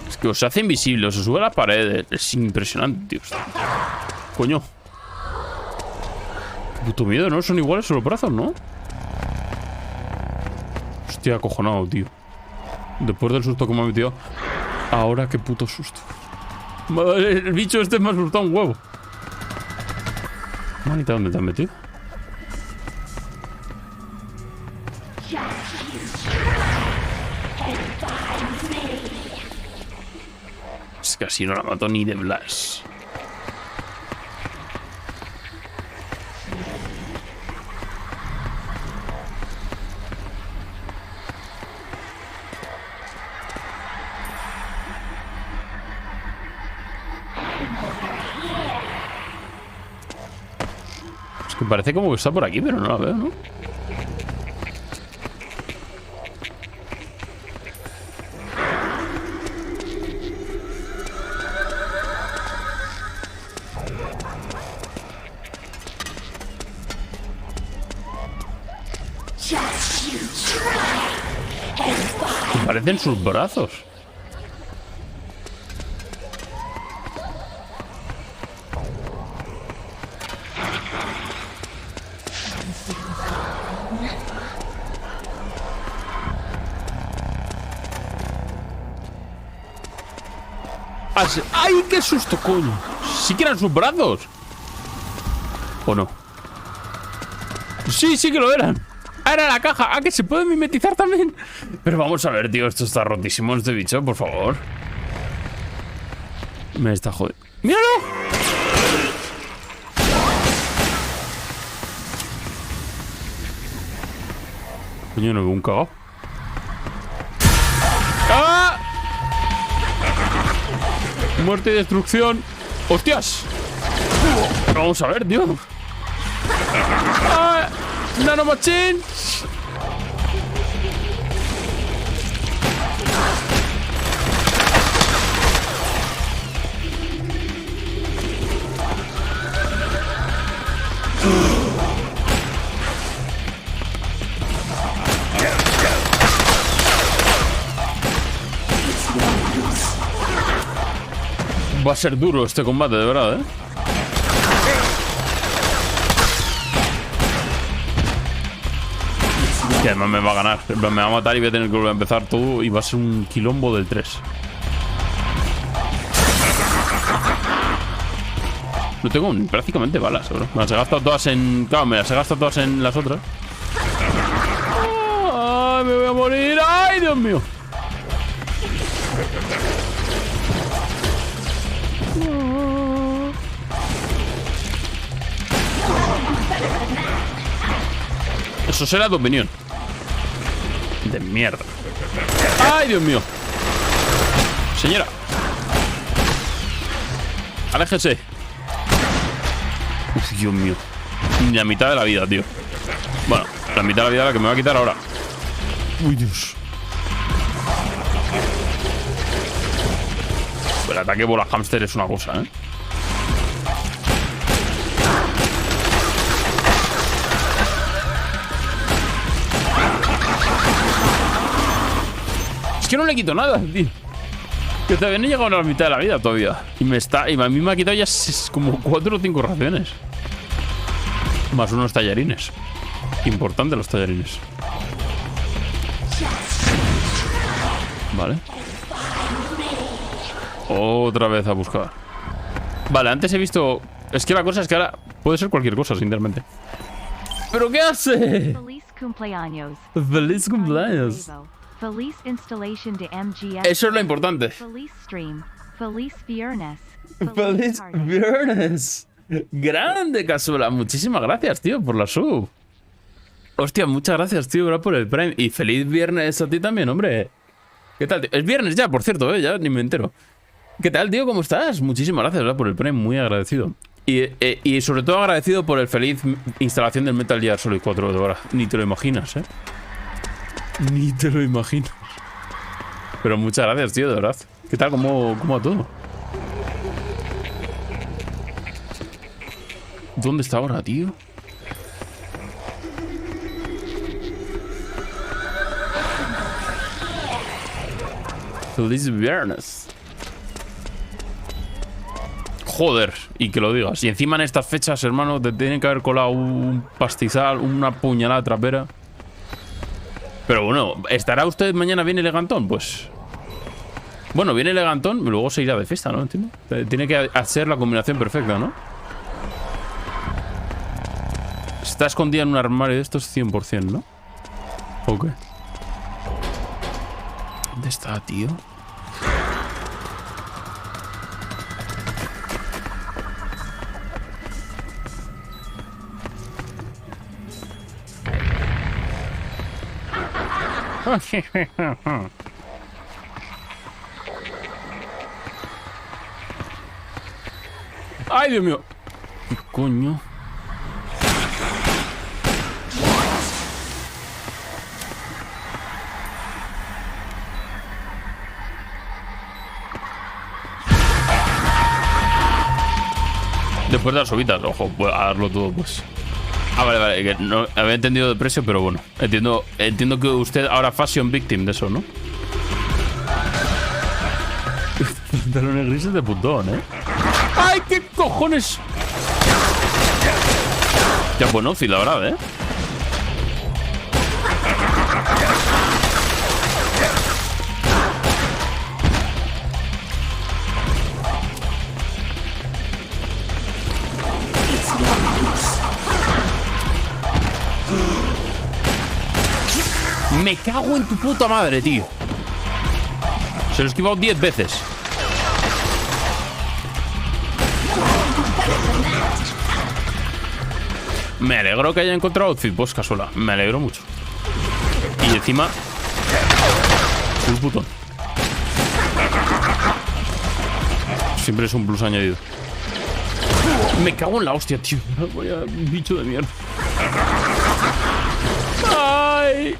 Es que os hace invisible, os sube a la pared. Es impresionante, tío. Coño. Qué puto miedo, ¿no? Son iguales los brazos, ¿no? Hostia, acojonado, tío. Después del susto que me ha metido. Ahora qué puto susto. El bicho este me ha asustado un huevo. Manita, ¿dónde te has metido? Es que así no la mato ni de Blas. Es que parece como que está por aquí, pero no la veo, ¿no? Parecen sus brazos. ¡Ay, qué susto, coño! Sí que eran sus brazos. ¿O no? Sí, sí que lo eran. ¡Ah, era la caja! ¡Ah, que se puede mimetizar también! Pero vamos a ver, tío. Esto está rotísimo, este bicho, por favor. Me está jodiendo. ¡Míralo! Coño, no veo un cagao. ¡Ah! Muerte y destrucción. ¡Hostias! Pero vamos a ver, tío. ¡Ah! ¡Nanomachine! Va a ser duro este combate, de verdad, ¿eh? Que además me va a ganar. Me va a matar y voy a tener que volver a empezar todo. Y va a ser un quilombo del 3. No tengo prácticamente balas, bro. Me las he gastado todas en... Claro, me las he gastado todas en las otras. ¡Ay, me voy a morir! ¡Ay, Dios mío! Eso será tu opinión. De mierda. ¡Ay, Dios mío! Señora. Aléjese. Uf, Dios mío. Ni la mitad de la vida, tío. Bueno, la mitad de la vida la que me va a quitar ahora. Uy, Dios. El ataque bola hámster es una cosa, ¿eh? Es que no le quito nada, tío. Que todavía no he llegado a la mitad de la vida todavía. Y a mí me ha quitado ya como 4 o 5 raciones. Más unos tallarines. Importante los tallarines. Vale. Otra vez a buscar. Vale, antes he visto... Es que la cosa es que ahora puede ser cualquier cosa, sinceramente. ¿Pero qué hace? Feliz cumpleaños. Feliz cumpleaños. Feliz instalación de MGS. Eso es lo importante. Feliz stream. Feliz viernes. Feliz viernes. Grande, Cazuela. Muchísimas gracias, tío, por la sub. Hostia, muchas gracias, tío, por el Prime. Y feliz viernes a ti también, hombre. ¿Qué tal, tío? Es viernes ya, por cierto, ya ni me entero. ¿Qué tal, tío? ¿Cómo estás? Muchísimas gracias, ¿verdad? Por el Prime, muy agradecido. Y sobre todo agradecido por el feliz instalación del Metal Gear Solid 4 de ahora. Ni te lo imaginas, ¿eh? Ni te lo imaginas. Pero muchas gracias, tío, de verdad. ¿Qué tal? ¿Cómo va todo? ¿Dónde está ahora, tío? Feliz viernes. Joder, y que lo digas. Y encima en estas fechas, hermano, te tienen que haber colado un pastizal, una puñalada trapera. Pero bueno, ¿estará usted mañana bien elegantón? Pues... Bueno, bien elegantón, luego se irá de fiesta, ¿no? ¿Entiendes? Tiene que hacer la combinación perfecta, ¿no? Está escondida en un armario de estos 100%, ¿no? Ok. ¿Dónde está, tío? ¡Ay, Dios mío! ¿Qué coño? Después de las sobitas, ojo, voy a darlo todo, pues. Ah, vale, que no había entendido de precio, pero bueno. Entiendo que usted ahora fashion victim de eso, ¿no? Pantalones grises de putón, ¿eh? ¡Ay, qué cojones! Ya, bueno, sí, la verdad, ¿eh? Me cago en tu puta madre, tío. Se lo he esquivado 10 veces. Me alegro que haya encontrado outfit, pues Cazuela. Me alegro mucho. Y encima... un putón. Siempre es un plus añadido. Me cago en la hostia, tío. Voy a... bicho de mierda. ¡Ay!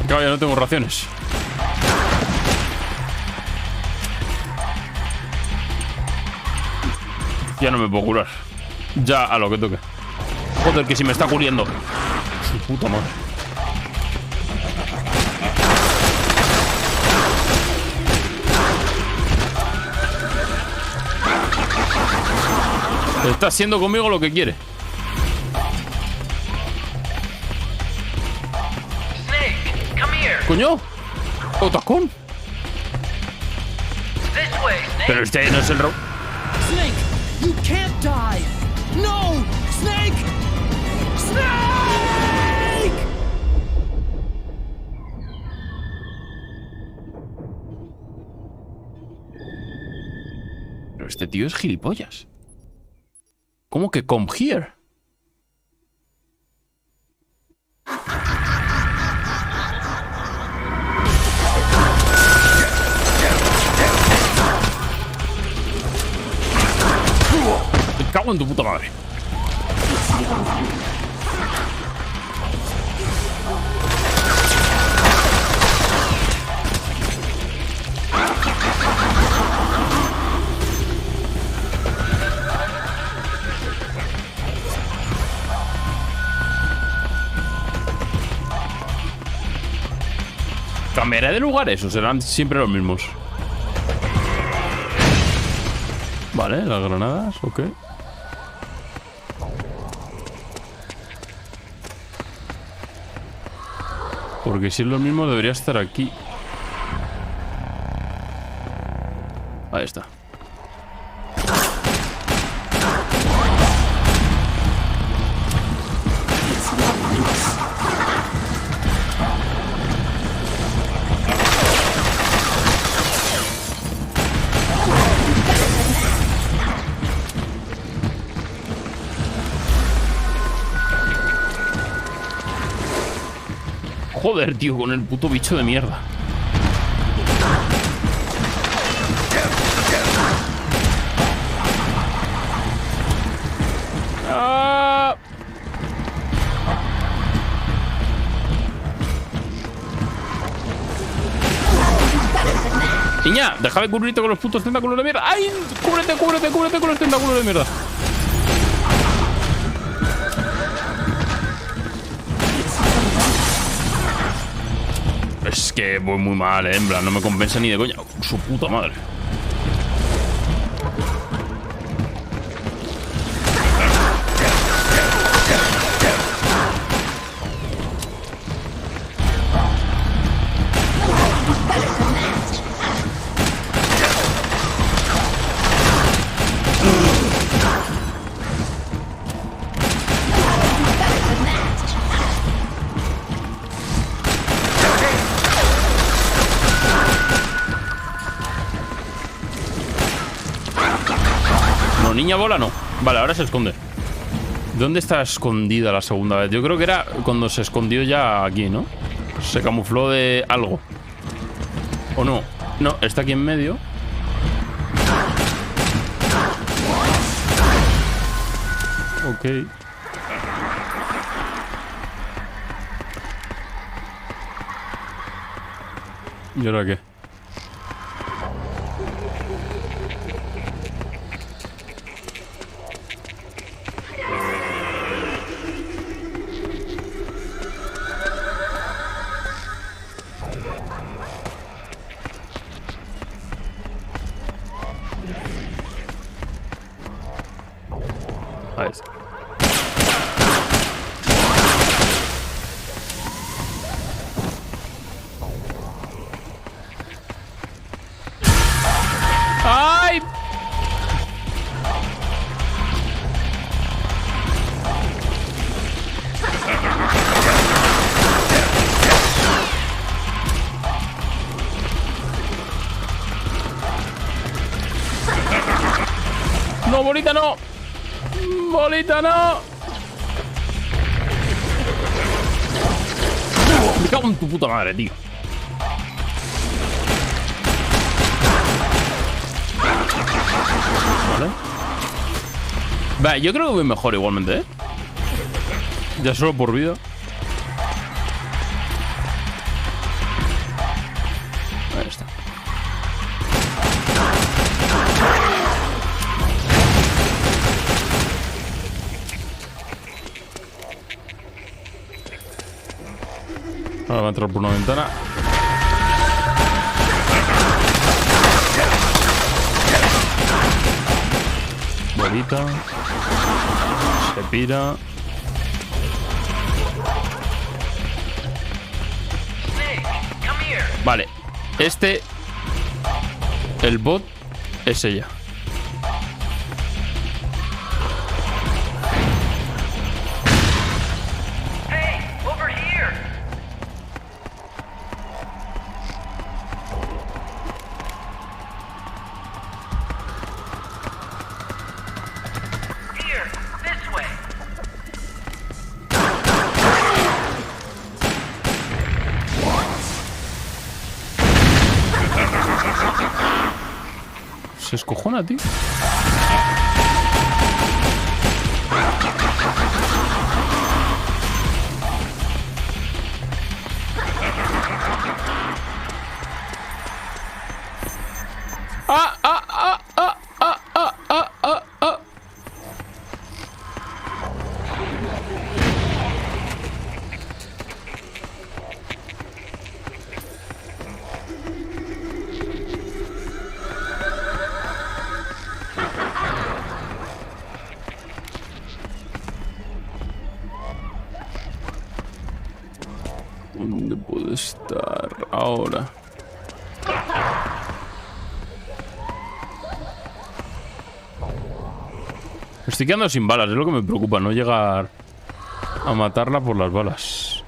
Claro, ya no tengo raciones. Ya no me puedo curar. Ya a lo que toque. Joder, que si me está curiendo. Su puta madre. Está haciendo conmigo lo que quiere. ¡Coño! ¡Otacón! Pero este no es el Snake, you can't die. No, Snake! Snake! Pero este tío es gilipollas. ¿Cómo que come here? Me cago en tu puta madre. ¿Cambiaré de lugares o serán siempre los mismos? Vale, las granadas, ok. Porque si es lo mismo debería estar aquí. Ahí está. Joder, tío, con el puto bicho de mierda. ¡Ah! Niña, deja de cubrirte con los putos tentáculos de mierda. ¡Ay! Cúbrete, cúbrete, cúbrete con los tentáculos de mierda. Es que voy muy mal, en plan, no me compensa ni de coña. Su puta madre. Niña bola no. Vale, ahora se esconde. ¿Dónde está escondida la segunda vez? Yo creo que era cuando se escondió ya aquí, ¿no? Se camufló de algo. ¿O no? No, está aquí en medio. Ok. ¿Y ahora qué? Ahí está. ¡Ay! No, bolita, no. Bolita, no. Me cago en tu puta madre, tío. Vale. Vale, yo creo que voy mejor igualmente, ¿eh? Ya solo por vida. Ahí está. Ahora va a entrar por una ventana. Bolita. Se pira. Vale. El bot es ella. Se escojona, tío. ¿Dónde puedo estar ahora? Estoy quedando sin balas, es lo que me preocupa, no llegar a matarla por las balas.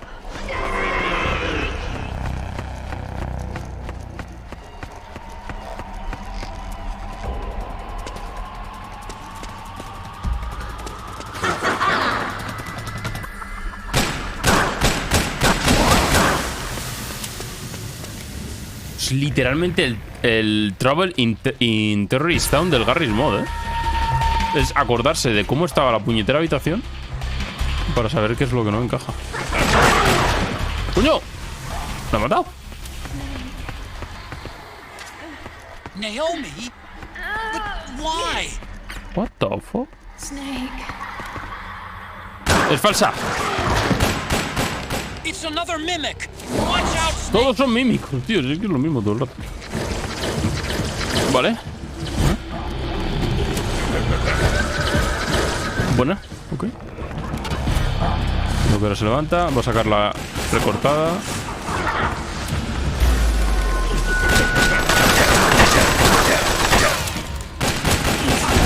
Es literalmente el Trouble in Terrorist Town del Garry's Mod, ¿eh? Es acordarse de cómo estaba la puñetera habitación para saber qué es lo que no encaja. ¡Coño! ¿Me ha matado? Naomi? But why? What the fuck? Snake. Es falsa. It's another mimic. Watch out, Snake. Todos son mímicos, tío. Es que es lo mismo todo el rato. Vale. Buena, ok. Lo que ahora se levanta. Va a sacar la recortada.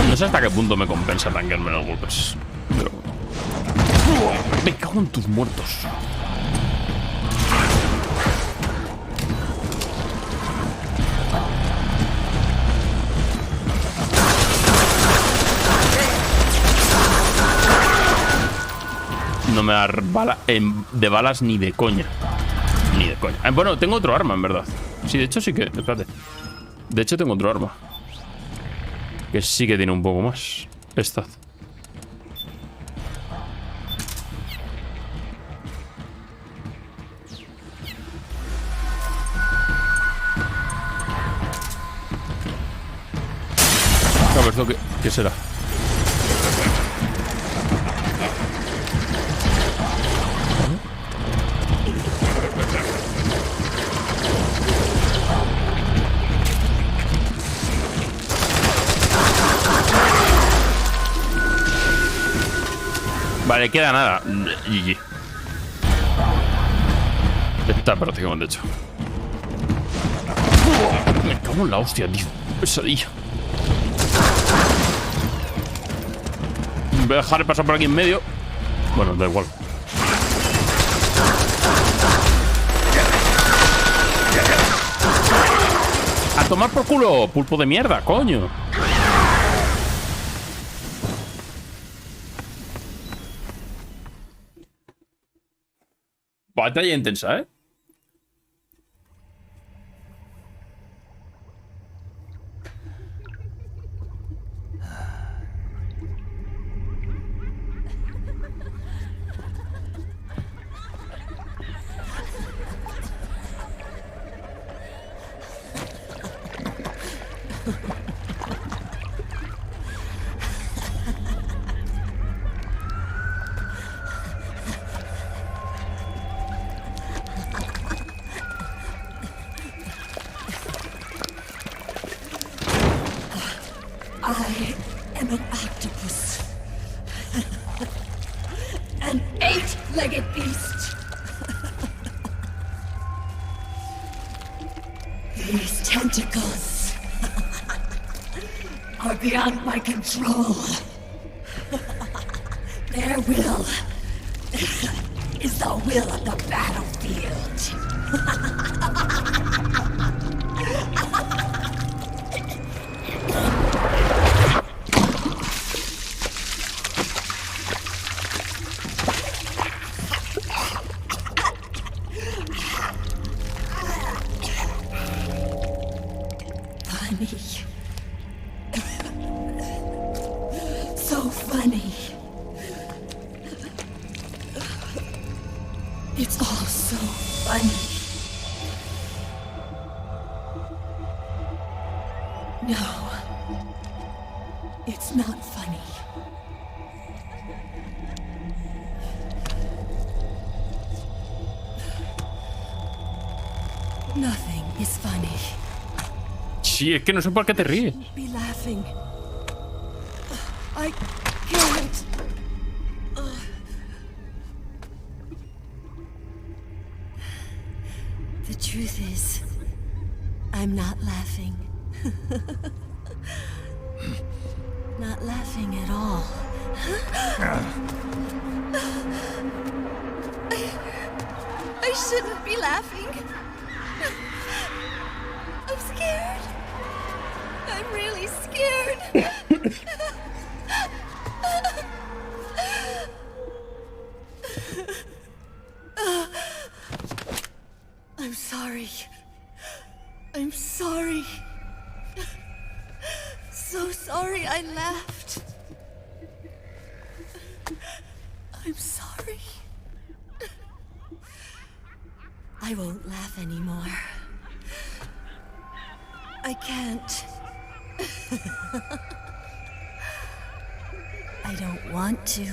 No sé hasta qué punto me compensa tanquearme los golpes. Pero... me cago en tus muertos. No me da de balas ni de coña. Ni de coña. Bueno, tengo otro arma, en verdad. Sí, de hecho sí que... espérate. De hecho tengo otro arma. Que sí que tiene un poco más. Esta. A ver, ¿esto qué será? Vale, queda nada. GG. Está prácticamente hecho. Me cago en la hostia, tío. Pesadilla. Voy a dejar pasar por aquí en medio. Bueno, da igual. A tomar por culo, pulpo de mierda, coño. Batalla intensa, ¿eh? I am an octopus. An 8-legged beast. are beyond my control. Their will is the will of the battlefield. Funny. So funny. It's all so funny. No, it's not funny. Nothing is funny. Sí, es que no sé por qué te ríes. Be laughing. I can't. The truth is, I'm not laughing. Not laughing at all. I shouldn't be laughing. I'm scared. I'm really scared. I'm sorry. I'm sorry. So sorry I laughed. I'm sorry. I won't laugh anymore. I can't. I don't want to.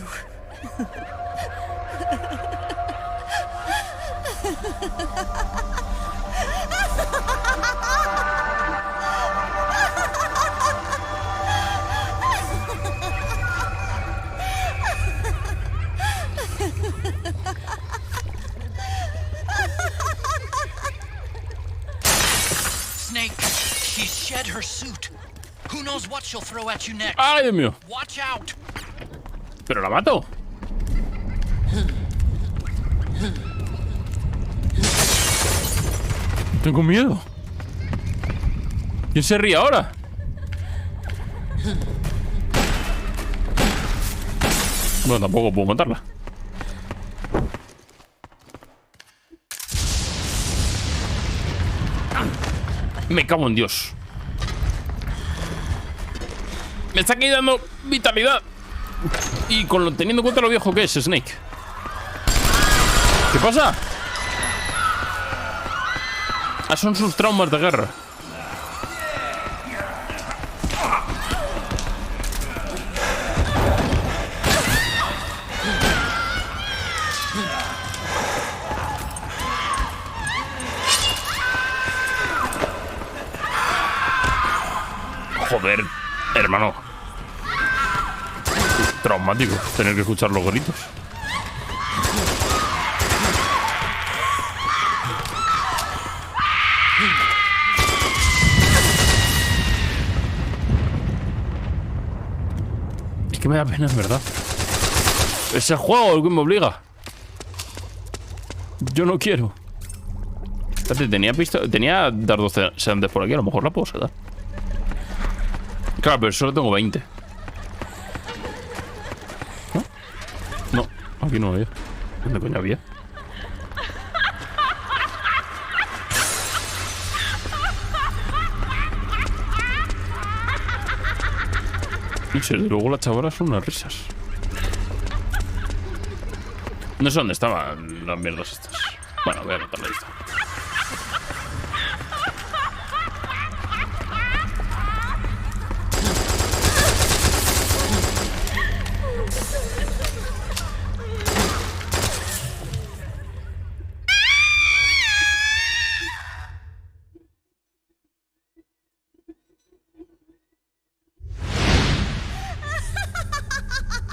Snake, she's shed her suit. Who knows what she'll throw at you next? ¡Ay, Dios mío! Watch out. Pero la mato. Tengo miedo. ¿Quién se ríe ahora? Bueno, tampoco puedo matarla. Me cago en Dios. Me está quedando vitalidad. Y teniendo en cuenta lo viejo que es Snake. ¿Qué pasa? Ah, son sus traumas de guerra. Joder, hermano. Traumático tener que escuchar los gritos. Es que me da pena, es verdad. Es el juego el que me obliga. Yo no quiero. Espérate, tenía dardos sedantes por aquí. A lo mejor la puedo sedar. Claro, pero solo tengo 20. ¿No? No, aquí no había. ¿Dónde coño había? No sé, luego las chavalas son unas risas. No sé dónde estaban las mierdas estas. Bueno, voy a anotar la lista.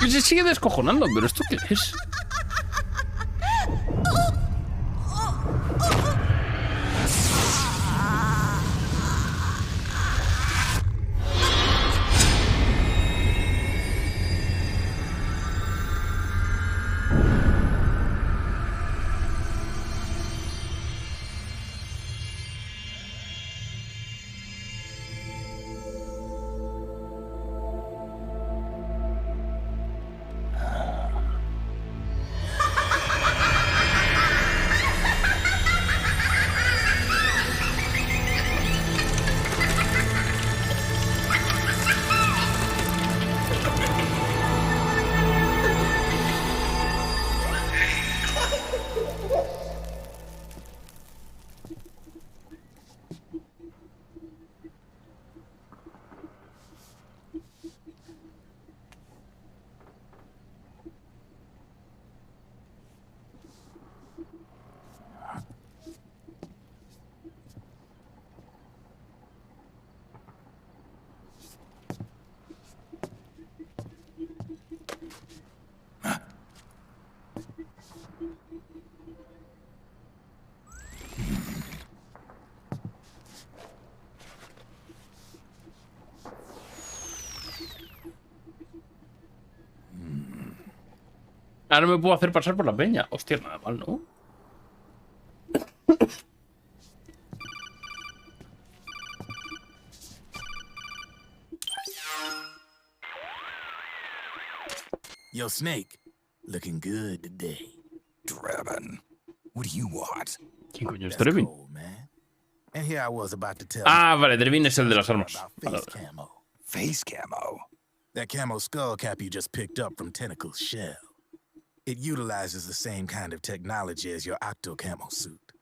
Y se sigue descojonando, pero ¿esto qué es? Ahora me puedo hacer pasar por la peña. Hostia, nada mal, ¿no? Yo, Snake, looking good today. Draven, what do you want? ¿Quién coño es Drevin? And here I was about to tell Ah, vale, Drevin es el de las armas. Vale. Face camo. That camo skull cap you just picked up from Tentacle's shell. It utilizes the same kind of technology as your octo camo suit.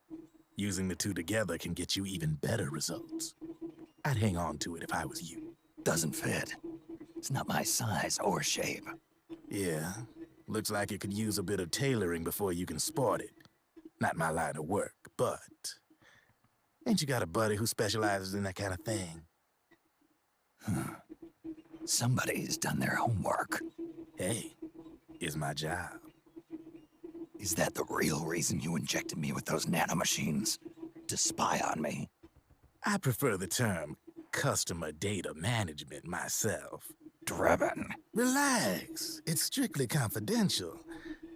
Using the two together can get you even better results. I'd hang on to it if I was you. Doesn't fit. It's not my size or shape. Yeah, looks like it could use a bit of tailoring before you can sport it. Not my line of work, but... Ain't you got a buddy who specializes in that kind of thing? Somebody's done their homework. Hey, it's my job. Is that the real reason you injected me with those nanomachines? To spy on me? I prefer the term customer data management myself. Draven. Relax. It's strictly confidential.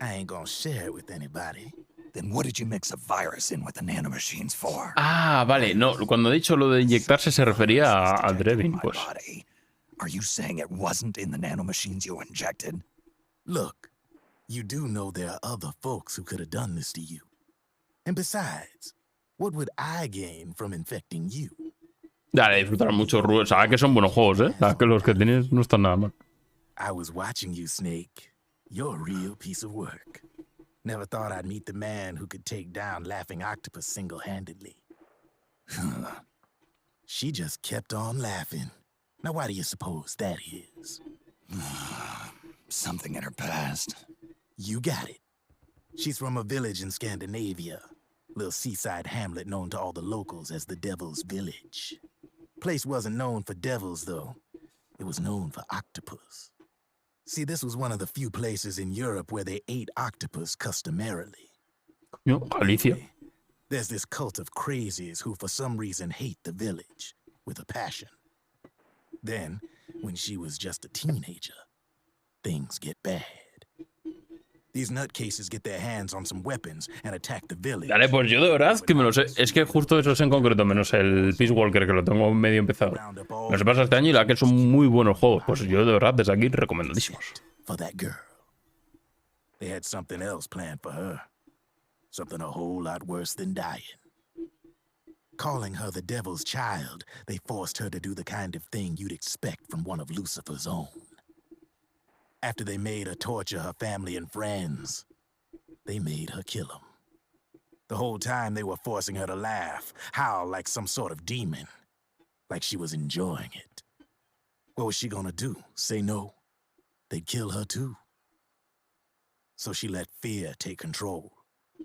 I ain't gonna share it with anybody. Then what did you mix a virus in with the nanomachines for? Ah, vale. No, cuando he dicho lo de inyectarse se refería a Drevin, pues. Are you saying it wasn't in the nanomachines you injected? Look, you do know there are other folks who could have done this to you. And besides, what would I gain from infecting you? Dale, disfrutar mucho, Rubén. Sabes que son buenos juegos, ¿eh? Sabes que los que tienes no están nada mal. I was watching you, Snake. You're a real piece of work. Never thought I'd meet the man who could take down Laughing Octopus single-handedly. She just kept on laughing. Now why do you suppose that is? Something in her past. You got it. She's from a village in Scandinavia. Little seaside hamlet known to all the locals as the Devil's Village. Place wasn't known for devils, though. It was known for octopus. See, this was one of the few places in Europe where they ate octopus customarily. No, Galicia. There's this cult of crazies who for some reason hate the village with a passion. Then, when she was just a teenager, things get bad. These nutcases get their hands on some weapons and attack the village. Dale, pues yo de verdad que me lo sé. Es que justo esos en concreto, menos el Peace Walker, que lo tengo medio empezado. Me se pasa este año y la que son muy buenos juegos. Pues yo de verdad, desde aquí, recomendadísimos. For that girl. They had something else planned for her. Something a whole lot worse than dying. Calling her the devil's child, they forced her to do the kind of thing you'd expect from one of Lucifer's own. After they made her torture her family and friends, they made her kill them. The whole time they were forcing her to laugh, howl like some sort of demon, like she was enjoying it. What was she gonna do? Say no? They'd kill her too. So she let fear take control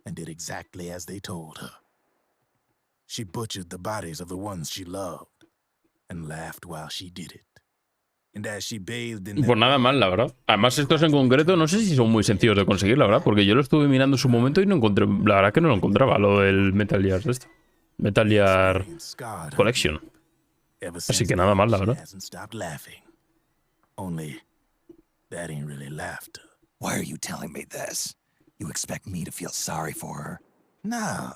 and did exactly as they told her. She butchered the bodies of the ones she loved and laughed while she did it. Pues nada mal, la verdad. Además, estos en concreto no sé si son muy sencillos de conseguir, la verdad, porque yo lo estuve mirando en su momento y no encontré. La verdad que no lo encontraba, lo del Metal Gear de esto. Metal Gear Collection. Así que nada mal, la verdad. Why are you telling me this? You expect me to feel sorry for her? No.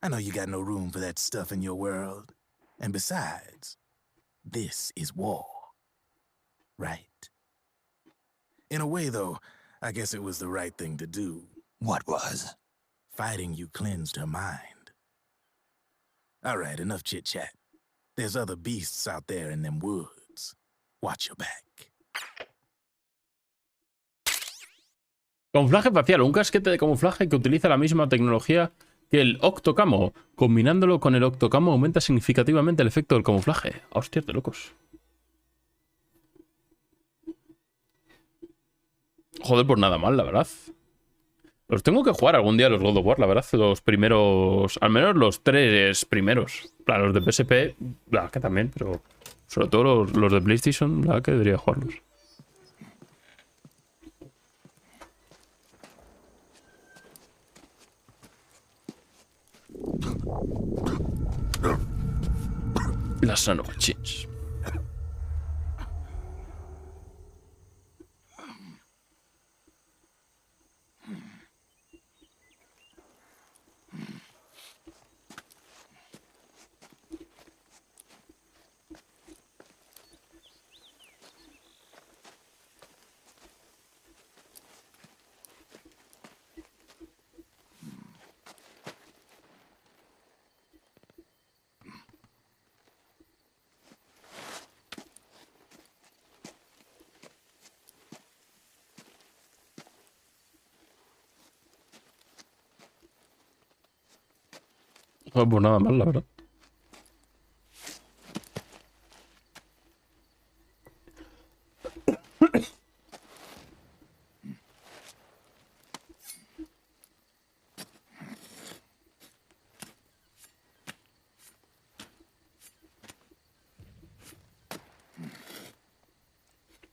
I know you got no room for that stuff in your world. And besides, this is war. Right. In a way, though, I guess it was the right thing to do. What was? Fighting you cleansed her mind. All right, enough chit-chat. There's other beasts out there in them woods. Watch your back. Camuflaje facial. Un casquete de camuflaje que utiliza la misma tecnología que el octocamo. Combinándolo con el octocamo aumenta significativamente el efecto del camuflaje. Hostias de locos. Joder, pues nada mal, la verdad. Los tengo que jugar algún día los God of War, la verdad. Los primeros, al menos los 3 primeros. Claro, los de PSP, la verdad que también, pero sobre todo los de PlayStation, la verdad que debería jugarlos. Las nanomachines. Pues nada más, la verdad.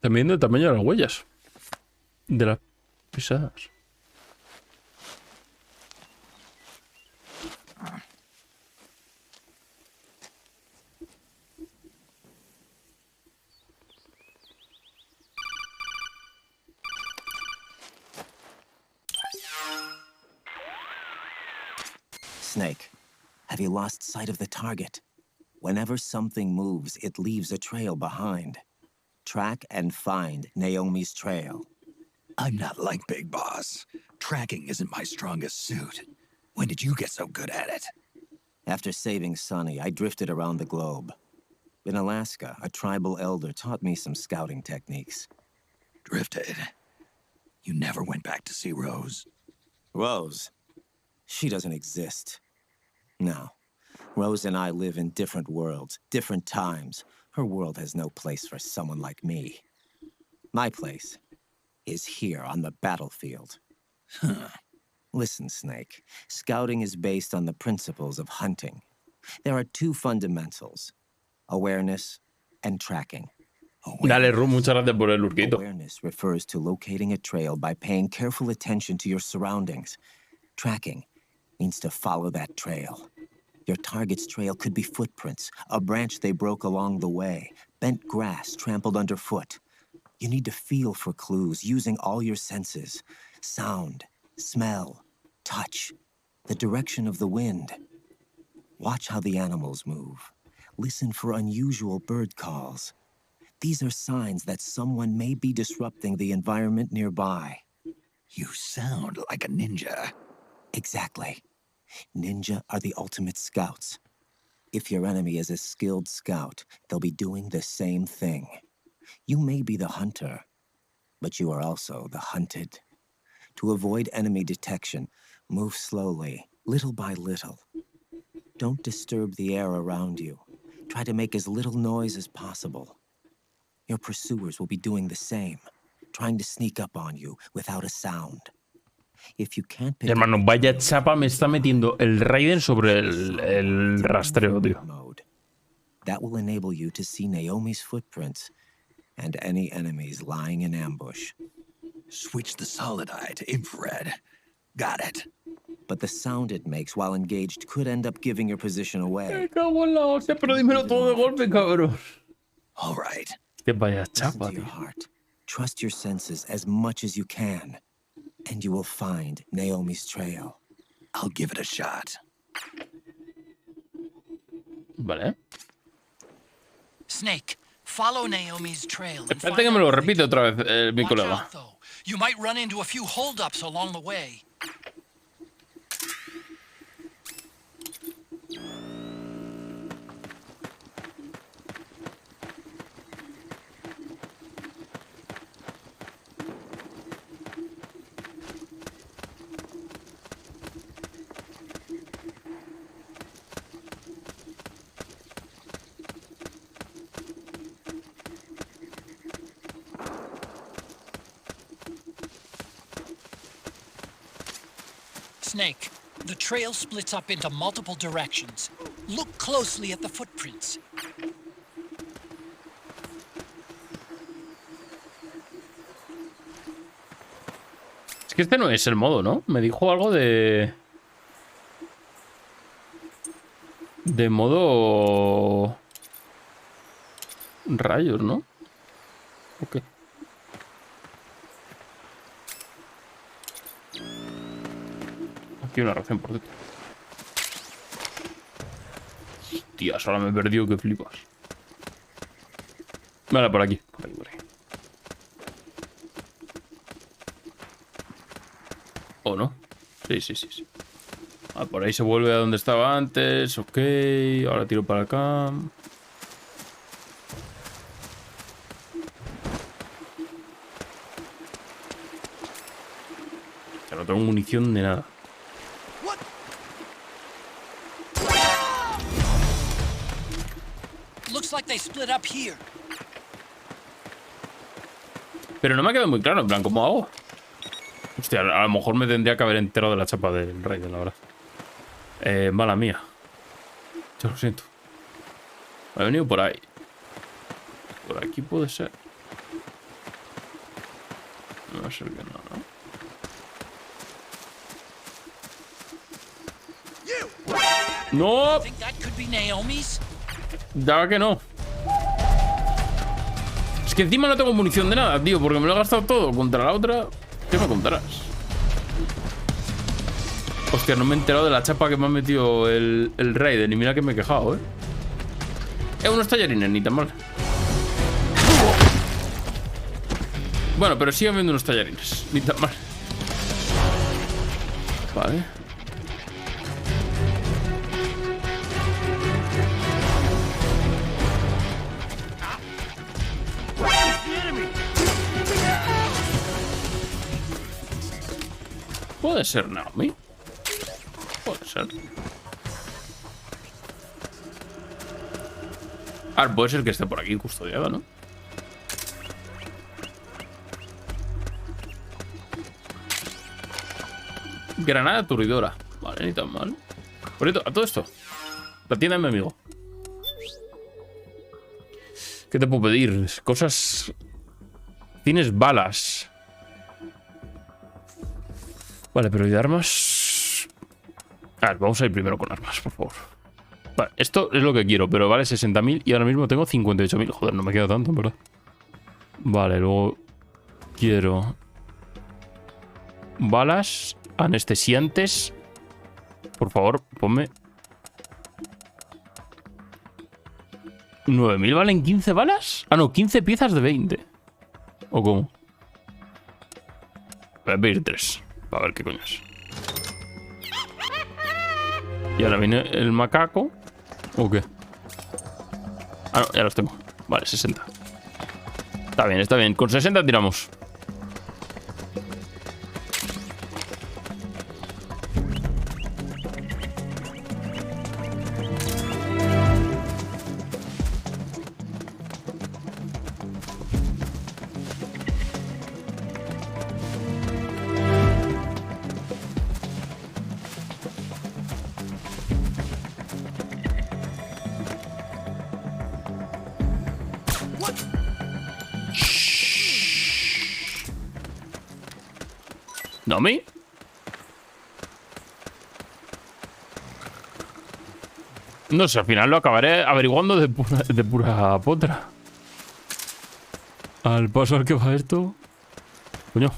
También el tamaño de las huellas. De las pisadas. Snake, have you lost sight of the target? Whenever something moves, it leaves a trail behind. Track and find Naomi's trail. I'm not like Big Boss. Tracking isn't my strongest suit. When did you get so good at it? After saving Sonny, I drifted around the globe. In Alaska, a tribal elder taught me some scouting techniques. Drifted? You never went back to see Rose? Rose? She doesn't exist. No. Rose and I live in different worlds, different times. Her world has no place for someone like me. My place is here on the battlefield. Huh. Listen, Snake. Scouting is based on the principles of hunting. There are two fundamentals: awareness and tracking. Dale, Ru, muchas gracias por el urquito. Awareness refers to locating a trail by paying careful attention to your surroundings. Tracking means to follow that trail. Your target's trail could be footprints, a branch they broke along the way, bent grass trampled underfoot. You need to feel for clues using all your senses: sound, smell, touch, the direction of the wind. Watch how the animals move. Listen for unusual bird calls. These are signs that someone may be disrupting the environment nearby. You sound like a ninja. Exactly. Ninja are the ultimate scouts. If your enemy is a skilled scout, they'll be doing the same thing. You may be the hunter, but you are also the hunted. To avoid enemy detection, move slowly, little by little. Don't disturb the air around you. Try to make as little noise as possible. Your pursuers will be doing the same, trying to sneak up on you without a sound. If you can't pick Hermano, vaya chapa me está metiendo el Raiden sobre el rastreo, tío. That will enable you to see Naomi's footprints and any enemies lying in ambush. Switch the solid eye to infrared. Got it. But the sound it makes while engaged could end up giving your position away. Me cago en la hostia, pero dímelo todo de golpe, cabrón. All right. Que vaya chapa, Listen to your tío. heart. Trust your senses as much as you can, and you will find Naomi's trail. I'll give it a shot. Vale. Snake, follow Naomi's trail. And Espérate que me lo repite otra vez mi watch colega. out, though. You might run into a few holdups along the way. Snake, the trail splits up into multiple directions. Look closely at the footprints. Es que este no es el modo, ¿no? Me dijo algo de... De modo... Rayos, ¿no? Ok. Aquí una ración, por cierto. Hostias, ahora me he perdido, que flipas. Vale, por aquí. Por aquí, por aquí. ¿O no? Sí, sí, sí, sí. Ah, por ahí se vuelve a donde estaba antes. Ok. Ahora tiro para acá. Ya no tengo munición de nada. they split up here. Pero no me ha quedado muy claro, en plan, ¿cómo hago? Hostia, a lo mejor me tendría que haber enterado de la chapa del Raiden, la verdad. Mala mía. Yo lo siento. Me he venido por ahí. Por aquí puede ser. No va a ser que no, ¿no? ¡No! Daba que no. Es que encima no tengo munición de nada, tío, porque me lo he gastado todo contra la otra. ¿Qué me contarás? Hostia, no me he enterado de la chapa que me ha metido el Raiden. Y mira que me he quejado, unos tallarines, ni tan mal. Bueno, pero sigo viendo unos tallarines, ni tan mal. Vale. Puede ser Naomi. Puede ser. A ver, puede ser que esté por aquí custodiada, ¿no? Granada aturdidora. Vale, ni tan mal. Por cierto, a todo esto. La tienda de mi amigo. ¿Qué te puedo pedir? Cosas... Tienes balas. Vale, pero ¿y de armas? A ver, vamos a ir primero con armas, por favor. Vale, esto es lo que quiero, pero vale 60.000 y ahora mismo tengo 58.000. Joder, no me queda tanto, en verdad. Vale, luego quiero balas anestesiantes. Por favor, ponme 9.000 valen 15 balas. Ah, no, 15 piezas de 20. ¿O cómo? Voy a pedir 3. Para ver qué coño es. Y ahora viene el macaco. ¿O qué? Ah, no, ya los tengo. Vale, 60. Está bien, está bien. Con 60 tiramos. ¿Nomi? No sé, al final lo acabaré averiguando de pura potra. Al paso al que va esto. Coño.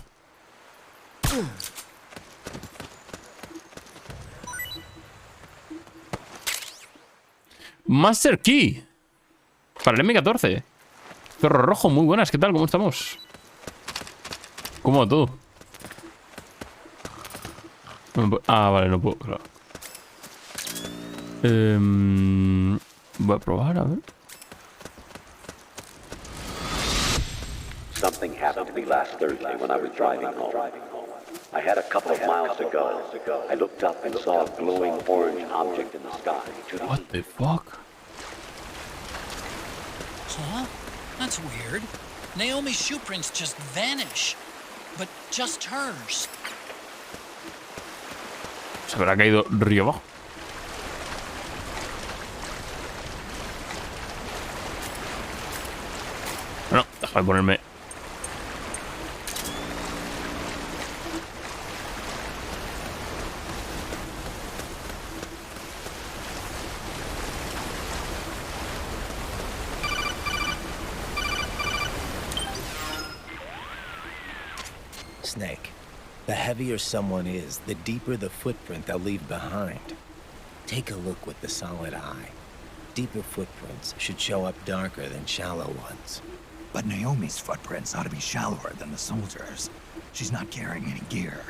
Master Key. Para el M14. Perro rojo, muy buenas. ¿Qué tal? ¿Cómo estamos? ¿Cómo va todo? Ah, vale, no puedo, claro. Voy a probar, a ver. Something happened to me last Thursday when I was driving home. I had a couple of miles to go. I looked up and saw a glowing orange object in the sky. What the fuck? Huh? That's weird. Naomi's shoe prints just vanish. But just hers. Se habrá caído río abajo. Bueno, deja de ponerme. Snake. The heavier someone is, the deeper the footprint they'll leave behind. Take a look with the solid eye. Deeper footprints should show up darker than shallow ones. But Naomi's footprints ought to be shallower than the soldiers. She's not carrying any gear.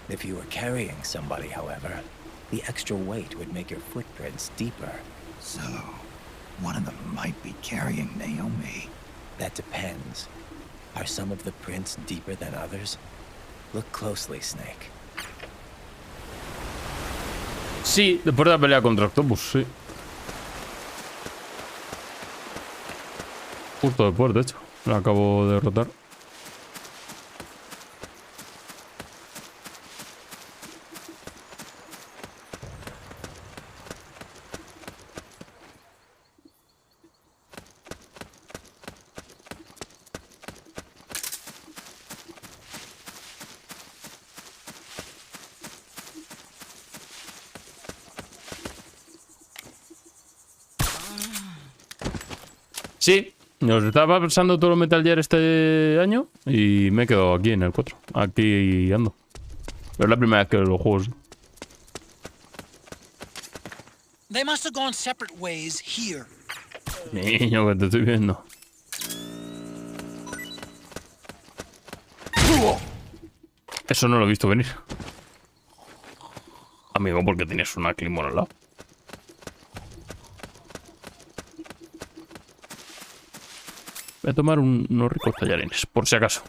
If you were carrying somebody, however, the extra weight would make your footprints deeper. So, one of them might be carrying Naomi. That depends. Are some of the prints deeper than others? Look closely, Snake. Sí, después de la pelea contra Octopus, sí. Justo después, de hecho. Lo acabo de derrotar. Sí, nos estaba pensando todo lo Metal Gear este año y me he quedado aquí en el 4. Aquí ando. Pero es la primera vez que los juegos. They must have gone separate ways here. Niño, que te estoy viendo. Eso no lo he visto venir. Amigo, porque tienes una Climón al lado. Voy a tomar unos ricos tallarines, por si acaso.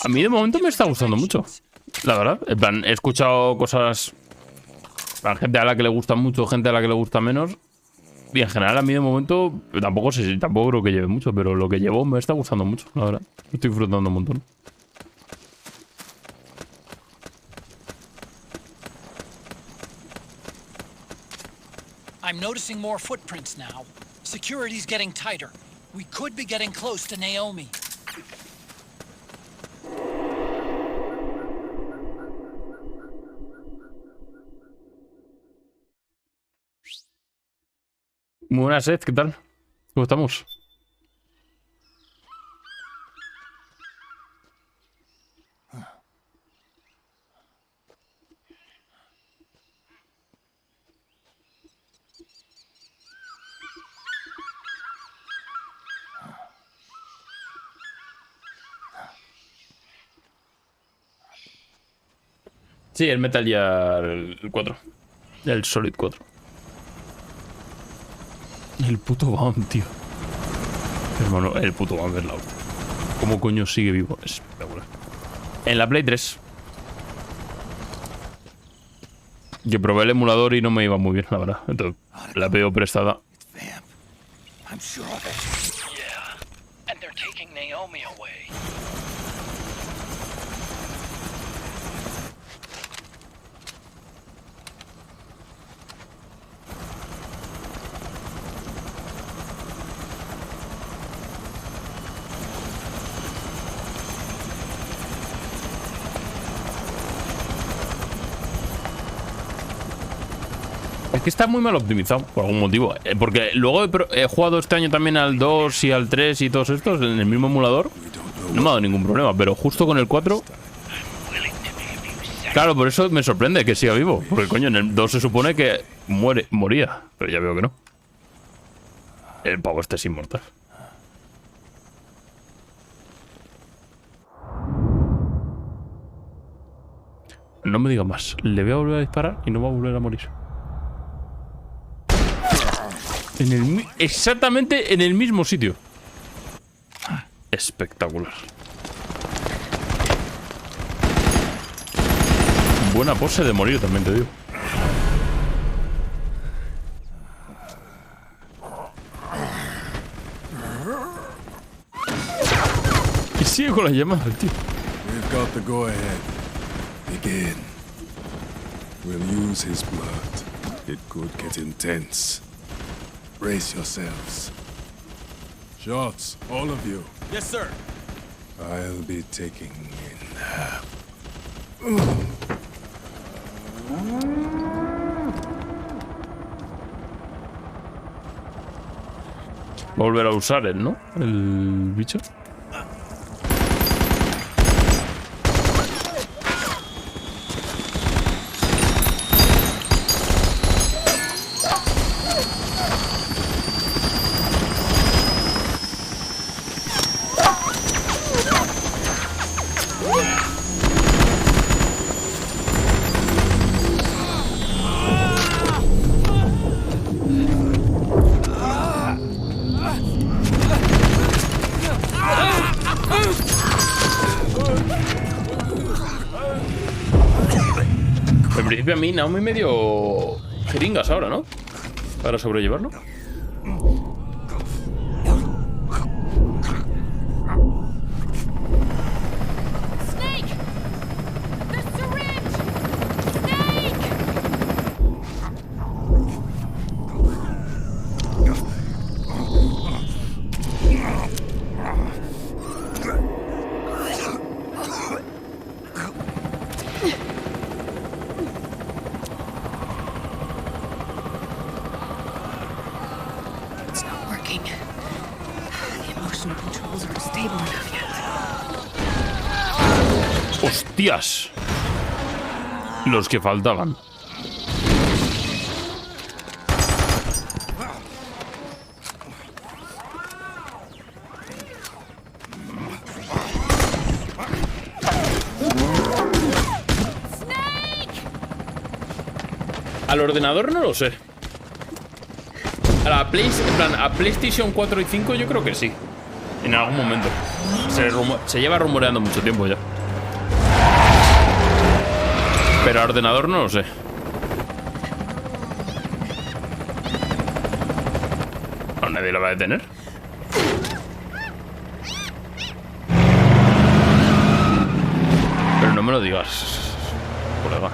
A mí de momento me está gustando mucho. La verdad, en plan, he escuchado cosas... Hay gente a la que le gusta mucho, gente a la que le gusta menos. Y en general a mí de momento, tampoco sé si tampoco creo que lleve mucho, pero lo que llevo me está gustando mucho, la verdad. Estoy disfrutando un montón. I'm noticing more footprints now. Security's getting tighter. We could be getting close to Naomi. Muy buenas, Ed, ¿qué tal? ¿Cómo estamos? Sí, el Metal Gear el 4. El Solid 4. El puto Bound, tío. Hermano, el puto Bound es la hostia. ¿Cómo coño sigue vivo? Es espectacular. En la Play 3. Yo probé el emulador y no me iba muy bien, la verdad. Entonces, la veo prestada. I'm sure of it. Yeah, and they're taking Naomi away. Es que está muy mal optimizado, por algún motivo. Porque luego he jugado este año también al 2 y al 3 y todos estos en el mismo emulador. No me ha dado ningún problema, pero justo con el 4... Claro, por eso me sorprende que siga vivo. Porque, coño, en el 2 se supone que moría. Pero ya veo que no. El pavo este es inmortal. No me diga más. Le voy a volver a disparar y no va a volver a morir. Exactamente en el mismo sitio. Espectacular. Buena pose de morir, también te digo. Y sigue con la llamada, tío. We've got the go ahead. Begin. We'll use his blood. It could get intense. Brace yourselves. Shots, all of you. Yes, sir. I'll be taking in half. Volver a usar él, ¿no? El bicho. principio a mí Naomi me dio jeringas ahora, ¿no? Para sobrellevarlo. ¡Hostias! Los que faltaban. Al ordenador no lo sé. A la a PlayStation 4 y 5 yo creo que sí. En algún momento. Se lleva rumoreando mucho tiempo ya. Pero a ordenador no lo sé. No, nadie lo va a detener. Pero no me lo digas, colega.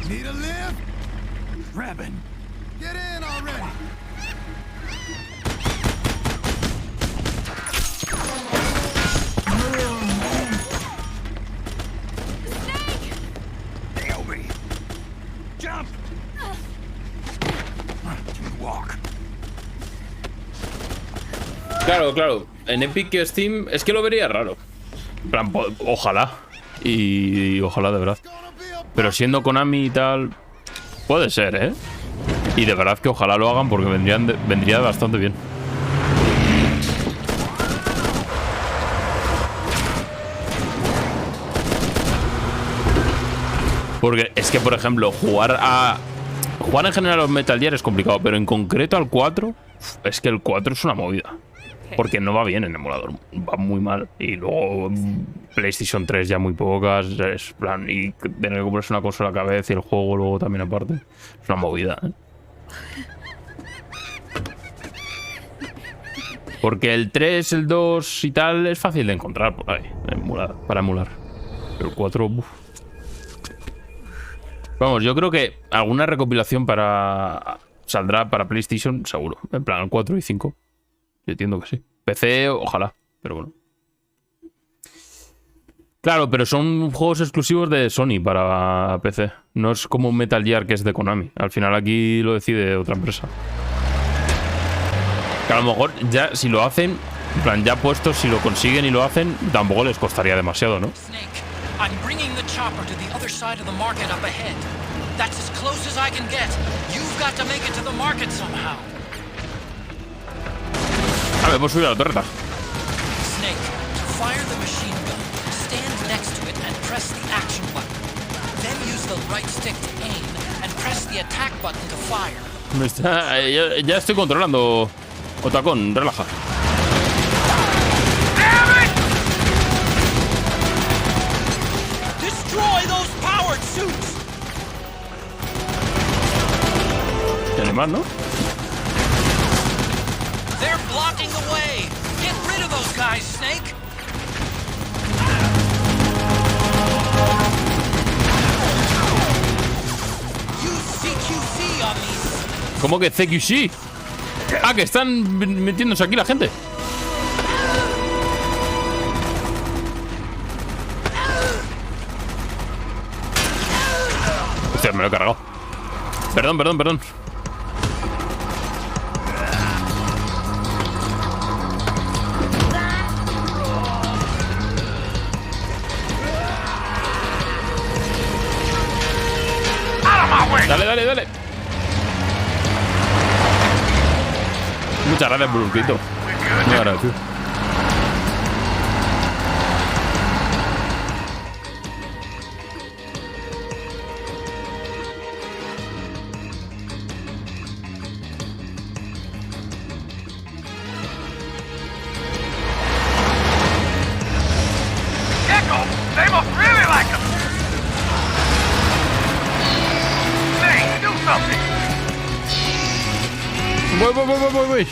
Need a lift? Rabbin. Get in already. Nail me. Jump. Walk. Claro, claro. En Epic y Steam es que lo vería raro. En plan, ojalá. Y ojalá de verdad. Pero siendo Konami y tal, puede ser, ¿eh? Y de verdad que ojalá lo hagan porque vendría bastante bien. Porque es que, por ejemplo, jugar en general a los Metal Gear es complicado, pero en concreto al 4, es que el 4 es una movida. Porque no va bien en emulador, va muy mal. Y luego PlayStation 3 ya muy pocas, es plan, y tener que comprarse una consola cada vez y el juego luego también aparte. Es una movida, ¿eh? Porque el 3, el 2 y tal es fácil de encontrar por ahí, para emular. Pero el 4, uff. Vamos, yo creo que alguna recopilación saldrá para PlayStation, seguro. En plan, el 4 y 5. Yo entiendo que sí. PC, ojalá, pero bueno. Claro, pero son juegos exclusivos de Sony para PC. No es como un Metal Gear que es de Konami. Al final aquí lo decide otra empresa. Que a lo mejor ya si lo hacen, en plan ya puestos, si lo consiguen y lo hacen, tampoco les costaría demasiado, ¿no? I'm bringing the chopper to the other side of the market up ahead. That's as close as I can get. You've got to make it to the market somehow. A ver, puedo subir a la torreta. Snake, to fire the machine gun, stand next to it and press the action button. Then use the right stick to aim and press the attack button to fire. Ya estoy controlando. Otacón, relaja. Destroy those powered suits. Tiene más, ¿no? They're blocking the way. Get rid of those guys, Snake. Use CQC on these. ¿Cómo que CQC? Ah, que están metiéndose aquí la gente. Hostia, me lo he cargado. Perdón. Dale. Muchas gracias por un grito. Muy agradecido. Voy.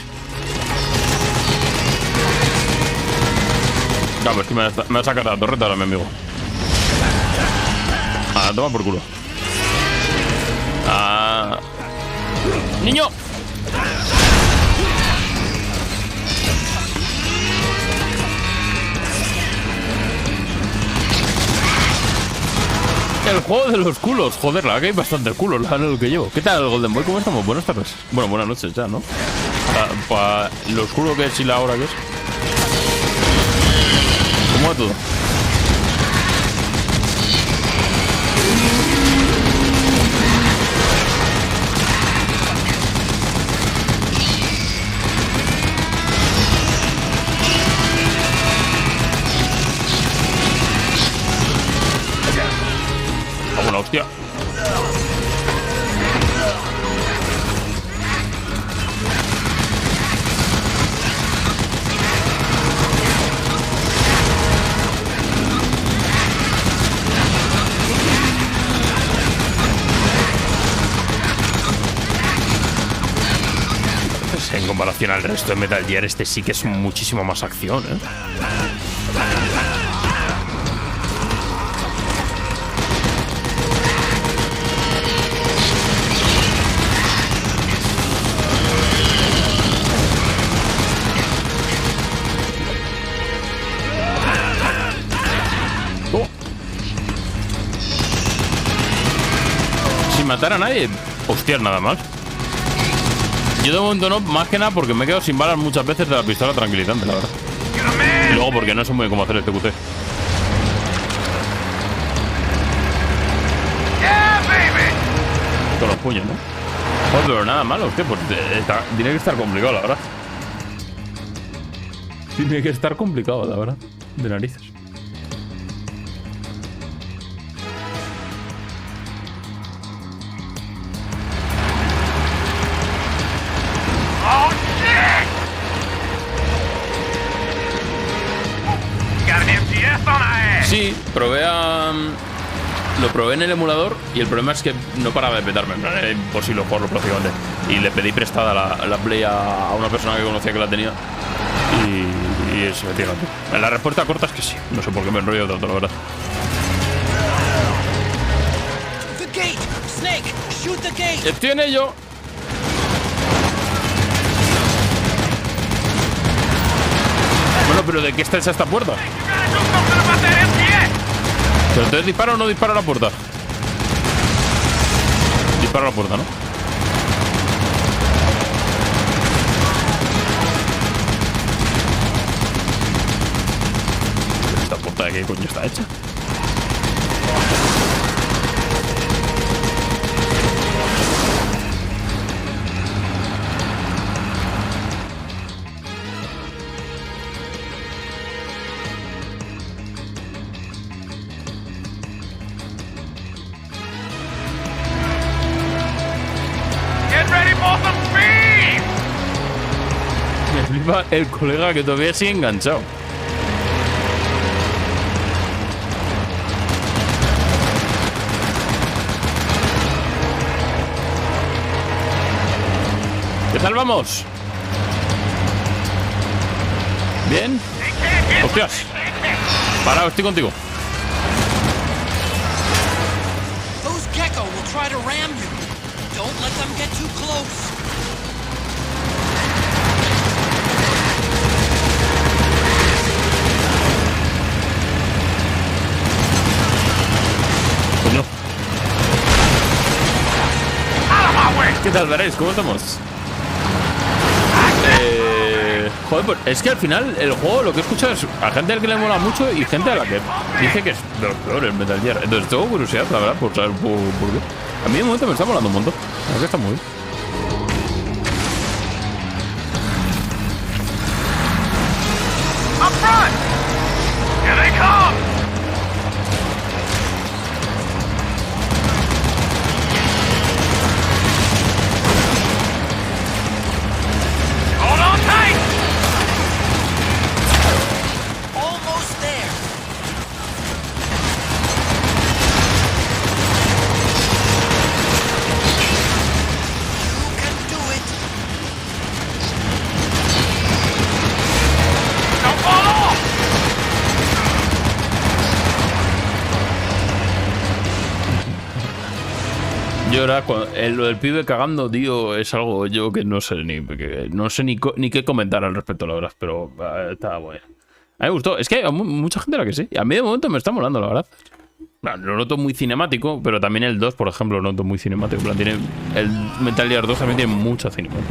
No, pues que me va a sacar la torreta ahora, mi amigo. Ah, toma por culo. Ah. ¡Niño! El juego de los culos. Joder, la que hay bastante culo, lo que llevo. ¿Qué tal, Golden Boy? ¿Cómo estamos? Buenas tardes. Bueno, buenas noches ya, ¿no? Para lo oscuro que es y la hora que es. ¿Cómo va todo? Una hostia. En comparación al resto de Metal Gear, este sí que es muchísimo más acción, ¿eh? Sin matar a nadie. Hostia, nada más. Yo de momento no, más que nada porque me he quedado sin balas muchas veces de la pistola tranquilizante, la verdad. Y luego porque no sé muy bien cómo hacer este QT. Con los puños, ¿no? Joder, pero nada malo, hostia, pues tiene que estar complicado, la verdad. Tiene que estar complicado, la verdad. De narices. Sí, lo probé en el emulador y el problema es que no paraba de petarme. Era imposible jugarlo prácticamente. Y le pedí prestada la Play a una persona que conocía que la tenía. Y eso, efectivamente. La respuesta corta es que sí. No sé por qué me enrollo tanto, la verdad. Estoy en ello. Bueno, pero ¿de qué está hecha esta puerta? Pero entonces disparo o no disparo a la puerta. Disparo a la puerta, ¿no? ¿Esta puerta de qué coño está hecha? El colega que todavía sigue enganchado. ¿Qué tal vamos? ¿Bien? ¡Hostias! Parado, estoy contigo. Those gecko will try to ram you. Don't let them get too close. ¿Qué tal, veréis? ¿Cómo estamos? Joder, pues es que al final el juego lo que he escuchado es a gente a la que le mola mucho y gente a la que dice que es de los peores Metal Gear. Entonces tengo curiosidad, la verdad, por saber por qué. A mí de momento me está molando un montón. La verdad que está muy bien. Up front! Here they come! Hold on tight! Almost there. Yo era lo del pibe cagando, tío, es algo yo que no sé ni qué comentar al respecto, la verdad, pero estaba bueno. A mí me gustó. Es que hay mucha gente a la que sí. A mí de momento me está molando, la verdad. Lo noto muy cinemático, pero también el 2, por ejemplo, lo noto muy cinemático. En plan, tiene, el Metal Gear 2 también tiene mucha cinemática.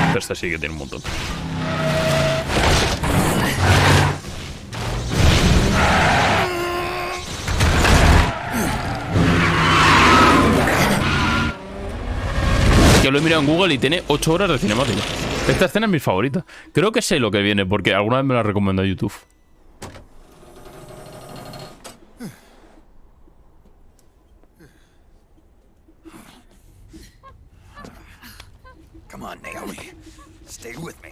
Pero este sí que tiene un montón. Yo lo he mirado en Google y tiene 8 horas de cinemática. Esta escena es mi favorita. Creo que sé lo que viene, porque alguna vez me la recomendó YouTube. Come on, Naomi. Stay with me.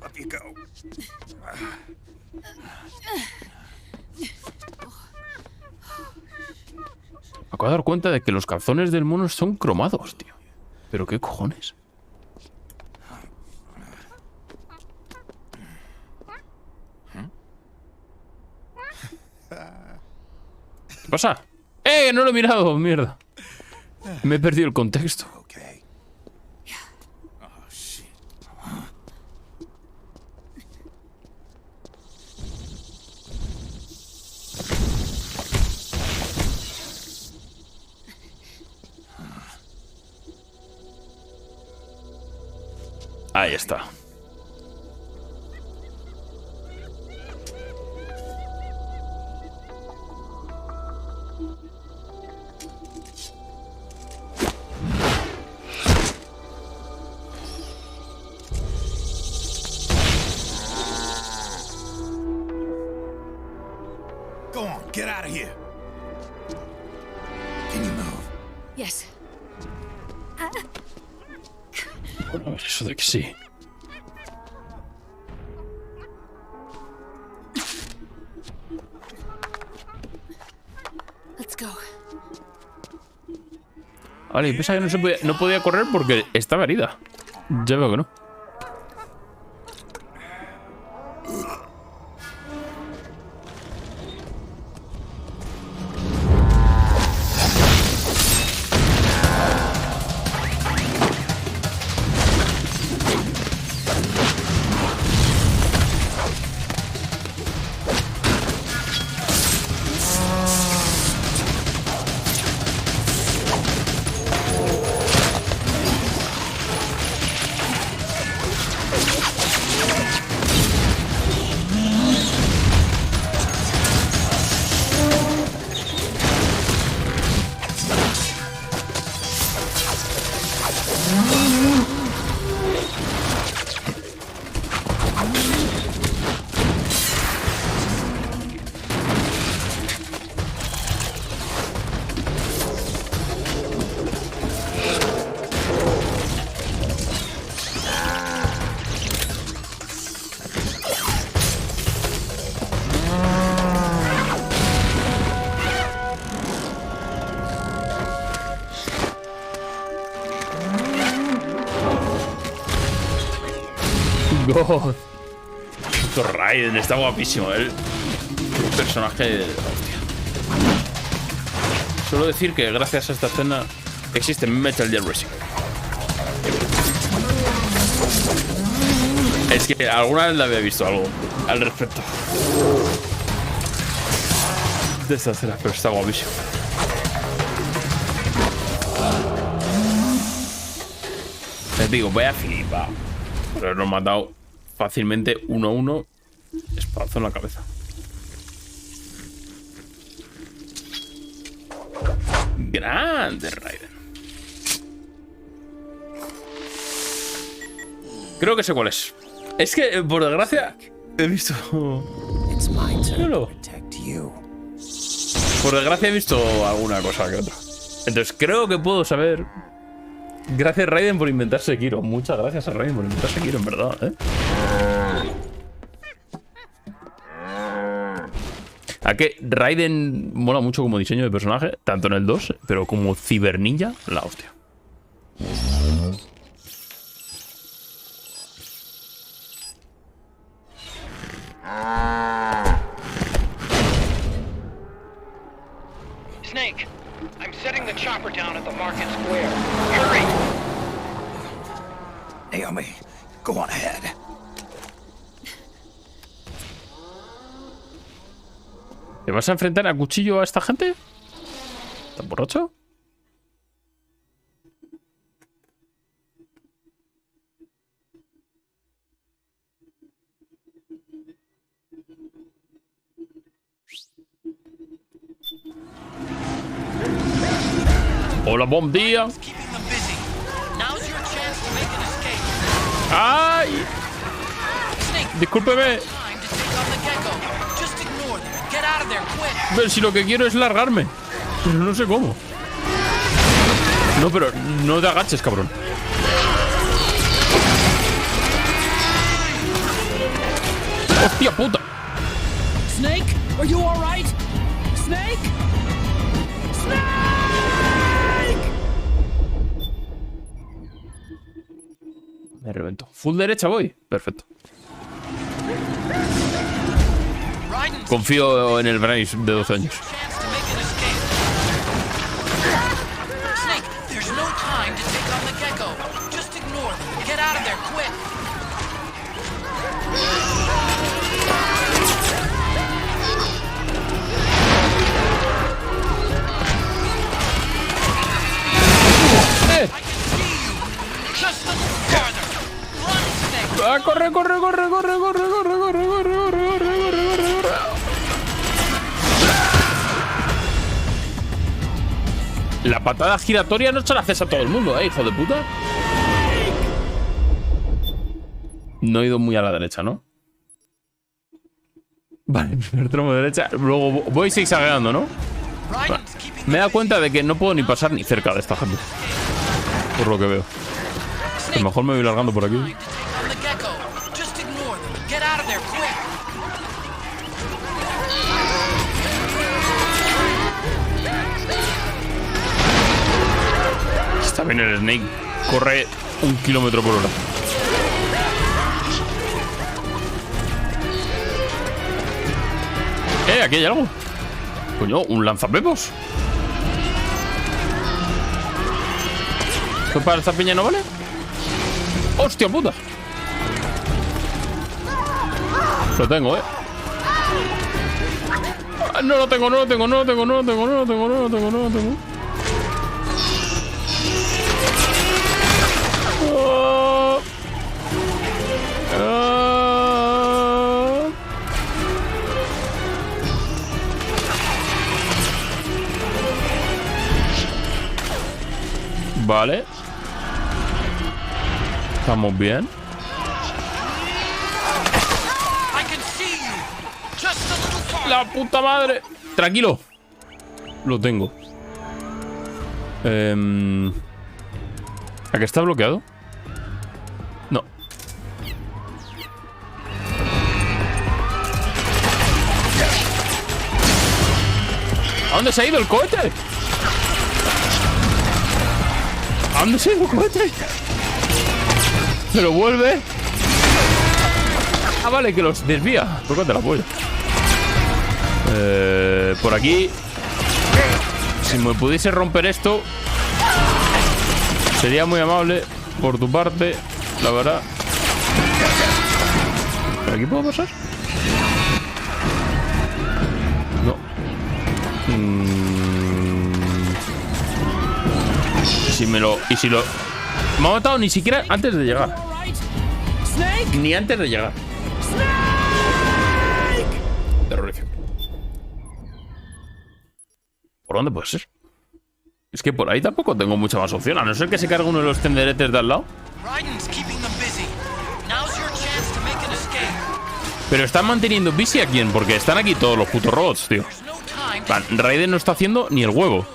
Up you go. Me acabo de dar cuenta de que los calzones del mono son cromados, tío. ¿Pero qué cojones? ¿Qué pasa? ¡Eh! No lo he mirado, mierda. Me he perdido el contexto. Ahí está. Go on, get out of here. Can you move? Yes. Bueno, eso de que sí. Let's go. Vale, y pensaba que no podía correr porque estaba herida. Ya veo que no. God. Puto Raiden, está guapísimo. El personaje. Hostia. Solo decir que gracias a esta escena existe Metal Gear Racing. Es que alguna vez la había visto algo al respecto de esta escena, pero está guapísimo. Les digo, voy a flipar. Pero nos han matado fácilmente 1-1. Espadazo en la cabeza. Grande Raiden. Creo que sé cuál es. Es que, por desgracia, he visto... Míralo. Por desgracia he visto alguna cosa que otra. Entonces creo que puedo saber... Gracias Raiden por inventarse Kiro. Muchas gracias a Raiden por inventarse Kiro, en verdad, ¿eh? A que Raiden mola mucho como diseño de personaje, tanto en el 2, pero como ciberninja, la hostia. Snake, I'm setting the chopper down at the market square. Hurry! Naomi, go on ahead. ¿Te vas a enfrentar a cuchillo a esta gente? ¿Estás borracho? Hola, buen día. ¡Ay! Discúlpeme. Pero si lo que quiero es largarme. Pero no sé cómo. No, pero no te agaches, cabrón. ¡Hostia puta! Snake, are you all right? Snake? Snake! Me revento. Full derecha voy. Perfecto. Confío en el Bryce de 12 años. Snake, there's no time to take on the gecko. Just ignore them. Get out of there quick. I can see you. Just a little farther. Run, Snake. Ah, corre, corre, corre, corre, corre, corre, corre, corre, corre, corre, corre, corre. La patada giratoria no se la haces a todo el mundo, hijo de puta. No he ido muy a la derecha, ¿no? Vale, primer tramo de derecha. Luego voy zigzagueando, ¿no? Vale. Me he dado cuenta de que no puedo ni pasar ni cerca de esta gente. Por lo que veo. Que mejor me voy largando por aquí. Está bien el Snake. Corre 1 kilómetro por hora. Aquí hay algo. Coño, un lanzapepos. ¿Esto para esta piña no vale? ¡Hostia puta! Lo tengo, No lo tengo, no lo tengo, no lo tengo, no lo tengo, no lo tengo, no lo tengo, no lo tengo. Vale. Estamos bien. La puta madre. Tranquilo. Lo tengo. ¿A qué está bloqueado? No. ¿A dónde se ha ido el cohete? ¿A dónde se ha ido el cohete? Se lo vuelve. Ah, vale, que los desvía. Tócate la polla. Por aquí. Si me pudiese romper esto, sería muy amable por tu parte, la verdad. ¿Por aquí puedo pasar? No. Si me lo... Y si lo... Me ha matado ni siquiera antes de llegar. Ni antes de llegar. Terrorífico. ¿Por dónde puede ser? Es que por ahí tampoco tengo mucha más opción. A no ser que se cargue uno de los tenderetes de al lado. Pero están manteniendo busy a quién, porque están aquí todos los putos robots, tío. Raiden no está haciendo ni el huevo.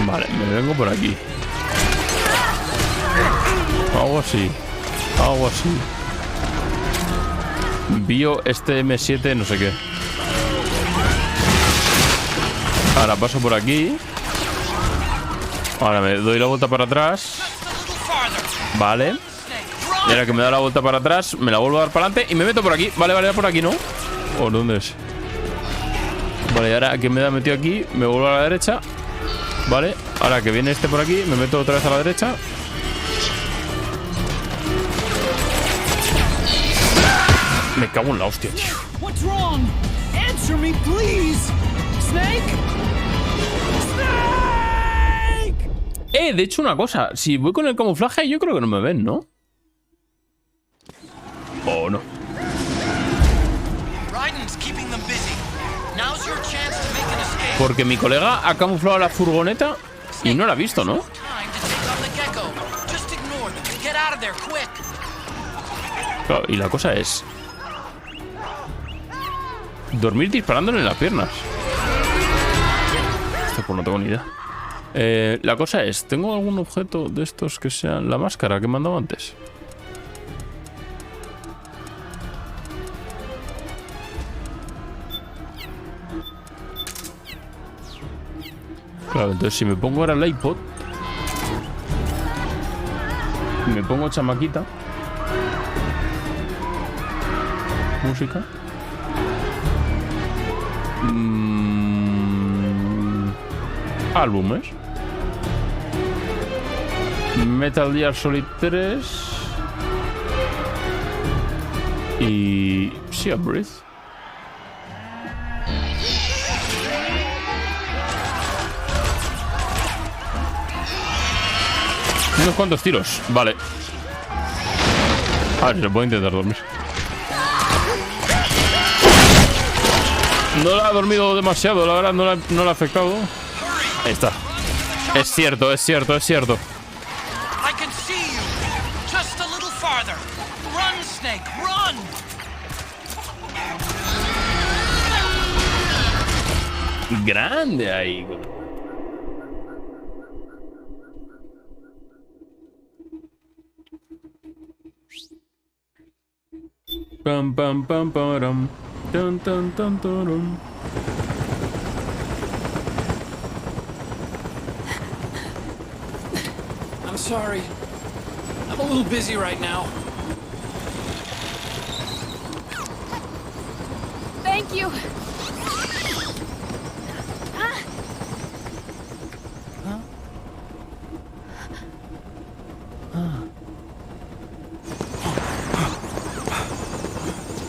Vale, me vengo por aquí. Algo así. Algo así. Bio este M7 no sé qué. Ahora paso por aquí. Ahora me doy la vuelta para atrás. Vale. Y ahora que me da la vuelta para atrás, me la vuelvo a dar para adelante y me meto por aquí. Vale, vale, por aquí, ¿no? ¿O dónde es? Vale, y ahora que me he metido aquí, me vuelvo a la derecha. Vale, ahora que viene este por aquí, me meto otra vez a la derecha. Me cago en la hostia, tío. What's wrong? Answer me, please. Snake? Snake! De hecho, una cosa. Si voy con el camuflaje, yo creo que no me ven, ¿no? ¿O no? Raiden's keeping them busy. Now's your chance to make an escape. Porque mi colega ha camuflado la furgoneta y no la ha visto, ¿no? Time to take on the gecko. Just ignore them. Get out of there quick. Claro, y la cosa es dormir disparándole en las piernas. Esto pues no tengo ni idea. La cosa es, ¿tengo algún objeto de estos que sean la máscara que me han dado antes? Claro, entonces si me pongo ahora el iPod, me pongo chamaquita, música, álbumes, Metal Gear Solid 3 y Sea Breeze. Unos cuantos tiros, vale. A ver, se puede intentar dormir. No la ha dormido demasiado, la verdad, no la ha afectado. Ahí está. Es cierto, es cierto, es cierto. I can see you. Just a little farther. Run, Snake, run. Grande ahí. Pam pam pam param. Tan tan tan taram. I'm sorry. I'm a little busy right now. Thank you.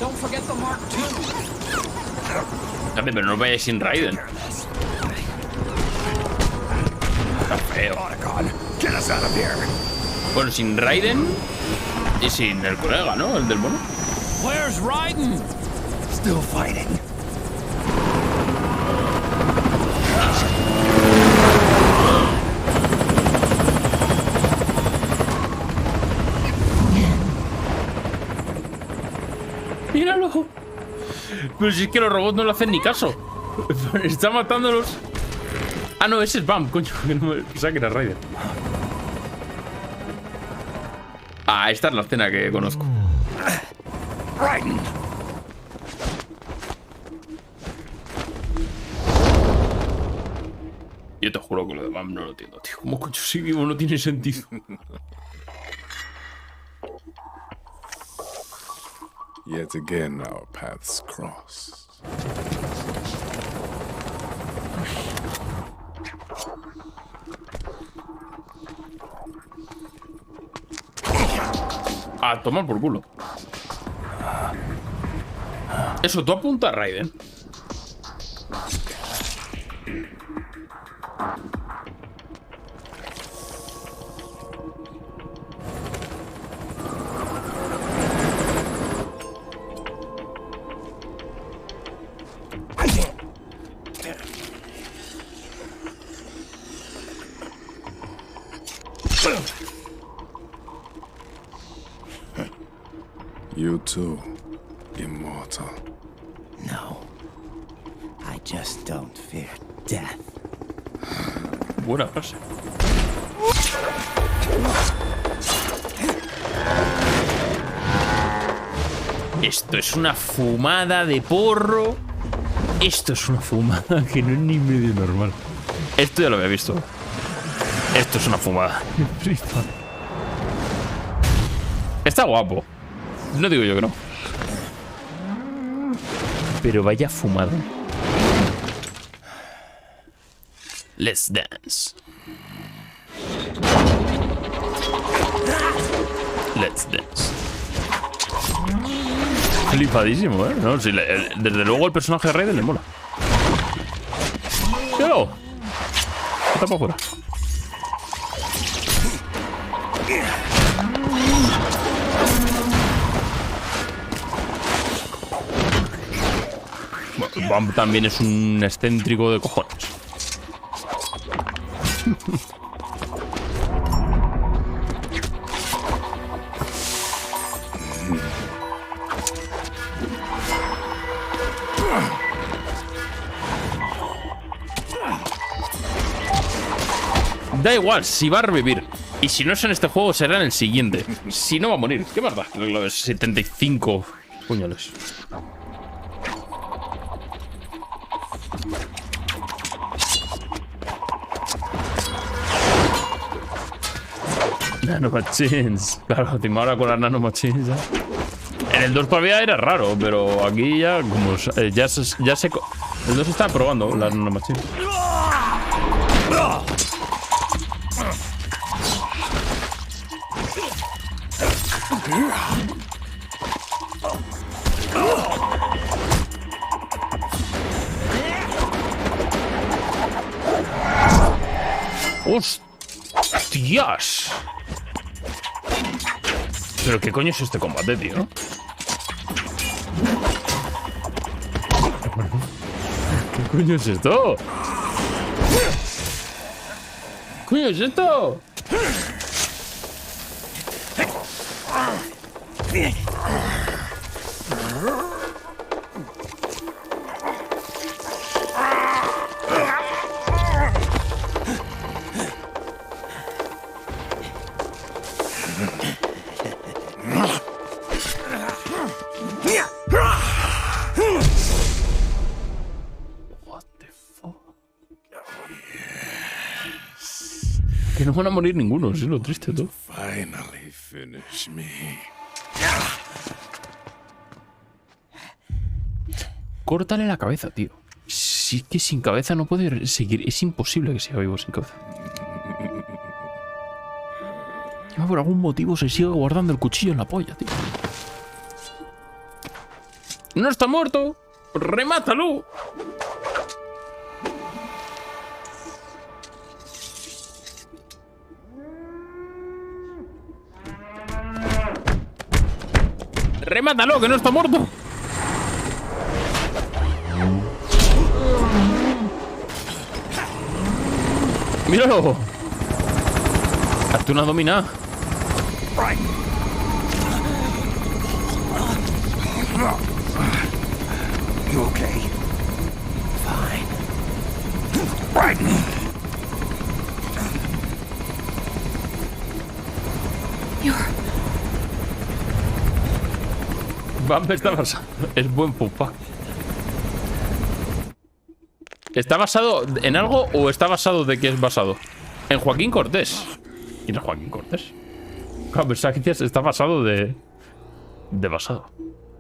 Don't forget the Mark II. Dame, pero no vayas sin Raiden. Está feo. Bueno, sin Raiden y sin el colega, ¿no? El del mono. Where's Raiden? Still fighting. Míralo. Pero si es que los robots no le hacen ni caso. Está matándolos. Ah, no, ese es Bam, coño. Que no me pensaba que era Raiden. Ah, esta es la escena que conozco. Raiden. Yo te juro que lo de Bam no lo entiendo, tío. ¿Cómo coño sigue vivo? No tiene sentido. Yet again our paths cross. A tomar por culo. Eso, tú apunta a Raiden. You too, immortal. No. I just don't fear death. Buena frase. Esto es una fumada de porro. Esto es una fumada que no es ni medio normal. Esto ya lo había visto. Esto es una fumada. Está guapo. No digo yo que no. Pero vaya fumada. Let's dance. Let's dance. Flipadísimo, ¿eh? No, sí, desde luego el personaje de Raiden le mola. ¡Yo! Está para afuera. Bam también es un excéntrico de cojones. Da igual, si va a revivir. Y si no es en este juego, será en el siguiente. Si no, va a morir. ¿Qué más da? Los 75 puñales. Nanomachines. Claro, te ahora con las nanomachines ya. En el 2 todavía era raro, pero aquí ya como ya se el 2 está probando las nanomachines. ¡Hostias! ¿Pero qué coño es este combate, tío? ¿Qué coño es esto? ¿Qué coño es esto? Que no van a morir ninguno, es lo triste todo. Finally finish me. Córtale la cabeza, tío. Si es que sin cabeza no puede seguir. Es imposible que siga vivo sin cabeza. Por algún motivo se sigue guardando el cuchillo en la polla, tío. ¡No está muerto! ¡Remátalo! ¡Remátalo, que no está muerto! ¡Míralo! Hazte una dominada. You okay? Fine. Raiden. Bam está basado. Es buen pupa. ¿Está basado en algo o está basado de qué es basado? En Joaquín Cortés. ¿Quién es Joaquín Cortés? Claro, pensaba que está basado de basado.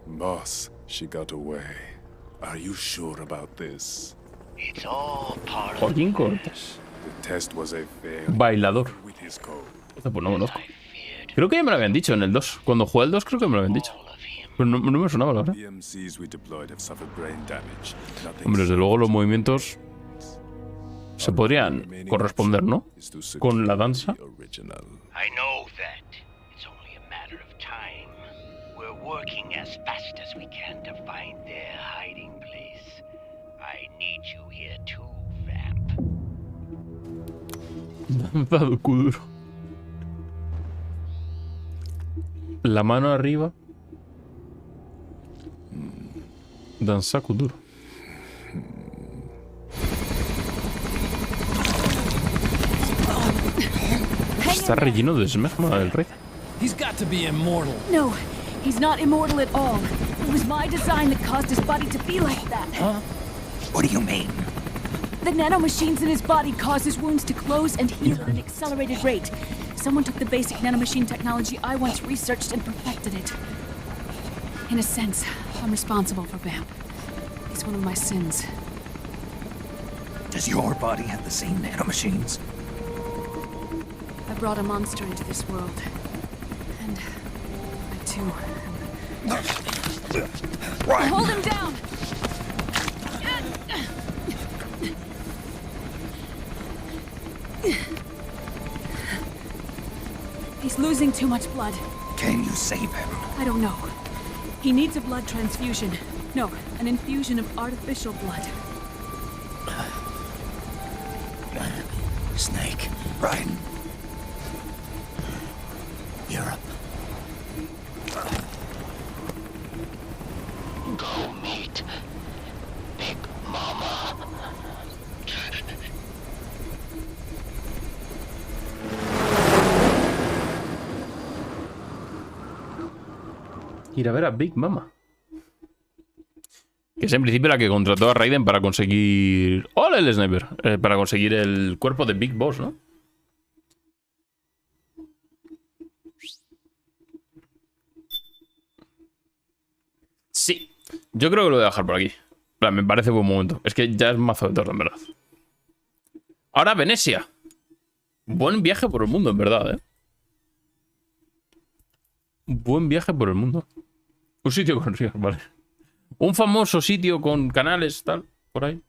Boss, she got away. Are you sure about this? It's all part Joaquín Cortés. The test was a failure. Bailador. With his code. Pues no conozco. Creo que ya me lo habían dicho en el 2. Cuando jugué el 2 creo que me lo habían dicho. Pero no me sonaba, la verdad. Hombre, desde luego los movimientos se podrían corresponder, ¿no? Con la danza. I know that. It's only a matter of time. We're working as fast as we can to find their hiding place. I need you here too, vamp. Danza Kuduro. La mano arriba. Danza Kuduro. Está relleno de esmegma el rey. He's got to be immortal. No, he's not immortal at all. It was my design that caused his body to be like that. Huh? What do you mean? The nanomachines in his body cause his wounds to close and heal at an accelerated rate. Someone took the basic nanomachine technology I once researched and perfected it. In a sense, I'm responsible for Vamp. It's one of my sins. Does your body have the same nanomachines? I brought a monster into this world. And I too Right. Hold him down! He's losing too much blood. Can you save him? I don't know. He needs a blood transfusion. No, an infusion of artificial blood. Snake. Raiden. Europe. Go meet Big Mama. Ir a ver a Big Mama. Que es en principio la que contrató a Raiden para conseguir... ¡Hola, el sniper! Para conseguir el cuerpo de Big Boss, ¿no? Sí. Yo creo que lo voy a dejar por aquí. Me parece buen momento. Es que ya es mazo de torre, en verdad. Ahora, Venecia. Buen viaje por el mundo, en verdad, ¿eh? Buen viaje por el mundo. Un sitio con ríos, vale. Un famoso sitio con canales, tal, por ahí.